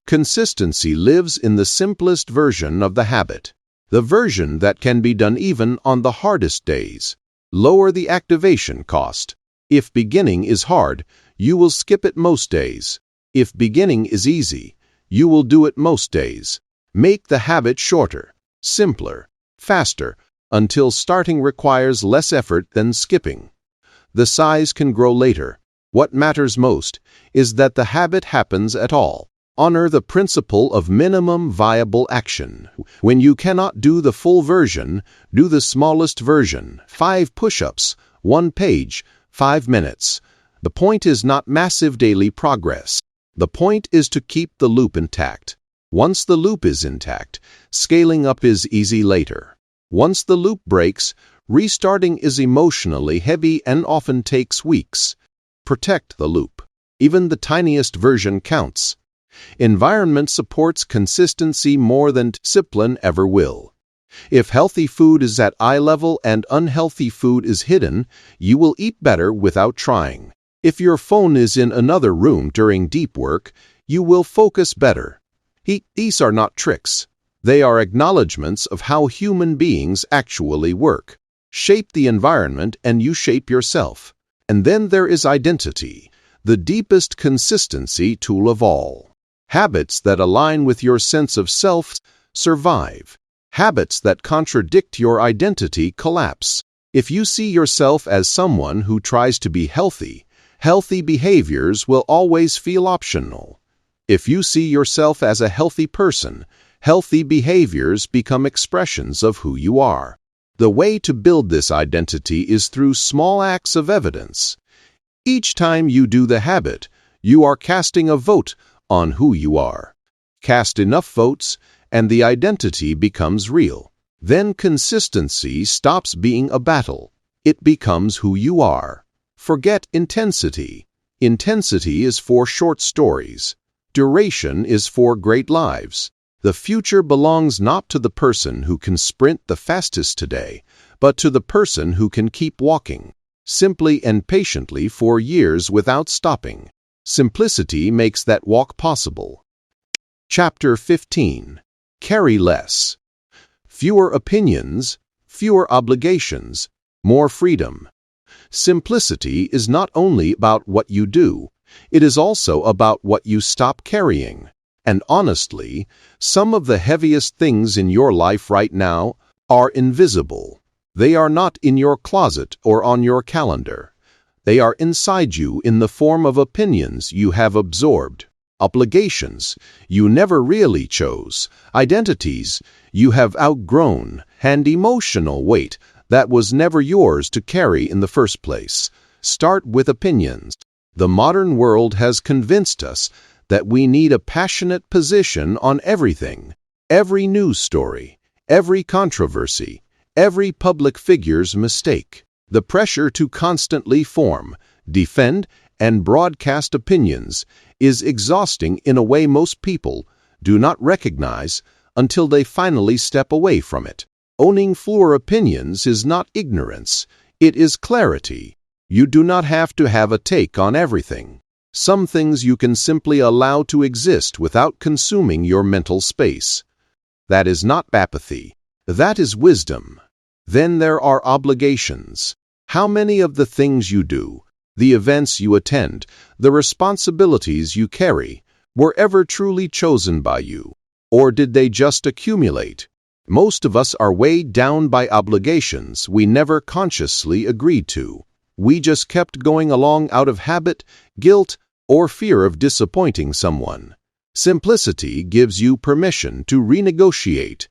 Consistency lives in the simplest version of the habit, the version that can be done even on the hardest days. Lower the activation cost. If beginning is hard, you will skip it most days. If beginning is easy, you will do it most days. Make the habit shorter, simpler, faster, until starting requires less effort than skipping. The size can grow later. What matters most is that the habit happens at all. Honor the principle of minimum viable action. When you cannot do the full version, do the smallest version. 5 push-ups, 1 page, 5 minutes. The point is not massive daily progress. The point is to keep the loop intact. Once the loop is intact, scaling up is easy later. Once the loop breaks, restarting is emotionally heavy and often takes weeks. Protect the loop. Even the tiniest version counts. Environment supports consistency more than discipline ever will. If healthy food is at eye level and unhealthy food is hidden, you will eat better without trying. If your phone is in another room during deep work, you will focus better. These are not tricks. They are acknowledgments of how human beings actually work. Shape the environment and you shape yourself. And then there is identity, the deepest consistency tool of all. Habits that align with your sense of self survive. Habits that contradict your identity collapse. If you see yourself as someone who tries to be healthy, healthy behaviors will always feel optional. If you see yourself as a healthy person, healthy behaviors become expressions of who you are. The way to build this identity is through small acts of evidence. Each time you do the habit, you are casting a vote on who you are. Cast enough votes, and the identity becomes real. Then consistency stops being a battle. It becomes who you are. Forget intensity. Intensity is for short stories. Duration is for great lives. The future belongs not to the person who can sprint the fastest today, but to the person who can keep walking, simply and patiently for years without stopping. Simplicity makes that walk possible. Chapter 15. Carry less. Fewer opinions, fewer obligations, more freedom. Simplicity is not only about what you do, it is also about what you stop carrying. And honestly, some of the heaviest things in your life right now are invisible. They are not in your closet or on your calendar. They are inside you in the form of opinions you have absorbed, obligations you never really chose, identities you have outgrown, and emotional weight that was never yours to carry in the first place. Start with opinions. The modern world has convinced us that we need a passionate position on everything, every news story, every controversy, every public figure's mistake. The pressure to constantly form, defend, and broadcast opinions is exhausting in a way most people do not recognize until they finally step away from it. Owning fewer opinions is not ignorance, it is clarity. You do not have to have a take on everything. Some things you can simply allow to exist without consuming your mental space. That is not apathy. That is wisdom. Then there are obligations. How many of the things you do, the events you attend, the responsibilities you carry, were ever truly chosen by you? Or did they just accumulate? Most of us are weighed down by obligations we never consciously agreed to. We just kept going along out of habit, guilt, or fear of disappointing someone. Simplicity gives you permission to renegotiate.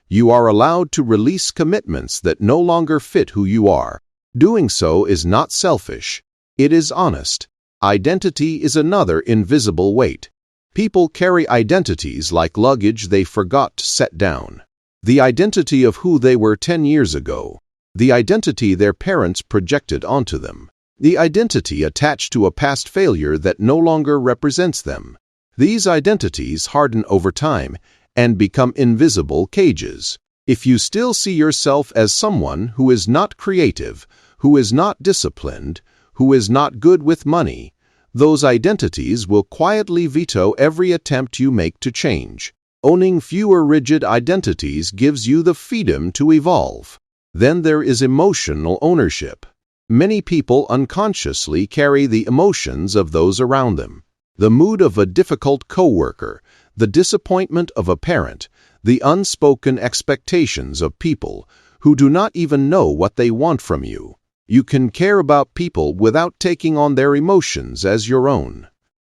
You are allowed to release commitments that no longer fit who you are. Doing so is not selfish. It is honest. Identity is another invisible weight. People carry identities like luggage they forgot to set down. The identity of who they were 10 years ago. The identity their parents projected onto them. The identity attached to a past failure that no longer represents them. These identities harden over time and become invisible cages. If you still see yourself as someone who is not creative, who is not disciplined, who is not good with money, those identities will quietly veto every attempt you make to change. Owning fewer rigid identities gives you the freedom to evolve. Then there is emotional ownership. Many people unconsciously carry the emotions of those around them. The mood of a difficult coworker, the disappointment of a parent, the unspoken expectations of people who do not even know what they want from you. You can care about people without taking on their emotions as your own.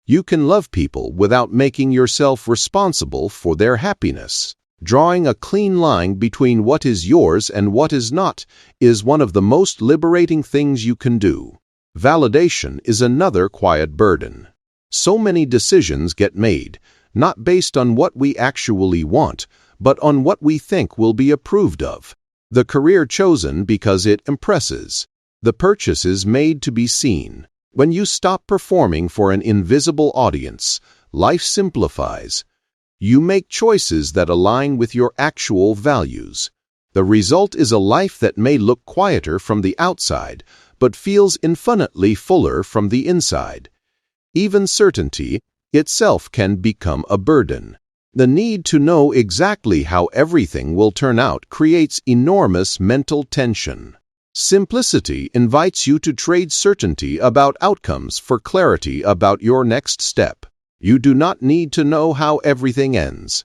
You can love people without making yourself responsible for their happiness. Drawing a clean line between what is yours and what is not is one of the most liberating things you can do. Validation is another quiet burden. So many decisions get made, not based on what we actually want, but on what we think will be approved of. The career chosen because it impresses. The purchases made to be seen. When you stop performing for an invisible audience, life simplifies. You make choices that align with your actual values. The result is a life that may look quieter from the outside, but feels infinitely fuller from the inside. Even certainty itself can become a burden. The need to know exactly how everything will turn out creates enormous mental tension. Simplicity invites you to trade certainty about outcomes for clarity about your next step. You do not need to know how everything ends.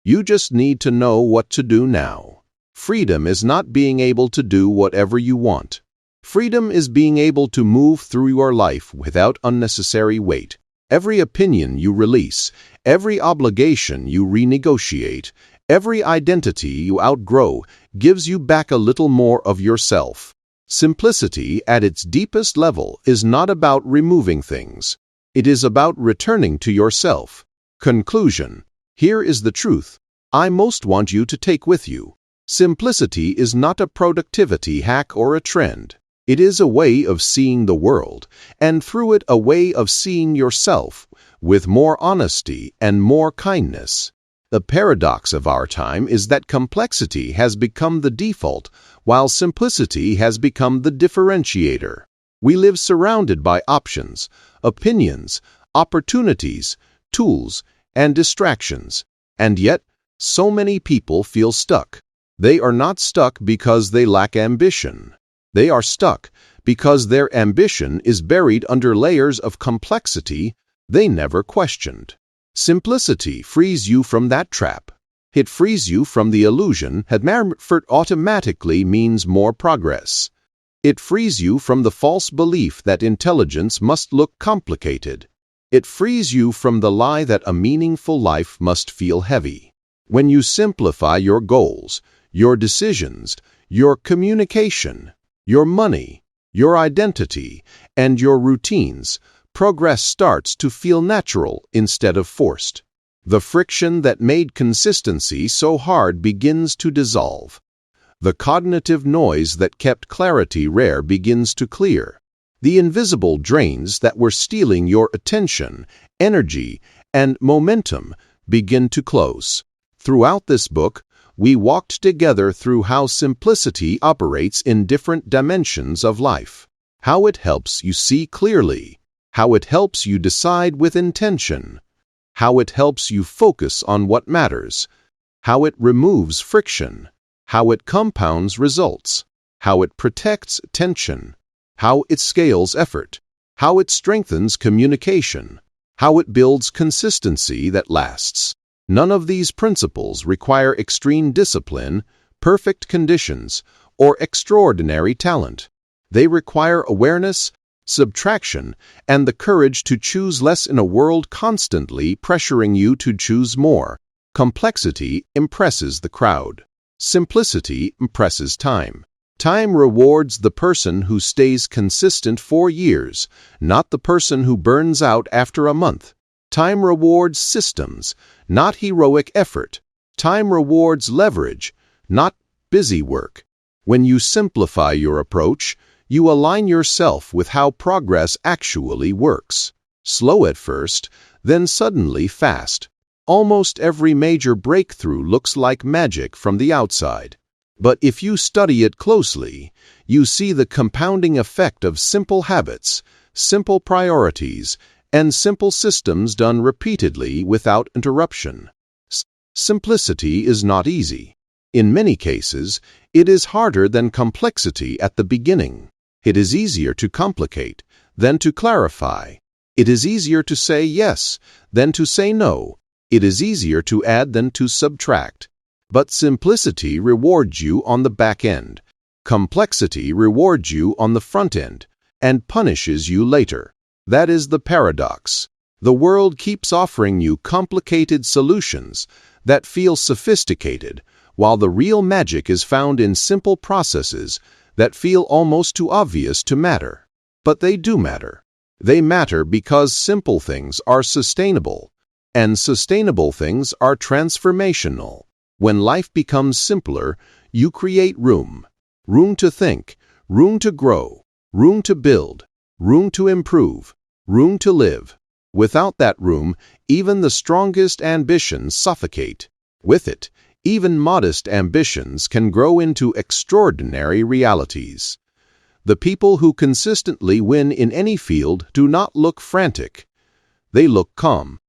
You just need to know what to do now. Freedom is not being able to do whatever you want. Freedom is being able to move through your life without unnecessary weight. Every opinion you release, every obligation you renegotiate, every identity you outgrow gives you back a little more of yourself. Simplicity at its deepest level is not about removing things. It is about returning to yourself. Conclusion. Here is the truth I most want you to take with you. Simplicity is not a productivity hack or a trend. It is a way of seeing the world, and through it a way of seeing yourself, with more honesty and more kindness. The paradox of our time is that complexity has become the default, while simplicity has become the differentiator. We live surrounded by options, opinions, opportunities, tools, and distractions, and yet so many people feel stuck. They are not stuck because they lack ambition. They are stuck because their ambition is buried under layers of complexity they never questioned. Simplicity frees you from that trap. It frees you from the illusion that effort automatically means more progress. It frees you from the false belief that intelligence must look complicated. It frees you from the lie that a meaningful life must feel heavy. When you simplify your goals, your decisions, your communication, your money, your identity, and your routines, progress starts to feel natural instead of forced. The friction that made consistency so hard begins to dissolve. The cognitive noise that kept clarity rare begins to clear. The invisible drains that were stealing your attention, energy, and momentum begin to close. Throughout this book, we walked together through how simplicity operates in different dimensions of life, how it helps you see clearly, how it helps you decide with intention, how it helps you focus on what matters, how it removes friction, how it compounds results, how it protects tension, how it scales effort, how it strengthens communication, how it builds consistency that lasts. None of these principles require extreme discipline, perfect conditions, or extraordinary talent. They require awareness, subtraction, and the courage to choose less in a world constantly pressuring you to choose more. Complexity impresses the crowd. Simplicity impresses time. Time rewards the person who stays consistent for years, not the person who burns out after a month. Time rewards systems, not heroic effort. Time rewards leverage, not busy work. When you simplify your approach, you align yourself with how progress actually works. Slow at first, then suddenly fast. Almost every major breakthrough looks like magic from the outside. But if you study it closely, you see the compounding effect of simple habits, simple priorities, and simple systems done repeatedly without interruption. Simplicity is not easy. In many cases, it is harder than complexity at the beginning. It is easier to complicate than to clarify. It is easier to say yes than to say no. It is easier to add than to subtract. But simplicity rewards you on the back end. Complexity rewards you on the front end and punishes you later. That is the paradox. The world keeps offering you complicated solutions that feel sophisticated, while the real magic is found in simple processes that feel almost too obvious to matter. But they do matter. They matter because simple things are sustainable, and sustainable things are transformational. When life becomes simpler, you create room. Room to think, room to grow, room to build, room to improve, room to live. Without that room, even the strongest ambitions suffocate. With it, even modest ambitions can grow into extraordinary realities. The people who consistently win in any field do not look frantic. They look calm.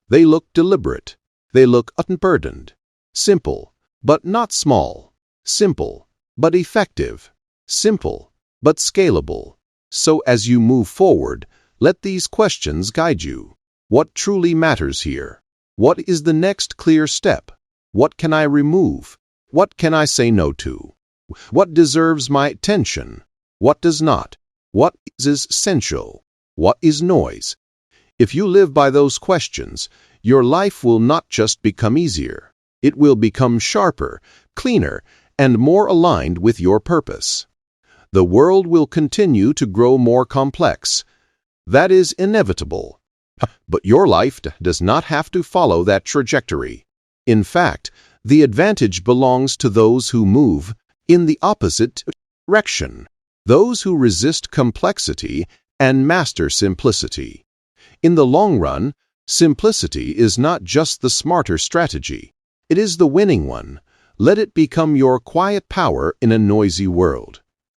They look deliberate. They look unburdened. Simple, but not small. Simple, but effective. Simple, but scalable. So as you move forward, let these questions guide you. What truly matters here? What is the next clear step? What can I remove? What can I say no to? What deserves my attention? What does not? What is essential? What is noise? If you live by those questions, your life will not just become easier. It will become sharper, cleaner, and more aligned with your purpose. The world will continue to grow more complex. That is inevitable. But your life does not have to follow that trajectory. In fact, the advantage belongs to those who move in the opposite direction. those who resist complexity and master simplicity. In the long run, simplicity is not just the smarter strategy. It is the winning one. Let it become your quiet power in a noisy world.